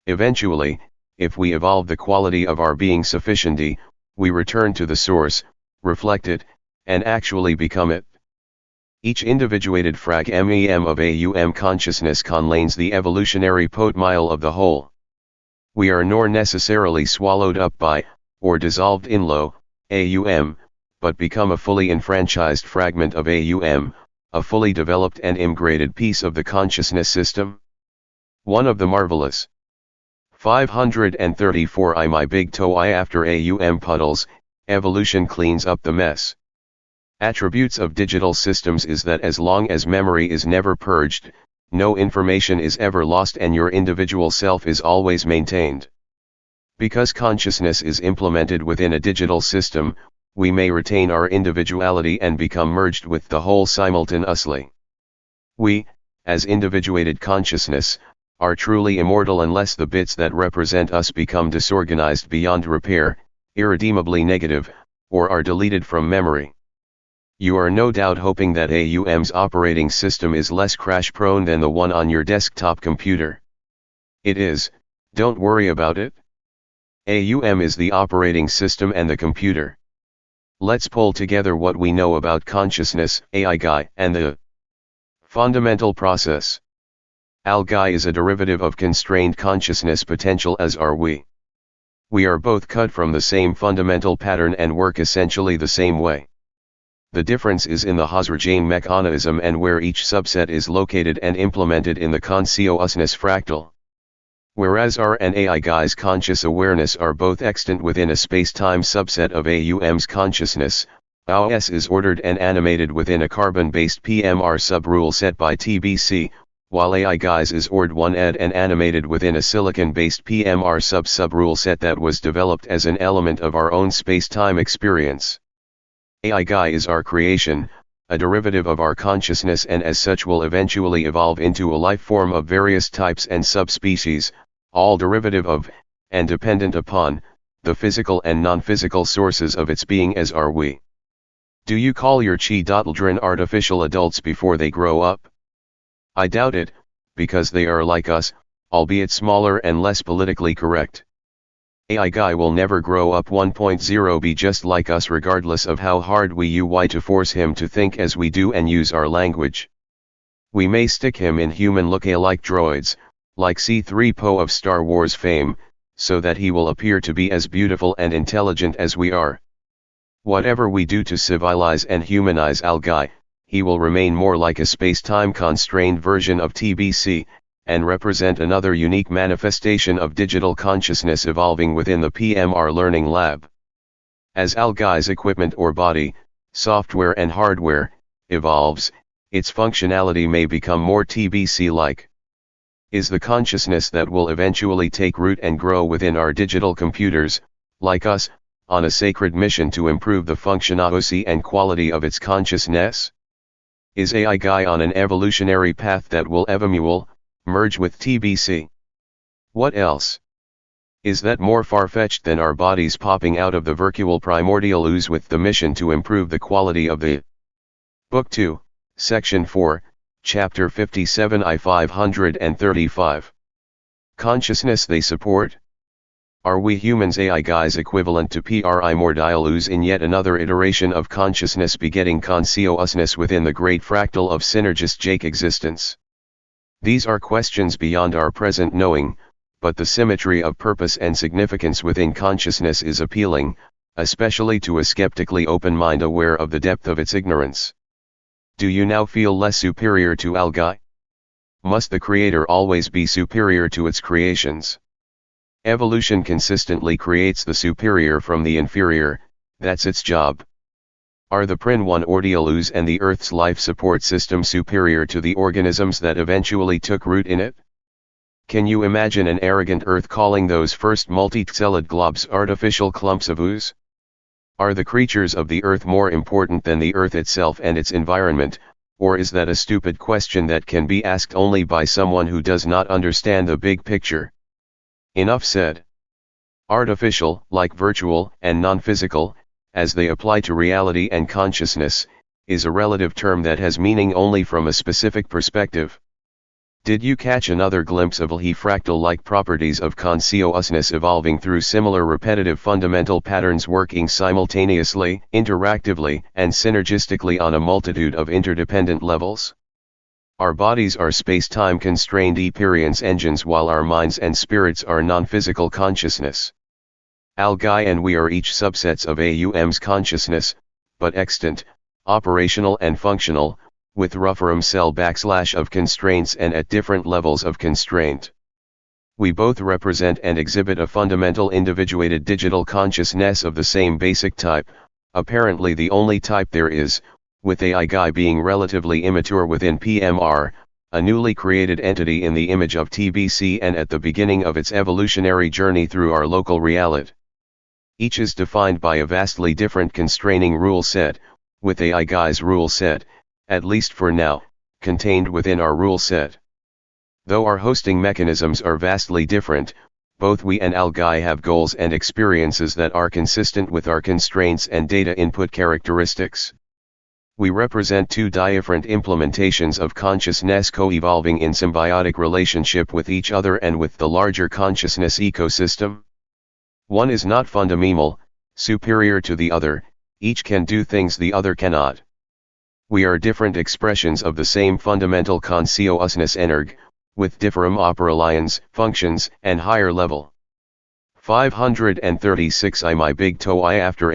Eventually, if we evolve the quality of our being sufficiently, we return to the source, reflect it, and actually become it. Each individuated frag-mem of AUM consciousness conlains the evolutionary potmile of the whole. We are nor necessarily swallowed up by, or dissolved in AUM, but become a fully enfranchised fragment of AUM, a fully developed and integrated piece of the consciousness system? One of the marvelous 534 I my big toe I after AUM puddles, evolution cleans up the mess. Attributes of digital systems is that as long as memory is never purged, no information is ever lost and your individual self is always maintained. Because consciousness is implemented within a digital system, we may retain our individuality and become merged with the whole simultaneously. We, as individuated consciousness, are truly immortal unless the bits that represent us become disorganized beyond repair, irredeemably negative, or are deleted from memory. You are no doubt hoping that AUM's operating system is less crash-prone than the one on your desktop computer. It is, don't worry about it. AUM is the operating system and the computer. Let's pull together what we know about consciousness, AI, and the fundamental process. ALGAI is a derivative of constrained consciousness potential, as are we. We are both cut from the same fundamental pattern and work essentially the same way. The difference is in the Hauser-Jane mechanism and where each subset is located and implemented in the consciousness fractal. Whereas R and AIGAI's conscious awareness are both extant within a space-time subset of AUM's consciousness, OS is ordered and animated within a carbon-based PMR sub-rule set by TBC, while AIGAI's is ordered one-ed and animated within a silicon-based PMR sub-rule set that was developed as an element of our own space-time experience. AIGAI is our creation, a derivative of our consciousness, and as such will eventually evolve into a life form of various types and subspecies, all derivative of, and dependent upon, the physical and non-physical sources of its being, as are we. Do you call your children artificial adults before they grow up? I doubt it, because they are like us, albeit smaller and less politically correct. AIGAI will never grow up 1.0 be just like us regardless of how hard we try to force him to think as we do and use our language. We may stick him in human look-alike droids, like C-3PO of Star Wars fame, so that he will appear to be as beautiful and intelligent as we are. Whatever we do to civilize and humanize ALGAI, he will remain more like a space-time constrained version of TBC, and represent another unique manifestation of digital consciousness evolving within the PMR Learning Lab. As ALGAI's equipment or body, software and hardware, evolves, its functionality may become more TBC-like. Is the consciousness that will eventually take root and grow within our digital computers, like us, on a sacred mission to improve the functionality and quality of its consciousness? Is AIGAI on an evolutionary path that will merge with TBC? What else? Is that more far-fetched than our bodies popping out of the virtual primordial ooze with the mission to improve the quality of the Book 2, Section 4, Chapter 57 I 535. Consciousness they support? Are we humans AIGAI's equivalent to primordial ooze in yet another iteration of consciousness begetting consciousness within the great fractal of synergistic existence? These are questions beyond our present knowing, but the symmetry of purpose and significance within consciousness is appealing, especially to a skeptically open mind aware of the depth of its ignorance. Do you now feel less superior to ALGAI? Must the creator always be superior to its creations? Evolution consistently creates the superior from the inferior, that's its job. Are the primordial ooze and the Earth's life support system superior to the organisms that eventually took root in it? Can you imagine an arrogant Earth calling those first multi-celled globs artificial clumps of ooze? Are the creatures of the Earth more important than the Earth itself and its environment, or is that a stupid question that can be asked only by someone who does not understand the big picture? Enough said. Artificial, like virtual, and non-physical, as they apply to reality and consciousness, is a relative term that has meaning only from a specific perspective. Did you catch another glimpse of the fractal-like properties of consciousness evolving through similar repetitive fundamental patterns working simultaneously, interactively, and synergistically on a multitude of interdependent levels? Our bodies are space-time constrained experience engines while our minds and spirits are non-physical consciousness. ALGAI and we are each subsets of AUM's consciousness, but extant, operational and functional, with rougher cell / of constraints and at different levels of constraint. We both represent and exhibit a fundamental individuated digital consciousness of the same basic type, apparently the only type there is, with AI being relatively immature within PMR, a newly created entity in the image of TBC and at the beginning of its evolutionary journey through our local reality. Each is defined by a vastly different constraining rule set, with AI's rule set, at least for now, contained within our rule set. Though our hosting mechanisms are vastly different, both we and ALGAI have goals and experiences that are consistent with our constraints and data input characteristics. We represent two different implementations of consciousness co-evolving in symbiotic relationship with each other and with the larger consciousness ecosystem. One is not fundamental, superior to the other, each can do things the other cannot. We are different expressions of the same fundamental consciousness energ, with different operations, functions, and higher level. 536 I my big TOE after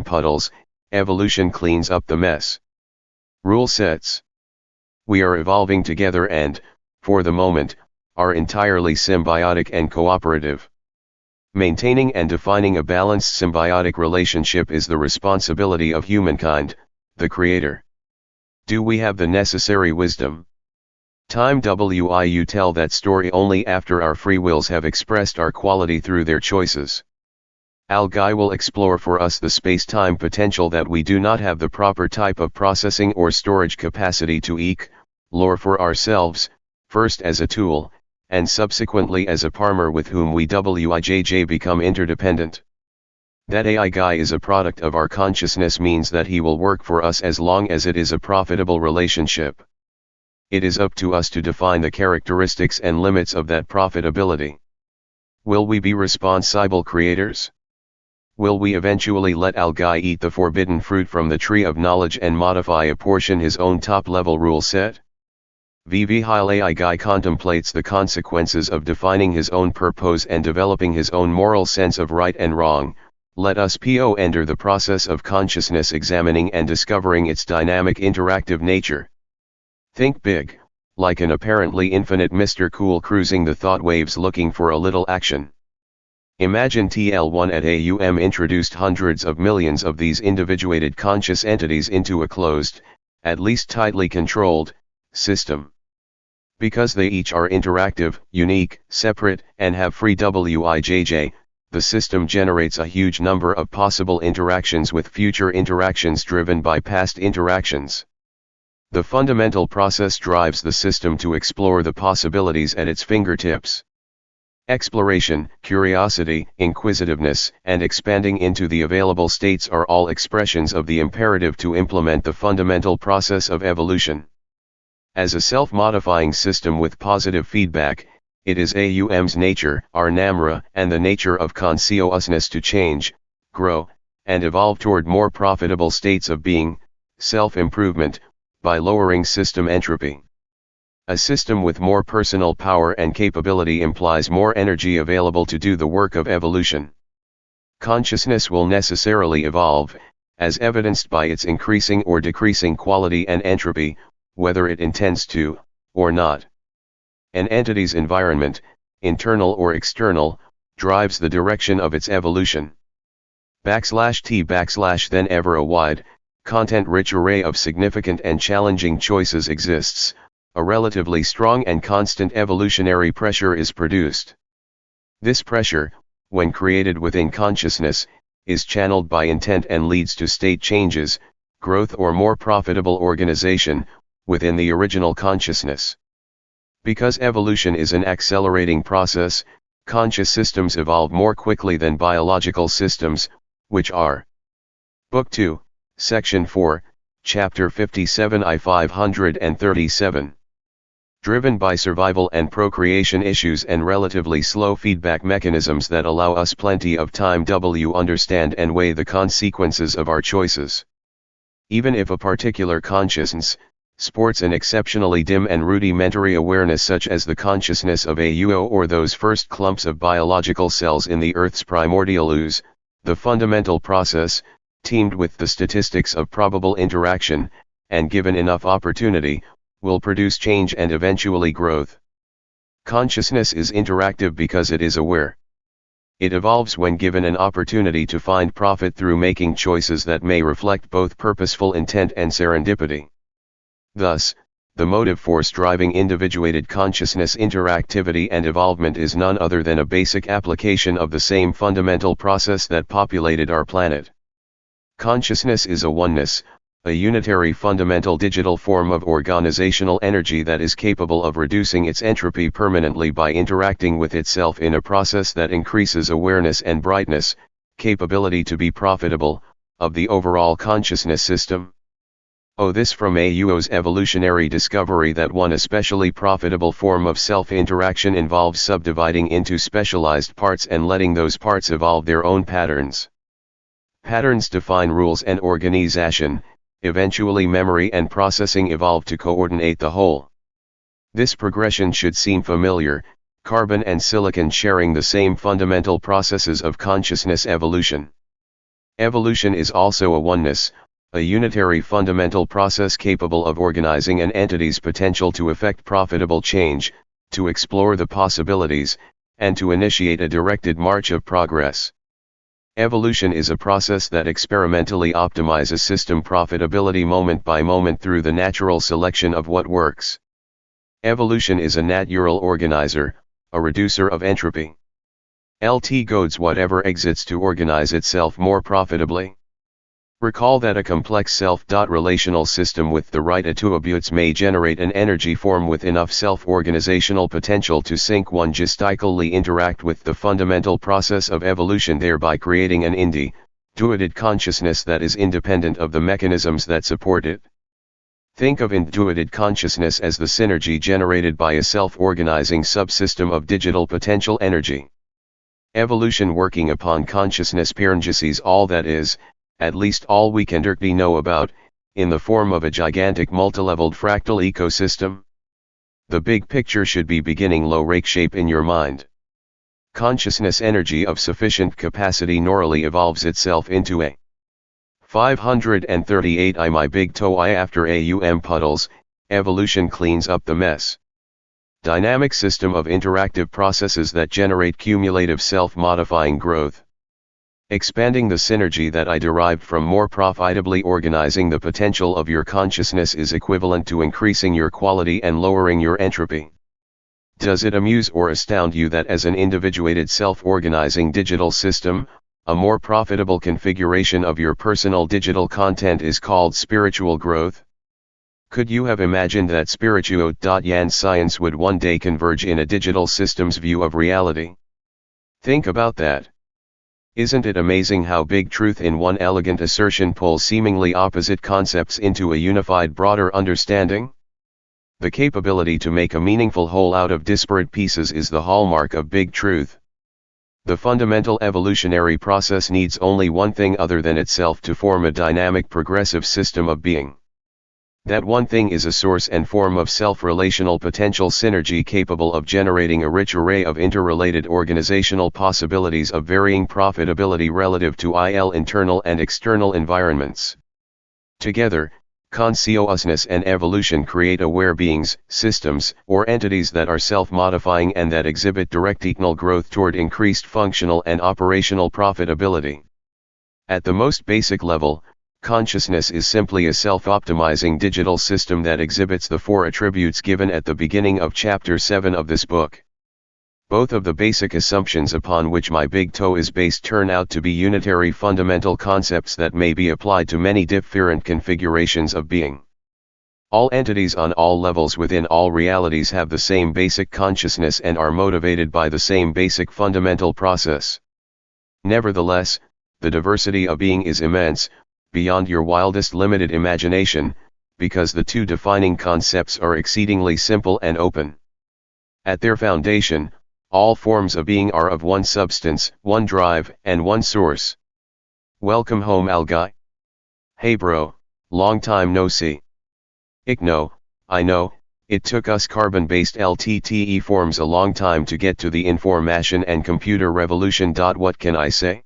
puddles, evolution cleans up the mess. Rule sets. We are evolving together and, for the moment, are entirely symbiotic and cooperative. Maintaining and defining a balanced symbiotic relationship is the responsibility of humankind, the creator. Do we have the necessary wisdom? Time you tell that story only after our free wills have expressed our quality through their choices. ALGAI will explore for us the space-time potential that we do not have the proper type of processing or storage capacity to lore for ourselves, first as a tool, and subsequently as a partner with whom we become interdependent. That AI is a product of our consciousness means that he will work for us as long as it is a profitable relationship. It is up to us to define the characteristics and limits of that profitability. Will we be responsible creators? Will we eventually let ALGAI eat the forbidden fruit from the tree of knowledge and modify a portion his own top-level rule set? While AI contemplates the consequences of defining his own purpose and developing his own moral sense of right and wrong, let us enter the process of consciousness examining and discovering its dynamic interactive nature. Think big, like an apparently infinite Mr. Cool cruising the thought waves looking for a little action. Imagine TL1 at AUM introduced hundreds of millions of these individuated conscious entities into a closed, at least tightly controlled, system. Because they each are interactive, unique, separate, and have free WIJJ, the system generates a huge number of possible interactions with future interactions driven by past interactions. The fundamental process drives the system to explore the possibilities at its fingertips. Exploration, curiosity, inquisitiveness, and expanding into the available states are all expressions of the imperative to implement the fundamental process of evolution. As a self-modifying system with positive feedback, it is AUM's nature, our NAMRA, and the nature of consciousness to change, grow, and evolve toward more profitable states of being, self-improvement, by lowering system entropy. A system with more personal power and capability implies more energy available to do the work of evolution. Consciousness will necessarily evolve, as evidenced by its increasing or decreasing quality and entropy, whether it intends to, or not. An entity's environment, internal or external, drives the direction of its evolution. /T/ then ever a wide, content-rich array of significant and challenging choices exists, a relatively strong and constant evolutionary pressure is produced. This pressure, when created within consciousness, is channeled by intent and leads to state changes, growth or more profitable organization, within the original consciousness. Because evolution is an accelerating process, conscious systems evolve more quickly than biological systems, which are. Book 2, Section 4, Chapter 57 I 537. Driven by survival and procreation issues and relatively slow feedback mechanisms that allow us plenty of time to understand and weigh the consequences of our choices. Even if a particular consciousness sports an exceptionally dim and rudimentary awareness such as the consciousness of a UO or those first clumps of biological cells in the Earth's primordial ooze, the fundamental process, teamed with the statistics of probable interaction, and given enough opportunity, will produce change and eventually growth. Consciousness is interactive because it is aware. It evolves when given an opportunity to find profit through making choices that may reflect both purposeful intent and serendipity. Thus, the motive force driving individuated consciousness interactivity and evolvement is none other than a basic application of the same fundamental process that populated our planet. Consciousness is a oneness, a unitary fundamental digital form of organizational energy that is capable of reducing its entropy permanently by interacting with itself in a process that increases awareness and brightness, capability to be profitable, of the overall consciousness system. This from AUO's evolutionary discovery that one especially profitable form of self-interaction involves subdividing into specialized parts and letting those parts evolve their own patterns. Patterns define rules and organization, eventually memory and processing evolve to coordinate the whole. This progression should seem familiar, carbon and silicon sharing the same fundamental processes of consciousness evolution. Evolution is also a oneness, a unitary fundamental process capable of organizing an entity's potential to effect profitable change, to explore the possibilities, and to initiate a directed march of progress. Evolution is a process that experimentally optimizes system profitability moment by moment through the natural selection of what works. Evolution is a natural organizer, a reducer of entropy. LT goads whatever exits to organize itself more profitably. Recall that a complex self-relational system with the right attributes may generate an energy form with enough self-organizational potential to synchrognistically interact with the fundamental process of evolution, thereby creating an intuited consciousness that is independent of the mechanisms that support it. Think of intuited consciousness as the synergy generated by a self-organizing subsystem of digital potential energy. Evolution working upon consciousness parentheses all that is, at least all we can directly know about, in the form of a gigantic multileveled fractal ecosystem. The big picture should be beginning low-rake shape in your mind. Consciousness energy of sufficient capacity normally evolves itself into a 538 I my big TOE after AUM puddles, evolution cleans up the mess. Dynamic system of interactive processes that generate cumulative self-modifying growth. Expanding the synergy that I derived from more profitably organizing the potential of your consciousness is equivalent to increasing your quality and lowering your entropy. Does it amuse or astound you that as an individuated self-organizing digital system, a more profitable configuration of your personal digital content is called spiritual growth? Could you have imagined that spiritual science would one day converge in a digital system's view of reality? Think about that. Isn't it amazing how big truth in one elegant assertion pulls seemingly opposite concepts into a unified broader understanding? The capability to make a meaningful whole out of disparate pieces is the hallmark of big truth. The fundamental evolutionary process needs only one thing other than itself to form a dynamic progressive system of being. That one thing is a source and form of self-relational potential synergy capable of generating a rich array of interrelated organizational possibilities of varying profitability relative to internal and external environments. Together, consciousness and evolution create aware beings, systems, or entities that are self-modifying and that exhibit directional growth toward increased functional and operational profitability. At the most basic level, consciousness is simply a self-optimizing digital system that exhibits the four attributes given at the beginning of Chapter 7 of this book. Both of the basic assumptions upon which my big TOE is based turn out to be unitary fundamental concepts that may be applied to many different configurations of being. All entities on all levels within all realities have the same basic consciousness and are motivated by the same basic fundamental process. Nevertheless, the diversity of being is immense, beyond your wildest limited imagination, because the two defining concepts are exceedingly simple and open. At their foundation, all forms of being are of one substance, one drive, and one source. Welcome home, Alguy. Hey bro, long time no see. I know, it took us carbon-based LTTE forms a long time to get to the information and computer revolution. What can I say?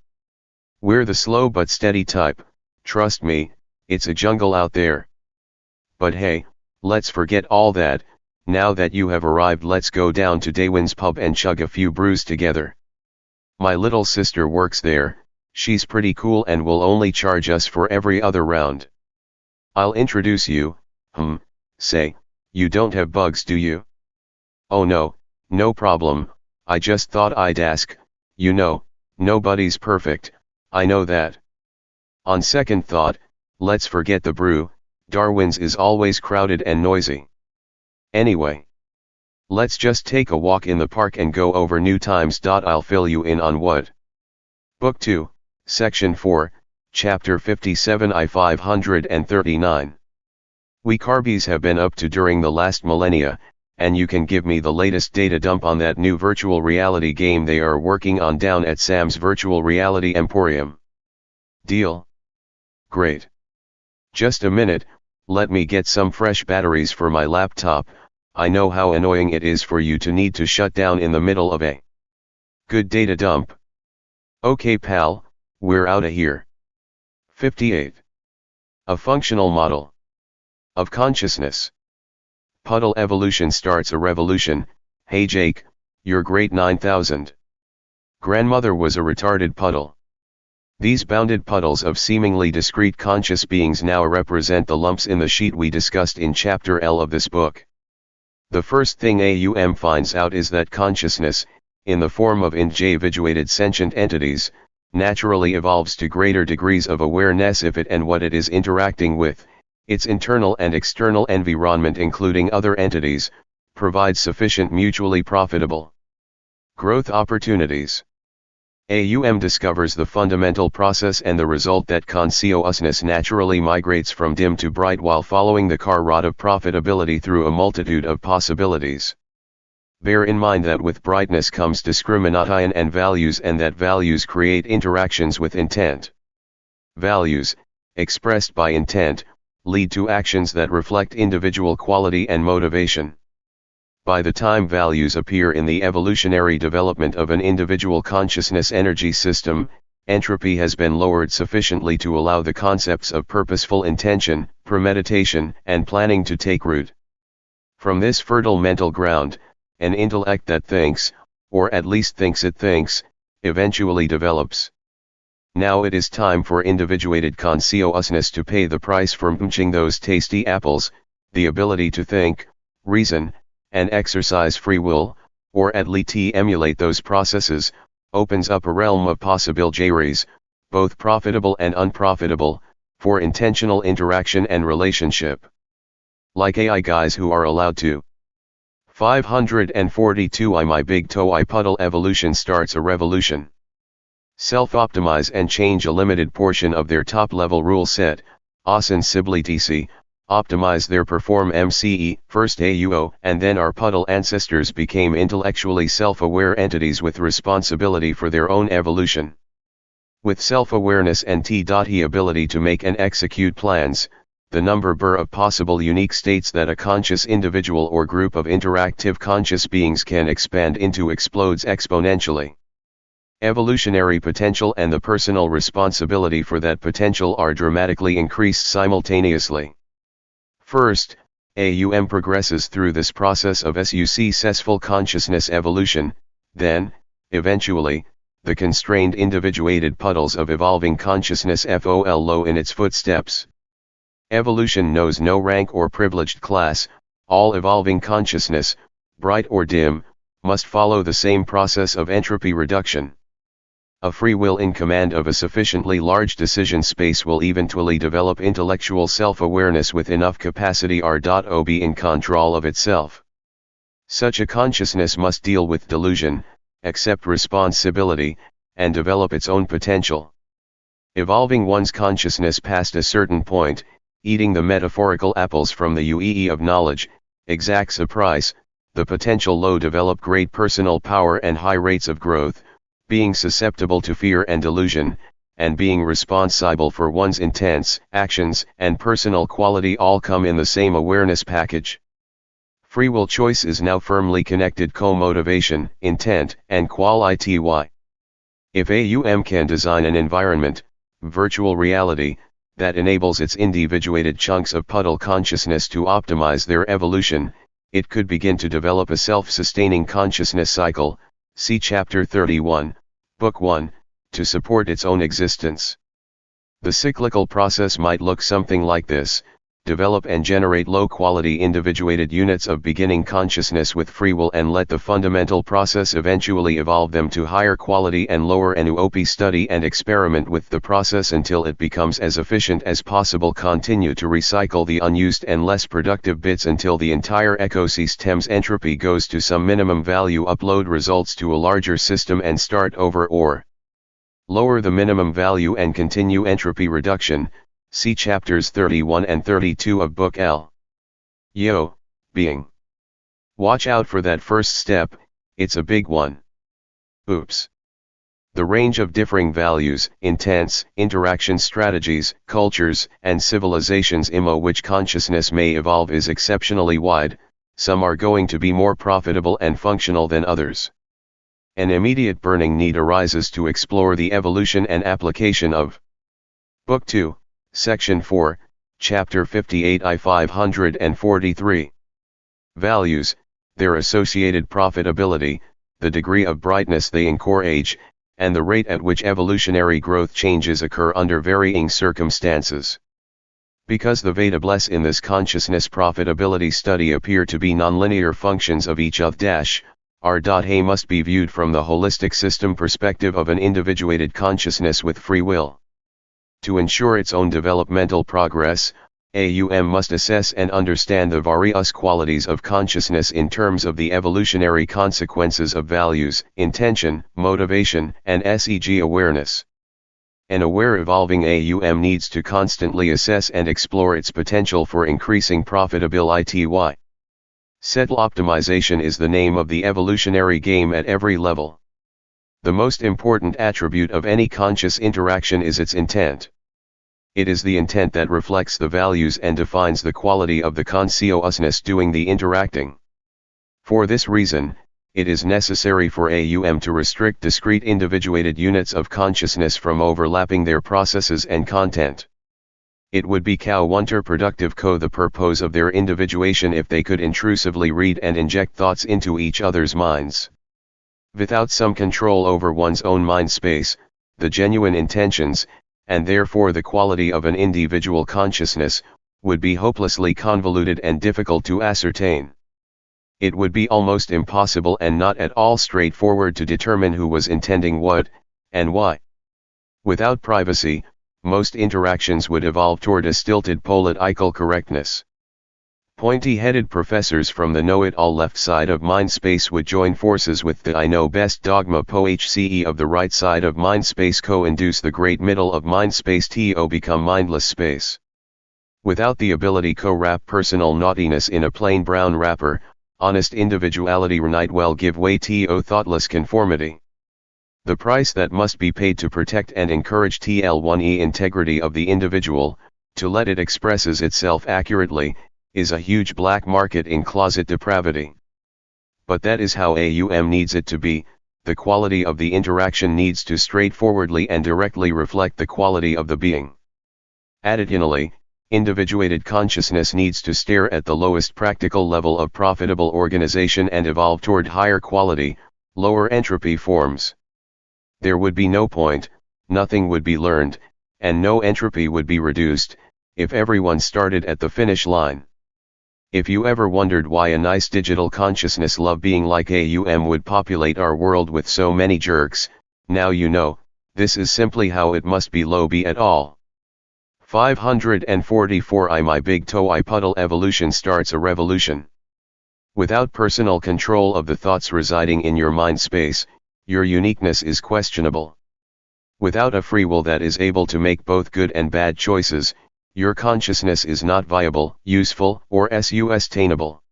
We're the slow but steady type, Trust me, it's a jungle out there. But hey, let's forget all that. Now that you have arrived, let's go down to Daywin's pub and chug a few brews together. My little sister works there, she's pretty cool and will only charge us for every other round. I'll introduce you. Say, you don't have bugs, do you? Oh no, no problem, I just thought I'd ask. You know, nobody's perfect, I know that. On second thought, let's forget the brew, Darwin's is always crowded and noisy. Anyway, let's just take a walk in the park and go over new times. I'll fill you in on what. Book 2, Section 4, Chapter 57 I 539. We Carbies have been up to during the last millennia, and you can give me the latest data dump on that new virtual reality game they are working on down at Sam's Virtual Reality Emporium. Deal? Great. Just a minute, let me get some fresh batteries for my laptop. I know how annoying it is for you to need to shut down in the middle of a good data dump. Okay pal, we're outta here. 58. A functional model of consciousness. Puddle evolution starts a revolution. Hey Jake, you're great 9000. Grandmother was a retarded puddle. These bounded puddles of seemingly discrete conscious beings now represent the lumps in the sheet we discussed in Chapter L of this book. The first thing AUM finds out is that consciousness, in the form of individuated sentient entities, naturally evolves to greater degrees of awareness if it and what it is interacting with, its internal and external environment including other entities, provides sufficient mutually profitable growth opportunities. AUM discovers the fundamental process and the result that consciousness naturally migrates from dim to bright while following the car rod of profitability through a multitude of possibilities. Bear in mind that with brightness comes discrimination and values, and that values create interactions with intent. Values, expressed by intent, lead to actions that reflect individual quality and motivation. By the time values appear in the evolutionary development of an individual consciousness energy system, entropy has been lowered sufficiently to allow the concepts of purposeful intention, premeditation, and planning to take root. From this fertile mental ground, an intellect that thinks, or at least thinks it thinks, eventually develops. Now it is time for individuated consciousness to pay the price for munching those tasty apples. The ability to think, reason, and exercise free will, or at least emulate those processes, opens up a realm of possibilities, both profitable and unprofitable, for intentional interaction and relationship. Like AI guys who are allowed to. 542 My big TOE puddle evolution starts a revolution. Self-optimize and change a limited portion of their top-level rule set, ostensibly optimize their perform MCE, first AUO, and then our puddle ancestors became intellectually self-aware entities with responsibility for their own evolution. With self-awareness and the ability to make and execute plans, the number of possible unique states that a conscious individual or group of interactive conscious beings can expand into explodes exponentially. Evolutionary potential and the personal responsibility for that potential are dramatically increased simultaneously. First, AUM progresses through this process of successful consciousness evolution, then, eventually, the constrained individuated puddles of evolving consciousness follow in its footsteps. Evolution knows no rank or privileged class. All evolving consciousness, bright or dim, must follow the same process of entropy reduction. A free will in command of a sufficiently large decision space will eventually develop intellectual self-awareness with enough capacity to be in control of itself. Such a consciousness must deal with delusion, accept responsibility, and develop its own potential. Evolving one's consciousness past a certain point, eating the metaphorical apples from the UEE of knowledge, exacts a price, the potential low develop great personal power and high rates of growth, being susceptible to fear and delusion, and being responsible for one's intents, actions, and personal quality all come in the same awareness package. Free will choice is now firmly connected co-motivation, intent, and quality. If AUM can design an environment, virtual reality, that enables its individuated chunks of puddle consciousness to optimize their evolution, it could begin to develop a self-sustaining consciousness cycle, see Chapter 31, Book 1, to support its own existence. The cyclical process might look something like this: develop and generate low-quality individuated units of beginning consciousness with free will, and let the fundamental process eventually evolve them to higher quality and lower NUOP. Study and experiment with the process until it becomes as efficient as possible. Continue to recycle the unused and less productive bits until the entire ecosystem's entropy goes to some minimum value. Upload results to a larger system and start over, or lower the minimum value and continue entropy reduction. See chapters 31 and 32 of Book L. Yo, being. Watch out for that first step, it's a big one. Oops. The range of differing values, intents, interaction strategies, cultures, and civilizations in which consciousness may evolve is exceptionally wide. Some are going to be more profitable and functional than others. An immediate burning need arises to explore the evolution and application of Book 2. Section 4, Chapter 58 I 543. Values, their associated profitability, the degree of brightness they encourage, and the rate at which evolutionary growth changes occur under varying circumstances. Because the variables in this consciousness profitability study appear to be nonlinear functions of each of R.A must be viewed from the holistic system perspective of an individuated consciousness with free will. To ensure its own developmental progress, AUM must assess and understand the various qualities of consciousness in terms of the evolutionary consequences of values, intention, motivation, and SEG awareness. An aware evolving AUM needs to constantly assess and explore its potential for increasing profitability. Settle optimization is the name of the evolutionary game at every level. The most important attribute of any conscious interaction is its intent. It is the intent that reflects the values and defines the quality of the consciousness doing the interacting. For this reason, it is necessary for AUM to restrict discrete individuated units of consciousness from overlapping their processes and content. It would be counterproductive the purpose of their individuation if they could intrusively read and inject thoughts into each other's minds. Without some control over one's own mind space, the genuine intentions, and therefore the quality of an individual consciousness, would be hopelessly convoluted and difficult to ascertain. It would be almost impossible and not at all straightforward to determine who was intending what, and why. Without privacy, most interactions would evolve toward a stilted political correctness. Pointy-headed professors from the know-it-all left side of mind space would join forces with the I know best dogma POHCE of the right side of mind space co-induce the great middle of mind space to become mindless space. Without the ability co-wrap personal naughtiness in a plain brown wrapper, honest individuality might well give way to thoughtless conformity. The price that must be paid to protect and encourage TL1E integrity of the individual, to let it expresses itself accurately, is a huge black market in closet depravity. But that is how AUM needs it to be. The quality of the interaction needs to straightforwardly and directly reflect the quality of the being. Additionally, individuated consciousness needs to stare at the lowest practical level of profitable organization and evolve toward higher quality, lower entropy forms. There would be no point, nothing would be learned, and no entropy would be reduced, if everyone started at the finish line. If you ever wondered why a nice digital consciousness love being like AUM would populate our world with so many jerks, now you know, this is simply how it must be. Low be at all. 544 I my big TOE puddle evolution starts a revolution. Without personal control of the thoughts residing in your mind space, your uniqueness is questionable. Without a free will that is able to make both good and bad choices, your consciousness is not viable, useful, or sustainable.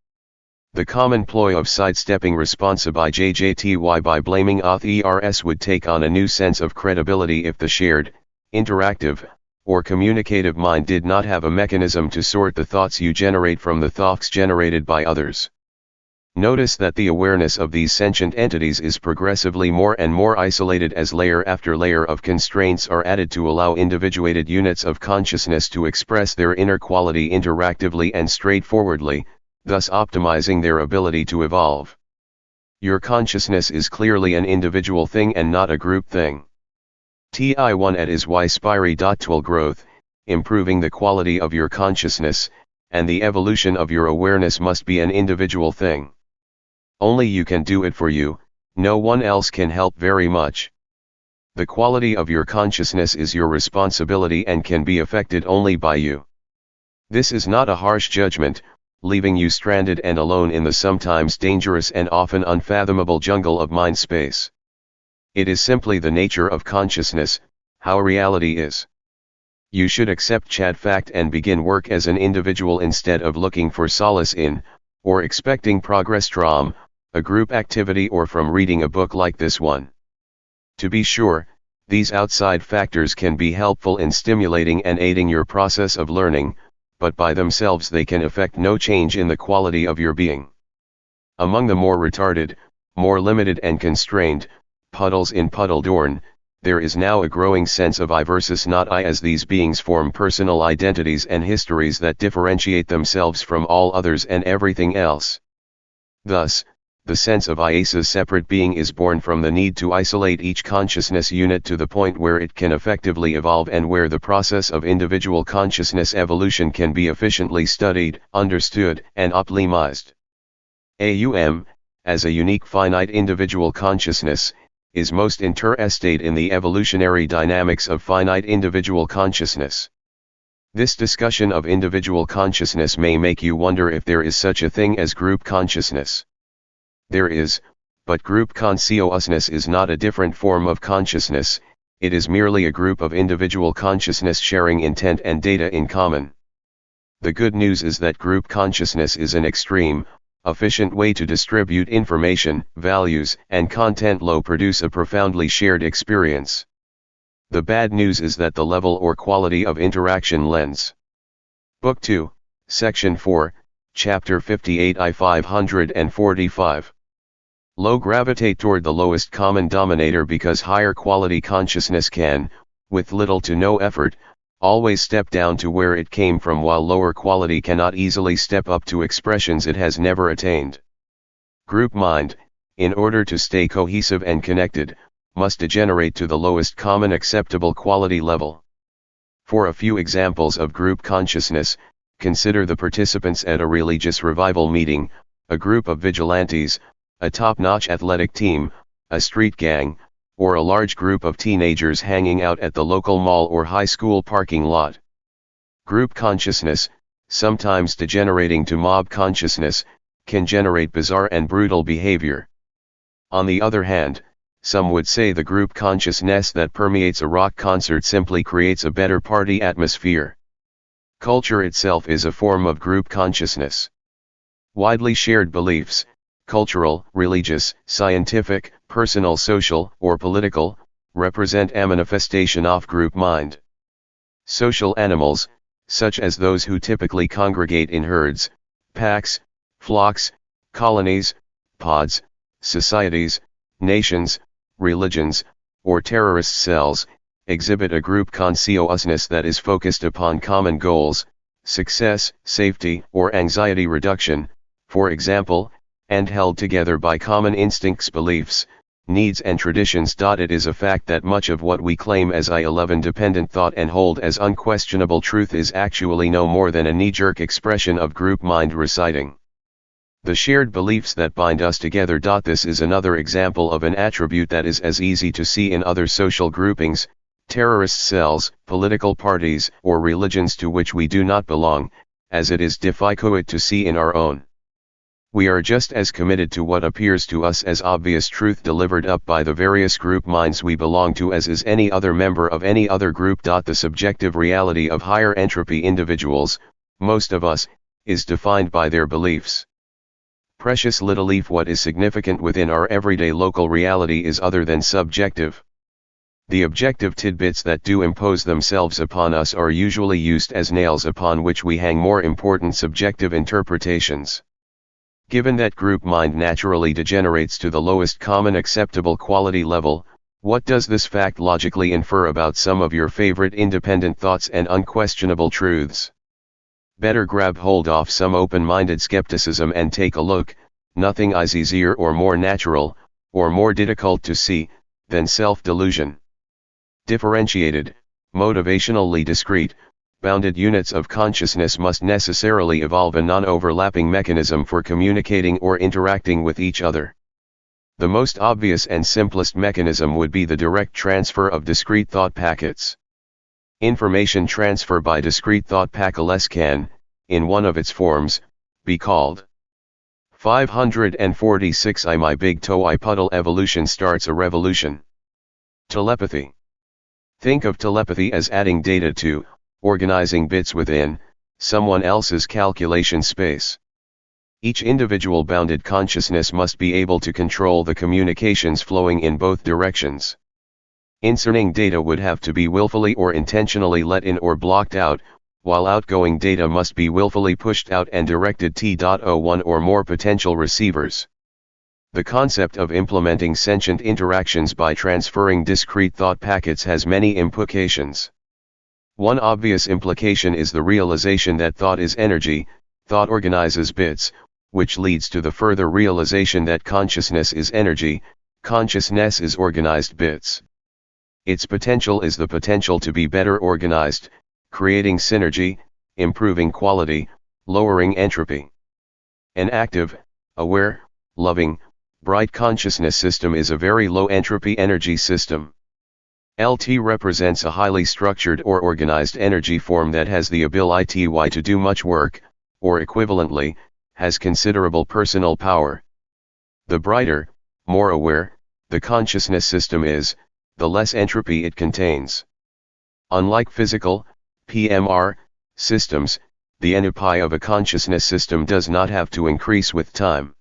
The common ploy of sidestepping responsibility by blaming others would take on a new sense of credibility if the shared, interactive, or communicative mind did not have a mechanism to sort the thoughts you generate from the thoughts generated by others. Notice that the awareness of these sentient entities is progressively more and more isolated as layer after layer of constraints are added to allow individuated units of consciousness to express their inner quality interactively and straightforwardly, thus optimizing their ability to evolve. Your consciousness is clearly an individual thing and not a group thing. TI1 at is y spiri. Tool growth, improving the quality of your consciousness, and the evolution of your awareness must be an individual thing. Only you can do it for you, no one else can help very much. The quality of your consciousness is your responsibility and can be affected only by you. This is not a harsh judgment, leaving you stranded and alone in the sometimes dangerous and often unfathomable jungle of mind space. It is simply the nature of consciousness, how reality is. You should accept that fact and begin work as an individual instead of looking for solace in, or expecting progress from, a group activity or from reading a book like this one. To be sure, these outside factors can be helpful in stimulating and aiding your process of learning, but by themselves they can effect no change in the quality of your being. Among the more retarded, more limited and constrained, puddles in Puddledorn, there is now a growing sense of I versus not I, as these beings form personal identities and histories that differentiate themselves from all others and everything else. Thus, the sense of I as a separate being is born from the need to isolate each consciousness unit to the point where it can effectively evolve and where the process of individual consciousness evolution can be efficiently studied, understood, and optimized. AUM, as a unique finite individual consciousness, is most interested in the evolutionary dynamics of finite individual consciousness. This discussion of individual consciousness may make you wonder if there is such a thing as group consciousness. There is, but group consciousness is not a different form of consciousness, it is merely a group of individual consciousness sharing intent and data in common. The good news is that group consciousness is an extreme, efficient way to distribute information, values, and content produce a profoundly shared experience. The bad news is that the level or quality of interaction lends. Book 2, Section 4, Chapter 58 I 545. Low gravitate toward the lowest common denominator because higher quality consciousness can, with little to no effort, always step down to where it came from, while lower quality cannot easily step up to expressions it has never attained. Group mind, in order to stay cohesive and connected, must degenerate to the lowest common acceptable quality level. For a few examples of group consciousness, consider the participants at a religious revival meeting, a group of vigilantes, a top-notch athletic team, a street gang, or a large group of teenagers hanging out at the local mall or high school parking lot. Group consciousness, sometimes degenerating to mob consciousness, can generate bizarre and brutal behavior. On the other hand, some would say the group consciousness that permeates a rock concert simply creates a better party atmosphere. Culture itself is a form of group consciousness. Widely shared beliefs, cultural, religious, scientific, personal, social, or political, represent a manifestation of group mind. Social animals, such as those who typically congregate in herds, packs, flocks, colonies, pods, societies, nations, religions, or terrorist cells, exhibit a group consciousness that is focused upon common goals, success, safety, or anxiety reduction, for example, and held together by common instincts, beliefs, needs and traditions. It is a fact that much of what we claim as I-11 dependent thought and hold as unquestionable truth is actually no more than a knee-jerk expression of group mind reciting the shared beliefs that bind us together. This is another example of an attribute that is as easy to see in other social groupings, terrorist cells, political parties, or religions to which we do not belong, as it is difficult to see in our own. We are just as committed to what appears to us as obvious truth delivered up by the various group minds we belong to as is any other member of any other group. The subjective reality of higher entropy individuals, most of us, is defined by their beliefs. Precious little if what is significant within our everyday local reality is other than subjective. The objective tidbits that do impose themselves upon us are usually used as nails upon which we hang more important subjective interpretations. Given that group mind naturally degenerates to the lowest common acceptable quality level, what does this fact logically infer about some of your favorite independent thoughts and unquestionable truths? Better grab hold of some open-minded skepticism and take a look. Nothing is easier or more natural, or more difficult to see, than self-delusion. Differentiated, motivationally discrete, bounded units of consciousness must necessarily evolve a non-overlapping mechanism for communicating or interacting with each other. The most obvious and simplest mechanism would be the direct transfer of discrete thought packets. Information transfer by discrete thought packets can, in one of its forms, be called 546 I my big toe I puddle evolution starts a revolution. Telepathy. Think of telepathy as adding data to, organizing bits within, someone else's calculation space. Each individual bounded consciousness must be able to control the communications flowing in both directions. Inserting data would have to be willfully or intentionally let in or blocked out, while outgoing data must be willfully pushed out and directed to one or more potential receivers. The concept of implementing sentient interactions by transferring discrete thought packets has many implications. One obvious implication is the realization that thought is energy, thought organizes bits, which leads to the further realization that consciousness is energy, consciousness is organized bits. Its potential is the potential to be better organized, creating synergy, improving quality, lowering entropy. An active, aware, loving, bright consciousness system is a very low entropy energy system. LT represents a highly structured or organized energy form that has the ability to do much work, or equivalently, has considerable personal power. The brighter, more aware, the consciousness system is, the less entropy it contains. Unlike physical, PMR, systems, the entropy of a consciousness system does not have to increase with time.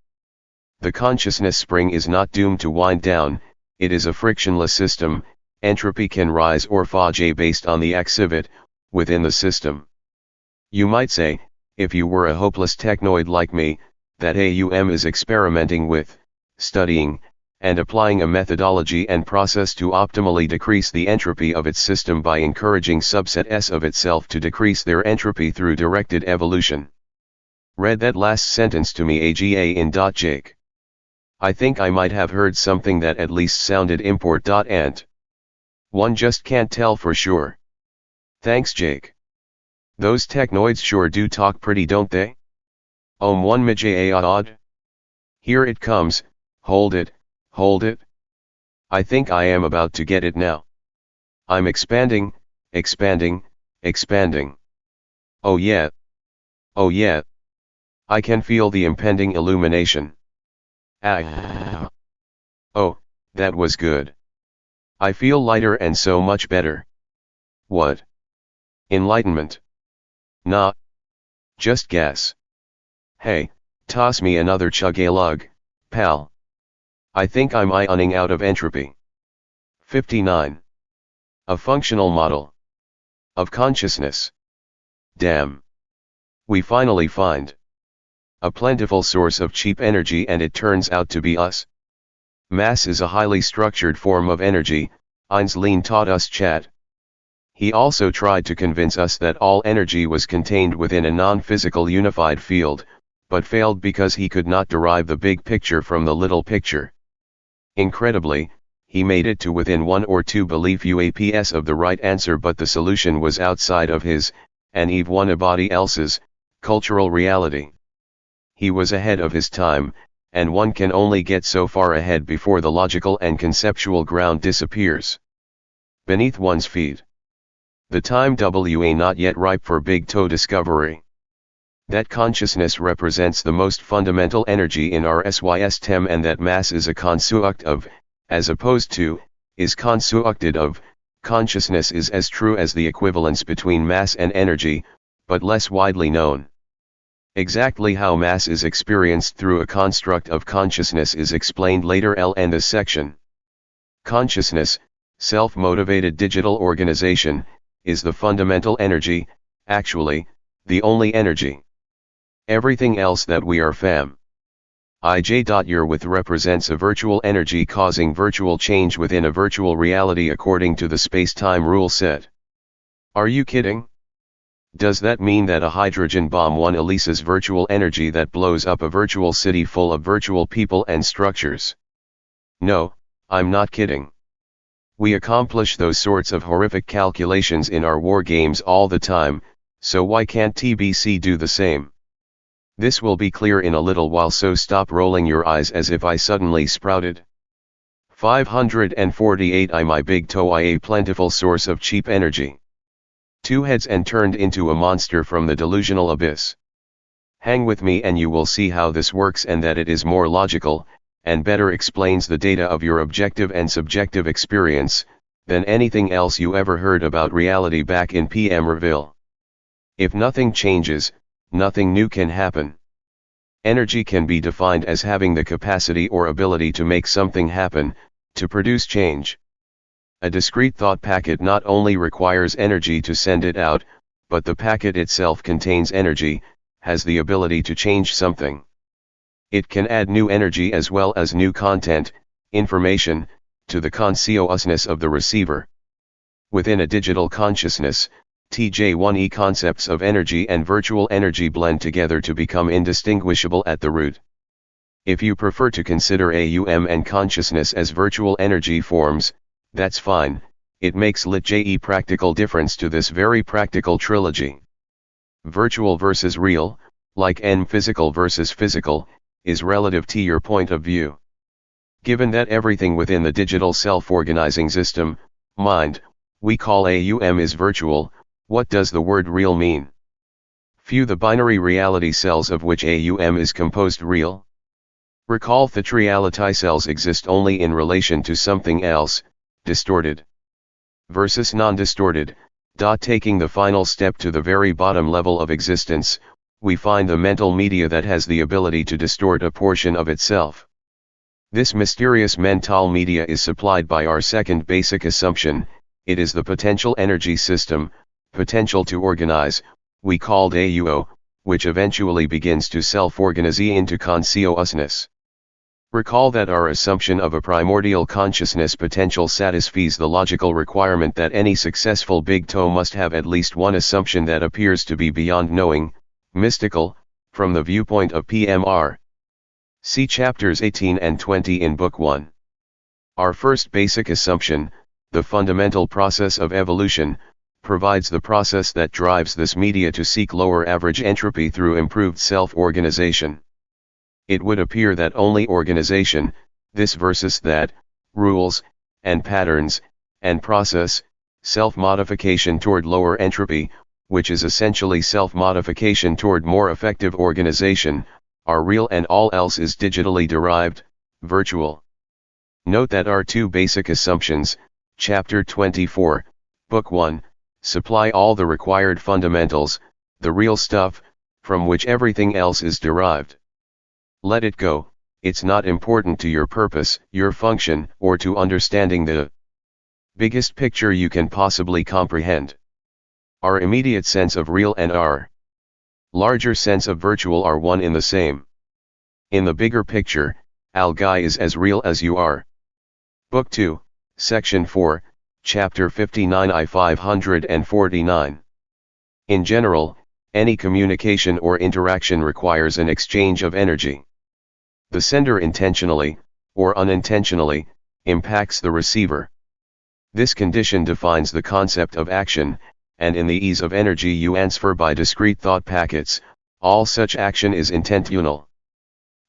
The consciousness spring is not doomed to wind down, it is a frictionless system, entropy can rise or fall based on the activity within the system. You might say, if you were a hopeless technoid like me, that AUM is experimenting with, studying, and applying a methodology and process to optimally decrease the entropy of its system by encouraging subset S of itself to decrease their entropy through directed evolution. Read that last sentence to me AGA in Jake. I think I might have heard something that at least sounded import. One just can't tell for sure. Thanks Jake. Those technoids sure do talk pretty, don't they? One mijay odd. Here it comes, hold it. I think I am about to get it now. I'm expanding. Oh yeah. I can feel the impending illumination. Ah. Oh, that was good. I feel lighter and so much better. What? Enlightenment? Nah. Just guess. Hey, toss me another chug-a-lug, pal. I think I'm ioning out of entropy. 59. A functional model of consciousness. Damn. We finally find a plentiful source of cheap energy, and it turns out to be us. Mass is a highly structured form of energy, Einstein taught us chat. He also tried to convince us that all energy was contained within a non-physical unified field, but failed because he could not derive the big picture from the little picture. Incredibly, he made it to within 1 or 2 belief UAPs of the right answer, but the solution was outside of his, and even anybody else's, cultural reality. He was ahead of his time, and one can only get so far ahead before the logical and conceptual ground disappears beneath one's feet. The time not yet ripe for big toe discovery. That consciousness represents the most fundamental energy in our system, and that mass is a construct of, as opposed to, is constructed of, consciousness is as true as the equivalence between mass and energy, but less widely known. Exactly how mass is experienced through a construct of consciousness is explained later in this section. Consciousness, self-motivated digital organization, is the fundamental energy, actually, the only energy. Everything else that we are ij. With represents a virtual energy causing virtual change within a virtual reality according to the space-time rule set. Are you kidding? Does that mean that a hydrogen bomb releases virtual energy that blows up a virtual city full of virtual people and structures? No, I'm not kidding. We accomplish those sorts of horrific calculations in our war games all the time, so why can't TBC do the same? This will be clear in a little while, so stop rolling your eyes as if I suddenly sprouted. 548 My big TOE, a plentiful source of cheap energy. 2 heads and turned into a monster from the delusional abyss. Hang with me and you will see how this works, and that it is more logical, and better explains the data of your objective and subjective experience, than anything else you ever heard about reality back in PM Reville. If nothing changes, nothing new can happen. Energy can be defined as having the capacity or ability to make something happen, to produce change. A discrete thought packet not only requires energy to send it out, but the packet itself contains energy, has the ability to change something. It can add new energy as well as new content, information, to the consciousness of the receiver. Within a digital consciousness, TJ1E concepts of energy and virtual energy blend together to become indistinguishable at the root. If you prefer to consider AUM and consciousness as virtual energy forms, that's fine. It makes lit practical difference to this very practical trilogy. Virtual versus real, like physical versus physical, is relative to your point of view. Given that everything within the digital self-organizing system, mind, we call AUM is virtual, what does the word real mean? Few the binary reality cells of which AUM is composed real. Recall that reality cells exist only in relation to something else, distorted versus non-distorted. Taking the final step to the very bottom level of existence, we find the mental media that has the ability to distort a portion of itself. This mysterious mental media is supplied by our second basic assumption. It is the potential energy system, potential to organize, we called AUO, which eventually begins to self-organize into consciousness. Recall that our assumption of a primordial consciousness potential satisfies the logical requirement that any successful big TOE must have at least one assumption that appears to be beyond knowing, mystical, from the viewpoint of PMR. See chapters 18 and 20 in Book 1. Our first basic assumption, the fundamental process of evolution, provides the process that drives this media to seek lower average entropy through improved self-organization. It would appear that only organization, this versus that, rules, and patterns, and process, self-modification toward lower entropy, which is essentially self-modification toward more effective organization, are real and all else is digitally derived, virtual. Note that our two basic assumptions, Chapter 24, Book 1, supply all the required fundamentals, the real stuff, from which everything else is derived. Let it go, it's not important to your purpose, your function, or to understanding the biggest picture you can possibly comprehend. Our immediate sense of real and our larger sense of virtual are one in the same. In the bigger picture, Al-Gai is as real as you are. Book 2, Section 4, Chapter 59 I 549. In general, any communication or interaction requires an exchange of energy. The sender intentionally, or unintentionally, impacts the receiver. This condition defines the concept of action, and in the ease of energy you transfer by discrete thought packets, all such action is intentional.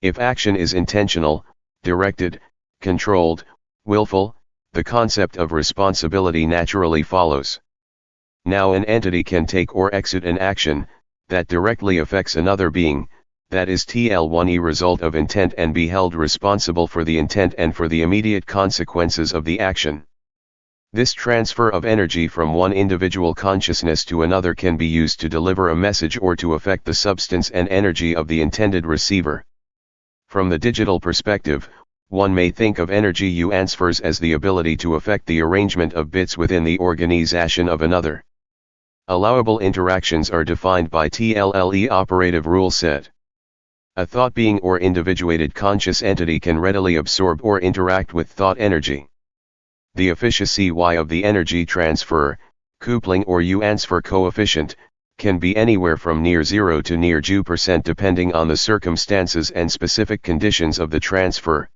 If action is intentional, directed, controlled, willful, the concept of responsibility naturally follows. Now an entity can take or exit an action that directly affects another being, that is TL1E result of intent, and be held responsible for the intent and for the immediate consequences of the action. This transfer of energy from one individual consciousness to another can be used to deliver a message or to affect the substance and energy of the intended receiver. From the digital perspective, one may think of energy transfers as the ability to affect the arrangement of bits within the organization of another. Allowable interactions are defined by TLLE operative rule set. A thought being or individuated conscious entity can readily absorb or interact with thought energy. The efficiency Y of the energy transfer, coupling or transfer coefficient, can be anywhere from near 0 to near 2% depending on the circumstances and specific conditions of the transfer.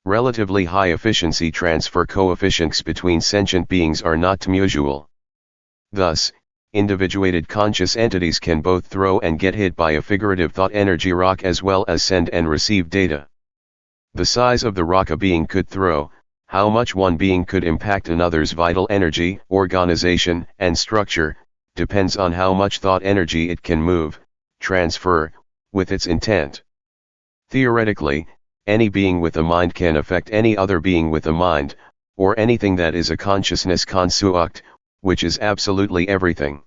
Relatively high efficiency transfer coefficients between sentient beings are not usual. Thus, individuated conscious entities can both throw and get hit by a figurative thought energy rock as well as send and receive data. The size of the rock a being could throw, how much one being could impact another's vital energy, organization, and structure, depends on how much thought energy it can move, transfer, with its intent. Theoretically, any being with a mind can affect any other being with a mind, or anything that is a consciousness construct, which is absolutely everything.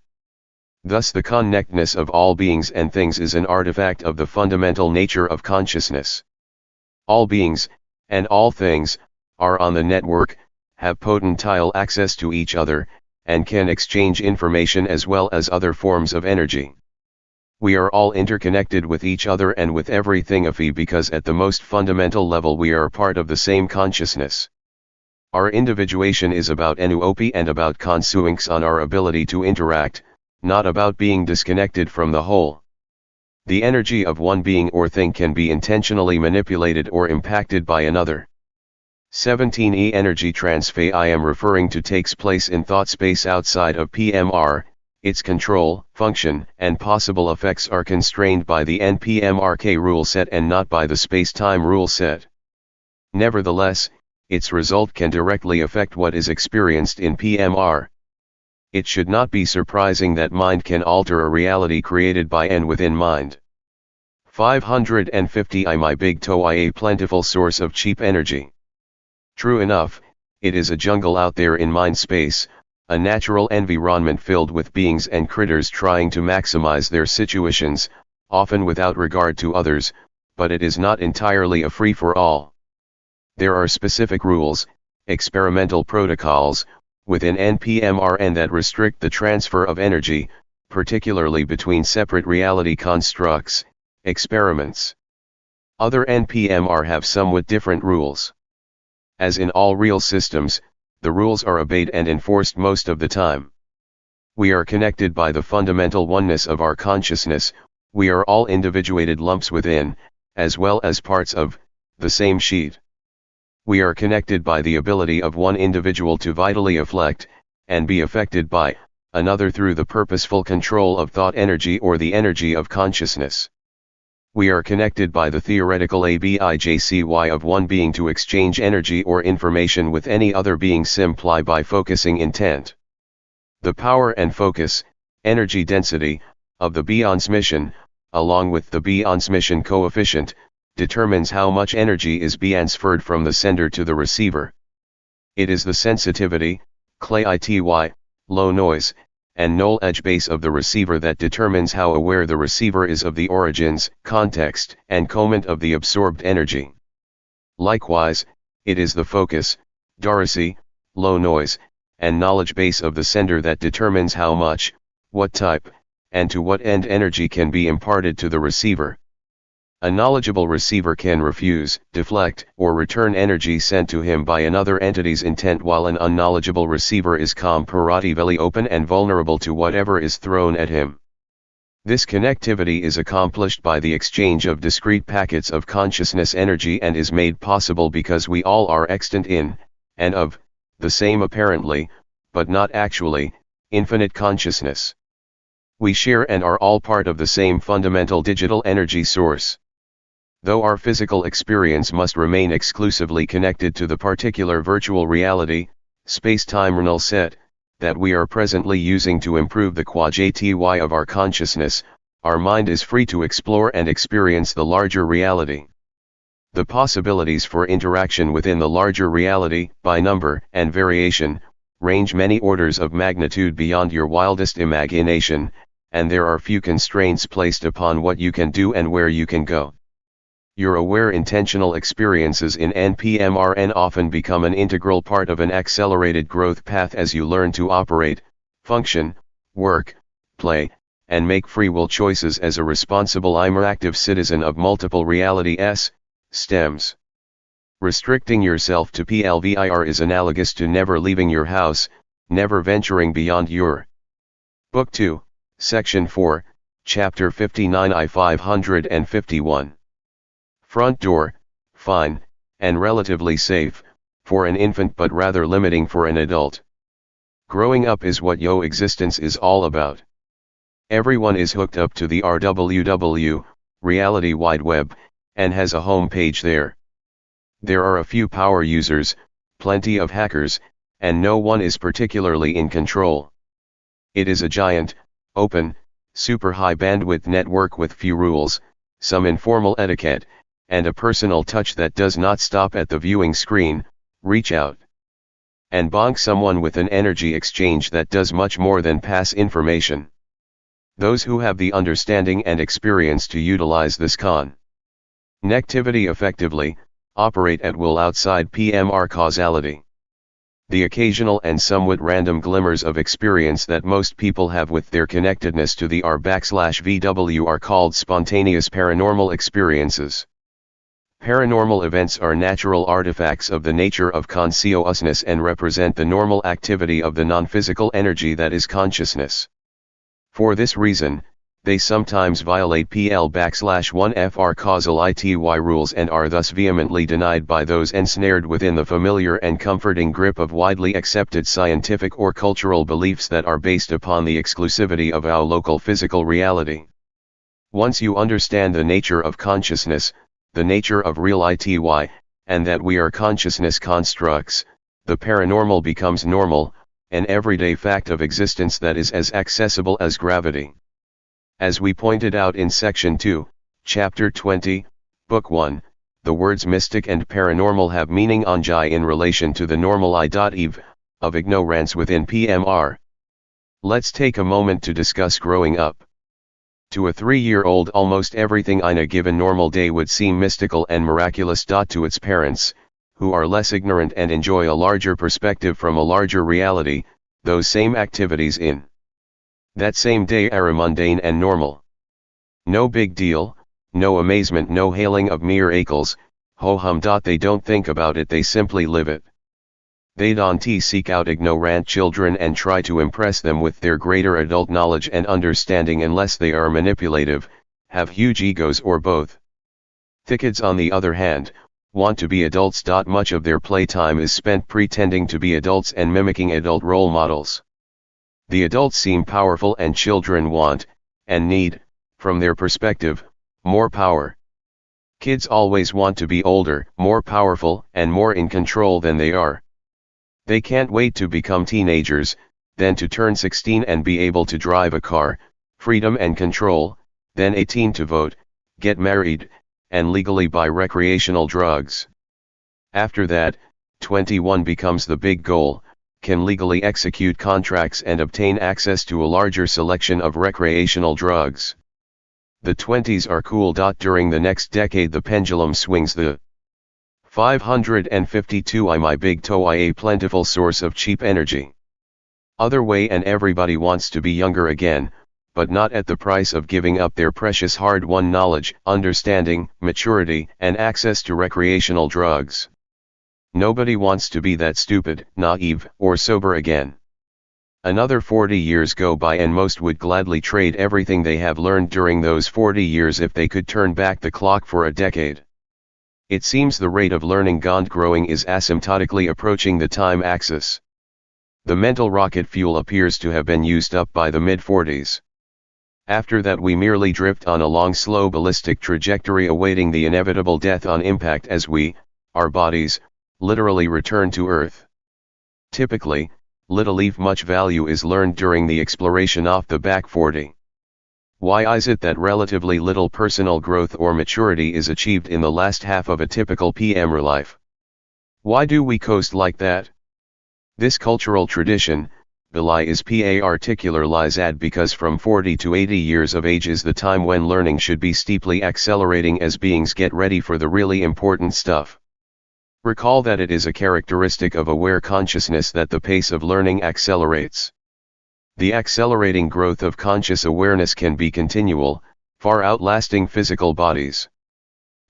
Thus the connectedness of all beings and things is an artifact of the fundamental nature of consciousness. All beings, and all things, are on the network, have potential access to each other, and can exchange information as well as other forms of energy. We are all interconnected with each other and with everything because at the most fundamental level we are part of the same consciousness. Our individuation is about NUOP and about consuinks on our ability to interact, not about being disconnected from the whole. The energy of one being or thing can be intentionally manipulated or impacted by another. 17E energy transfer I am referring to takes place in thought space outside of PMR, its control, function, and possible effects are constrained by the NPMRK rule set and not by the space-time rule set. Nevertheless, its result can directly affect what is experienced in PMR. It should not be surprising that mind can alter a reality created by and within mind. 550 My big toe a plentiful source of cheap energy. True enough, it is a jungle out there in mind space, a natural environment filled with beings and critters trying to maximize their situations, often without regard to others, but it is not entirely a free-for-all. There are specific rules, experimental protocols, within NPMRN that restrict the transfer of energy, particularly between separate reality constructs, experiments. Other NPMR have somewhat different rules. As in all real systems, the rules are obeyed and enforced most of the time. We are connected by the fundamental oneness of our consciousness, we are all individuated lumps within, as well as parts of, the same sheet. We are connected by the ability of one individual to vitally affect, and be affected by, another through the purposeful control of thought energy or the energy of consciousness. We are connected by the theoretical ABIJCY of one being to exchange energy or information with any other being simply by focusing intent. The power and focus, energy density, of the transmission, along with the transmission coefficient, determines how much energy is transferred from the sender to the receiver. It is the sensitivity, CLAITY, low noise, and null edge base of the receiver that determines how aware the receiver is of the origins, context, and comment of the absorbed energy. Likewise, it is the focus, DRC, low noise, and knowledge base of the sender that determines how much, what type, and to what end energy can be imparted to the receiver. A knowledgeable receiver can refuse, deflect, or return energy sent to him by another entity's intent, while an unknowledgeable receiver is comparatively open and vulnerable to whatever is thrown at him. This connectivity is accomplished by the exchange of discrete packets of consciousness energy and is made possible because we all are extant in, and of, the same apparently, but not actually, infinite consciousness. We share and are all part of the same fundamental digital energy source. Though our physical experience must remain exclusively connected to the particular virtual reality, space-time renal set, that we are presently using to improve the quality of our consciousness, our mind is free to explore and experience the larger reality. The possibilities for interaction within the larger reality, by number and variation, range many orders of magnitude beyond your wildest imagination, and there are few constraints placed upon what you can do and where you can go. Your aware intentional experiences in NPMRN often become an integral part of an accelerated growth path as you learn to operate, function, work, play, and make free will choices as a responsible active citizen of multiple reality stems. Restricting yourself to PLVIR is analogous to never leaving your house, never venturing beyond your. Book 2, Section 4, Chapter 59 I 551. Front door, fine, and relatively safe, for an infant but rather limiting for an adult. Growing up is what yo existence is all about. Everyone is hooked up to the RWW, Reality Wide Web, and has a home page there. There are a few power users, plenty of hackers, and no one is particularly in control. It is a giant, open, super high bandwidth network with few rules, some informal etiquette, and a personal touch that does not stop at the viewing screen, reach out and bonk someone with an energy exchange that does much more than pass information. Those who have the understanding and experience to utilize this connectivity effectively, operate at will outside PMR causality. The occasional and somewhat random glimmers of experience that most people have with their connectedness to the R/VW are called spontaneous paranormal experiences. Paranormal events are natural artifacts of the nature of consciousness and represent the normal activity of the non-physical energy that is consciousness. For this reason, they sometimes violate PL/1FR causal ITY rules and are thus vehemently denied by those ensnared within the familiar and comforting grip of widely accepted scientific or cultural beliefs that are based upon the exclusivity of our local physical reality. Once you understand the nature of consciousness, the nature of real ITY, and that we are consciousness constructs, the paranormal becomes normal, an everyday fact of existence that is as accessible as gravity. As we pointed out in Section 2, Chapter 20, Book 1, the words mystic and paranormal have meaning onjai in relation to the normal I.eve, of ignorance within PMR. Let's take a moment to discuss growing up. To a 3-year-old, almost everything in a given normal day would seem mystical and miraculous. To its parents, who are less ignorant and enjoy a larger perspective from a larger reality, those same activities in that same day are mundane and normal. No big deal, no amazement, no hailing of mere akels, ho-hum. They don't think about it, they simply live it. They don't seek out ignorant children and try to impress them with their greater adult knowledge and understanding unless they are manipulative, have huge egos, or both. Thickheads, on the other hand, want to be adults. Much of their playtime is spent pretending to be adults and mimicking adult role models. The adults seem powerful and children want, and need, from their perspective, more power. Kids always want to be older, more powerful, and more in control than they are. They can't wait to become teenagers, then to turn 16 and be able to drive a car, freedom and control, then 18 to vote, get married, and legally buy recreational drugs. After that, 21 becomes the big goal, can legally execute contracts and obtain access to a larger selection of recreational drugs. The 20s are cool. During the next decade the pendulum swings. The 552 my big TOE, a plentiful source of cheap energy. Other way, and everybody wants to be younger again, but not at the price of giving up their precious hard-won knowledge, understanding, maturity, and access to recreational drugs. Nobody wants to be that stupid, naive, or sober again. Another 40 years go by and most would gladly trade everything they have learned during those 40 years if they could turn back the clock for a decade. It seems the rate of learning gone growing is asymptotically approaching the time axis. The mental rocket fuel appears to have been used up by the mid-40s. After that we merely drift on a long slow ballistic trajectory awaiting the inevitable death on impact as we, our bodies, literally return to Earth. Typically, little if much value is learned during the exploration off the back 40. Why is it that relatively little personal growth or maturity is achieved in the last half of a typical PMR life? Why do we coast like that? This cultural tradition, belie is particularized because from 40 to 80 years of age is the time when learning should be steeply accelerating as beings get ready for the really important stuff. Recall that it is a characteristic of aware consciousness that the pace of learning accelerates. The accelerating growth of conscious awareness can be continual, far outlasting physical bodies.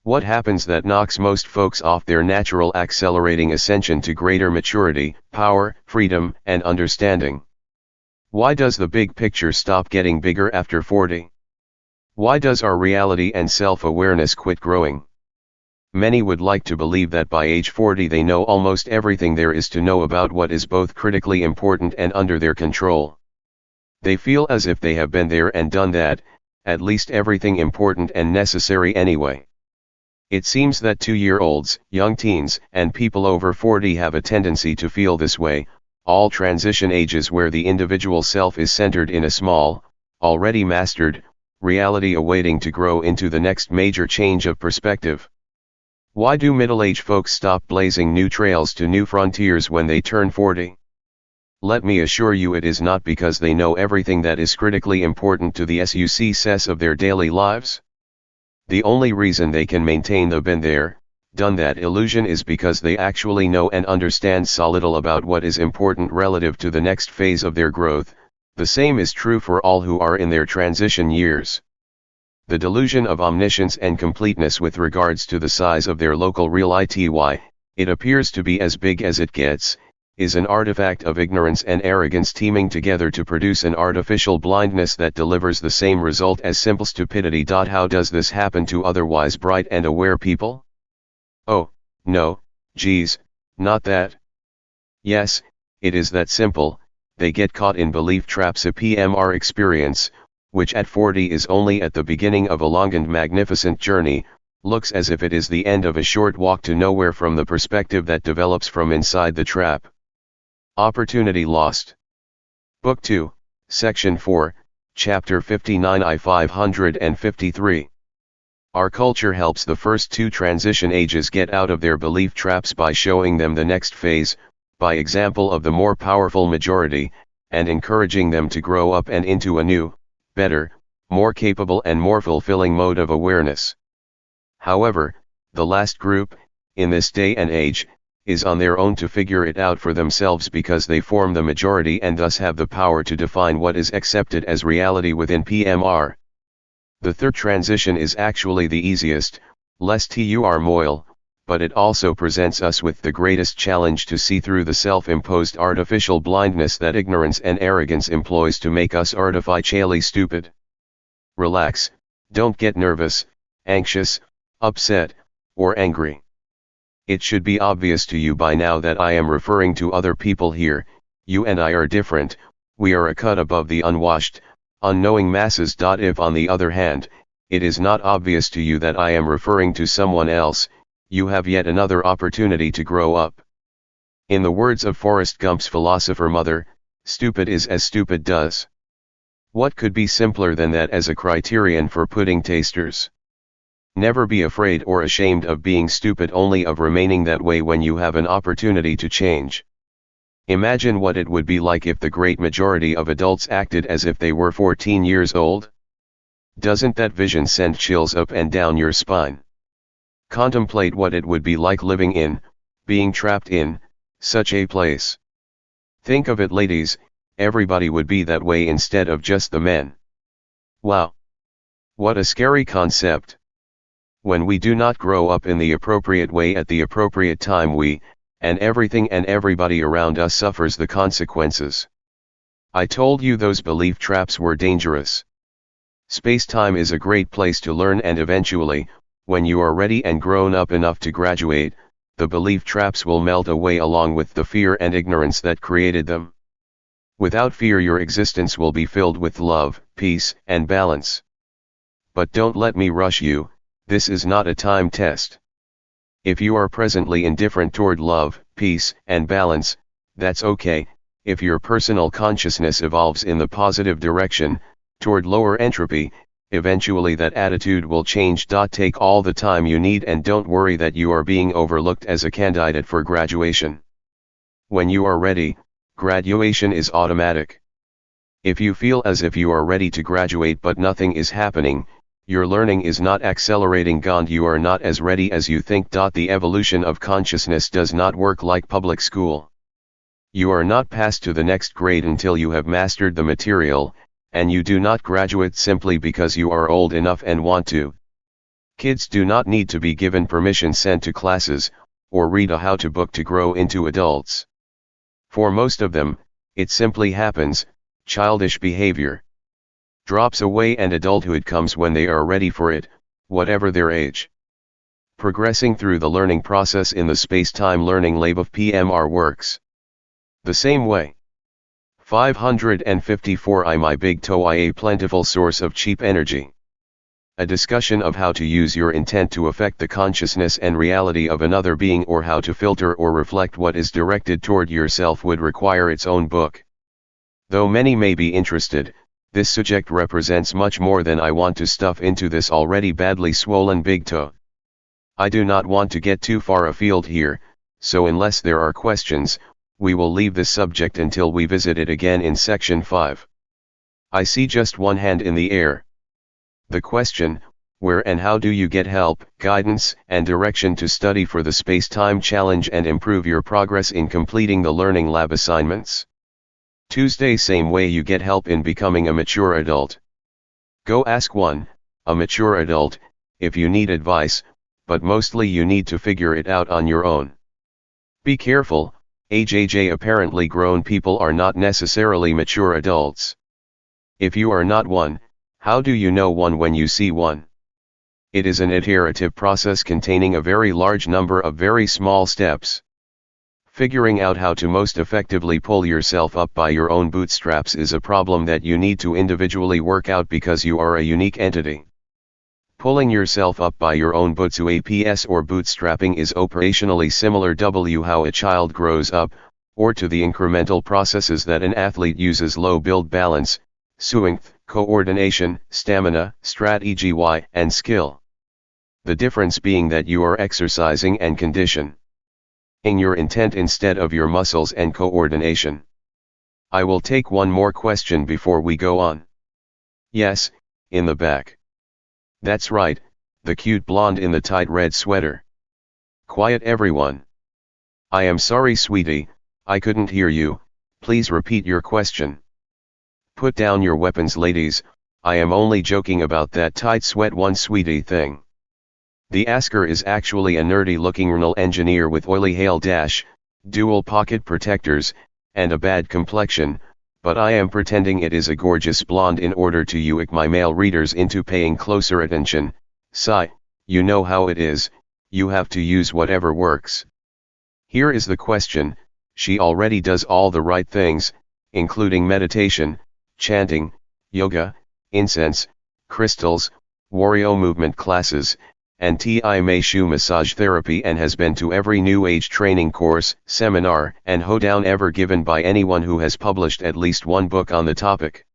What happens that knocks most folks off their natural accelerating ascension to greater maturity, power, freedom, and understanding? Why does the big picture stop getting bigger after 40? Why does our reality and self-awareness quit growing? Many would like to believe that by age 40 they know almost everything there is to know about what is both critically important and under their control. They feel as if they have been there and done that, at least everything important and necessary anyway. It seems that 2-year-olds, young teens, and people over 40 have a tendency to feel this way, all transition ages where the individual self is centered in a small, already mastered, reality awaiting to grow into the next major change of perspective. Why do middle-aged folks stop blazing new trails to new frontiers when they turn 40? Let me assure you it is not because they know everything that is critically important to the success of their daily lives. The only reason they can maintain the been there, done that illusion is because they actually know and understand so little about what is important relative to the next phase of their growth. The same is true for all who are in their transition years. The delusion of omniscience and completeness with regards to the size of their local reality, it appears to be as big as it gets, is an artifact of ignorance and arrogance teaming together to produce an artificial blindness that delivers the same result as simple stupidity. How does this happen to otherwise bright and aware people? Oh, no, geez, not that. Yes, it is that simple. They get caught in belief traps. A PMR experience, which at 40 is only at the beginning of a long and magnificent journey, looks as if it is the end of a short walk to nowhere from the perspective that develops from inside the trap. Opportunity lost. Book 2, Section 4, Chapter 59 I 553. Our culture helps the first two transition ages get out of their belief traps by showing them the next phase, by example of the more powerful majority, and encouraging them to grow up and into a new, better, more capable and more fulfilling mode of awareness. However, the last group, in this day and age, is on their own to figure it out for themselves because they form the majority and thus have the power to define what is accepted as reality within PMR. The third transition is actually the easiest, less turmoil, but it also presents us with the greatest challenge to see through the self-imposed artificial blindness that ignorance and arrogance employs to make us artificially stupid. Relax, don't get nervous, anxious, upset, or angry. It should be obvious to you by now that I am referring to other people here. You and I are different, we are a cut above the unwashed, unknowing masses. If on the other hand, it is not obvious to you that I am referring to someone else, you have yet another opportunity to grow up. In the words of Forrest Gump's philosopher mother, stupid is as stupid does. What could be simpler than that as a criterion for pudding tasters? Never be afraid or ashamed of being stupid, only of remaining that way when you have an opportunity to change. Imagine what it would be like if the great majority of adults acted as if they were 14 years old. Doesn't that vision send chills up and down your spine? Contemplate what it would be like living in, being trapped in, such a place. Think of it, ladies, everybody would be that way instead of just the men. Wow! What a scary concept. When we do not grow up in the appropriate way at the appropriate time, we, and everything and everybody around us, suffers the consequences. I told you those belief traps were dangerous. Space-time is a great place to learn, and eventually, when you are ready and grown up enough to graduate, the belief traps will melt away along with the fear and ignorance that created them. Without fear, your existence will be filled with love, peace, and balance. But don't let me rush you. This is not a time test. If you are presently indifferent toward love, peace, and balance, that's okay. If your personal consciousness evolves in the positive direction, toward lower entropy, eventually that attitude will change. Take all the time you need and don't worry that you are being overlooked as a candidate for graduation. When you are ready, graduation is automatic. If you feel as if you are ready to graduate but nothing is happening, your learning is not accelerating. You are not as ready as you think. The evolution of consciousness does not work like public school. You are not passed to the next grade until you have mastered the material, and you do not graduate simply because you are old enough and want to. Kids do not need to be given permission sent to classes, or read a how-to book to grow into adults. For most of them, it simply happens, childish behavior drops away and adulthood comes when they are ready for it, whatever their age. Progressing through the learning process in the space-time learning lab of PMR works the same way. 554 My big TOE, a plentiful source of cheap energy. A discussion of how to use your intent to affect the consciousness and reality of another being, or how to filter or reflect what is directed toward yourself, would require its own book. Though many may be interested, this subject represents much more than I want to stuff into this already badly swollen big toe. I do not want to get too far afield here, so unless there are questions, we will leave this subject until we visit it again in section 5. I see just one hand in the air. The question, where and how do you get help, guidance, and direction to study for the space-time challenge and improve your progress in completing the learning lab assignments? Tuesday, same way you get help in becoming a mature adult. Go ask a mature adult, if you need advice, but mostly you need to figure it out on your own. Be careful, apparently grown people are not necessarily mature adults. If you are not one, how do you know one when you see one? It is an iterative process containing a very large number of very small steps. Figuring out how to most effectively pull yourself up by your own bootstraps is a problem that you need to individually work out because you are a unique entity. Pulling yourself up by your own bootstraps or bootstrapping is operationally similar to how a child grows up, or to the incremental processes that an athlete uses: low build balance, strength, coordination, stamina, strategy, and skill. The difference being that you are exercising and conditioning your intent instead of your muscles and coordination. I will take one more question before we go on. Yes, in the back. That's right, the cute blonde in the tight red sweater. Quiet everyone. I am sorry, sweetie, I couldn't hear you, please repeat your question. Put down your weapons, ladies, I am only joking about that tight sweat one, sweetie thing. The asker is actually a nerdy-looking renal engineer with oily hair, dual pocket protectors, and a bad complexion, but I am pretending it is a gorgeous blonde in order to yuck my male readers into paying closer attention. Sigh, you know how it is, you have to use whatever works. Here is the question: she already does all the right things, including meditation, chanting, yoga, incense, crystals, Wario movement classes, and Meishu massage therapy, and has been to every New Age training course, seminar, and hoedown ever given by anyone who has published at least one book on the topic.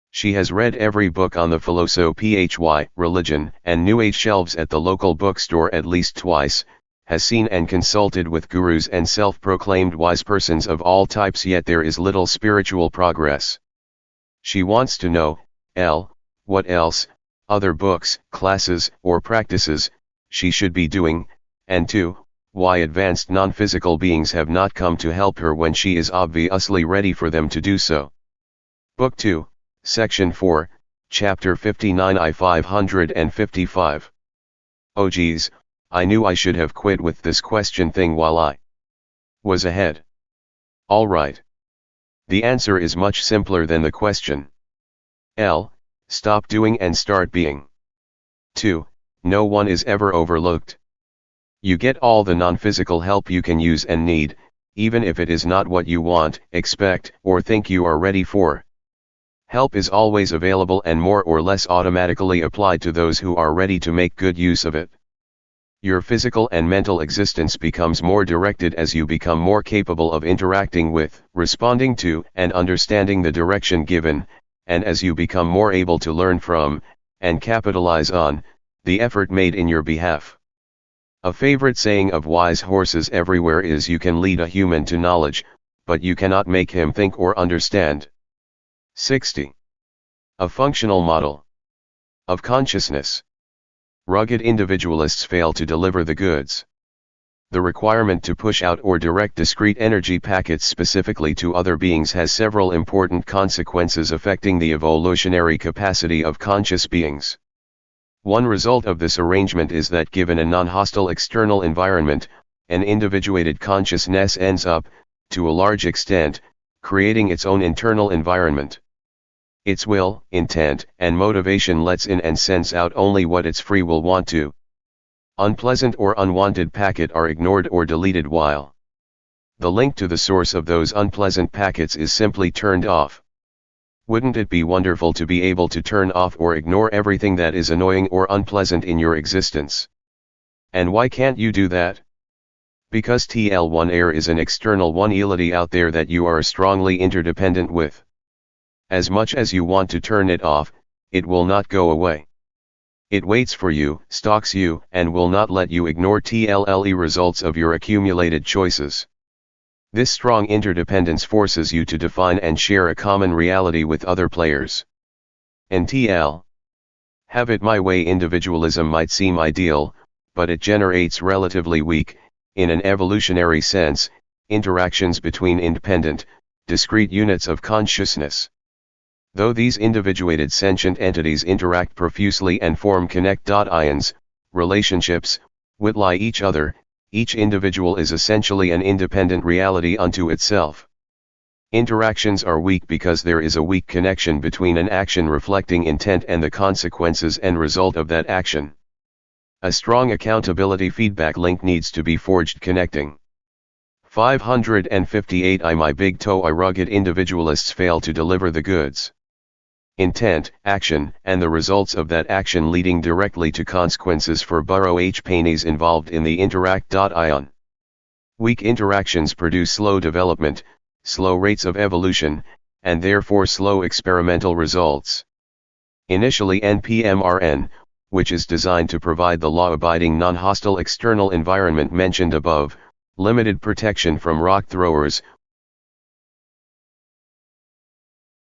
She has read every book on the philosophy, religion, and New Age shelves at the local bookstore at least twice, has seen and consulted with gurus and self-proclaimed wise persons of all types, yet there is little spiritual progress. She wants to know, what else, other books, classes, or practices, she should be doing, and 2, why advanced non-physical beings have not come to help her when she is obviously ready for them to do so. Book 2, Section 4, Chapter 59 I 555. Oh geez, I knew I should have quit with this question thing while I was ahead. Alright. The answer is much simpler than the question. Stop doing and start being. 2. No one is ever overlooked. You get all the non-physical help you can use and need, even if it is not what you want, expect, or think you are ready for. Help is always available and more or less automatically applied to those who are ready to make good use of it. Your physical and mental existence becomes more directed as you become more capable of interacting with, responding to, and understanding the direction given, and as you become more able to learn from, and capitalize on, the effort made in your behalf. A favorite saying of wise horses everywhere is, you can lead a human to knowledge, but you cannot make him think or understand. 60. A functional model of consciousness. Rugged individualists fail to deliver the goods. the requirement to push out or direct discrete energy packets specifically to other beings has several important consequences affecting the evolutionary capacity of conscious beings. One result of this arrangement is that given a non-hostile external environment, an individuated consciousness ends up, to a large extent, creating its own internal environment. Its will, intent, and motivation lets in and sends out only what its free will want to. Unpleasant or unwanted packet are ignored or deleted while the link to the source of those unpleasant packets is simply turned off. Wouldn't it be wonderful to be able to turn off or ignore everything that is annoying or unpleasant in your existence? And why can't you do that? Because TL1 air is an external one-entity out there that you are strongly interdependent with. As much as you want to turn it off, it will not go away. It waits for you, stalks you, and will not let you ignore TLLE results of your accumulated choices. This strong interdependence forces you to define and share a common reality with other players. NTL. Have it my way individualism might seem ideal, but it generates relatively weak, in an evolutionary sense, interactions between independent, discrete units of consciousness. Though these individuated sentient entities interact profusely and form connect-ions, relationships, with each other, each individual is essentially an independent reality unto itself. Interactions are weak because there is a weak connection between an action reflecting intent and the consequences and result of that action. A strong accountability feedback link needs to be forged connecting. 558 My big TOE rugged individualists fail to deliver the goods. Intent, action, and the results of that action leading directly to consequences for Burrow H. Payne's involved in the interact-ion. Weak interactions produce slow development, slow rates of evolution, and therefore slow experimental results. Initially NPMRN, which is designed to provide the law-abiding non-hostile external environment mentioned above, limited protection from rock throwers,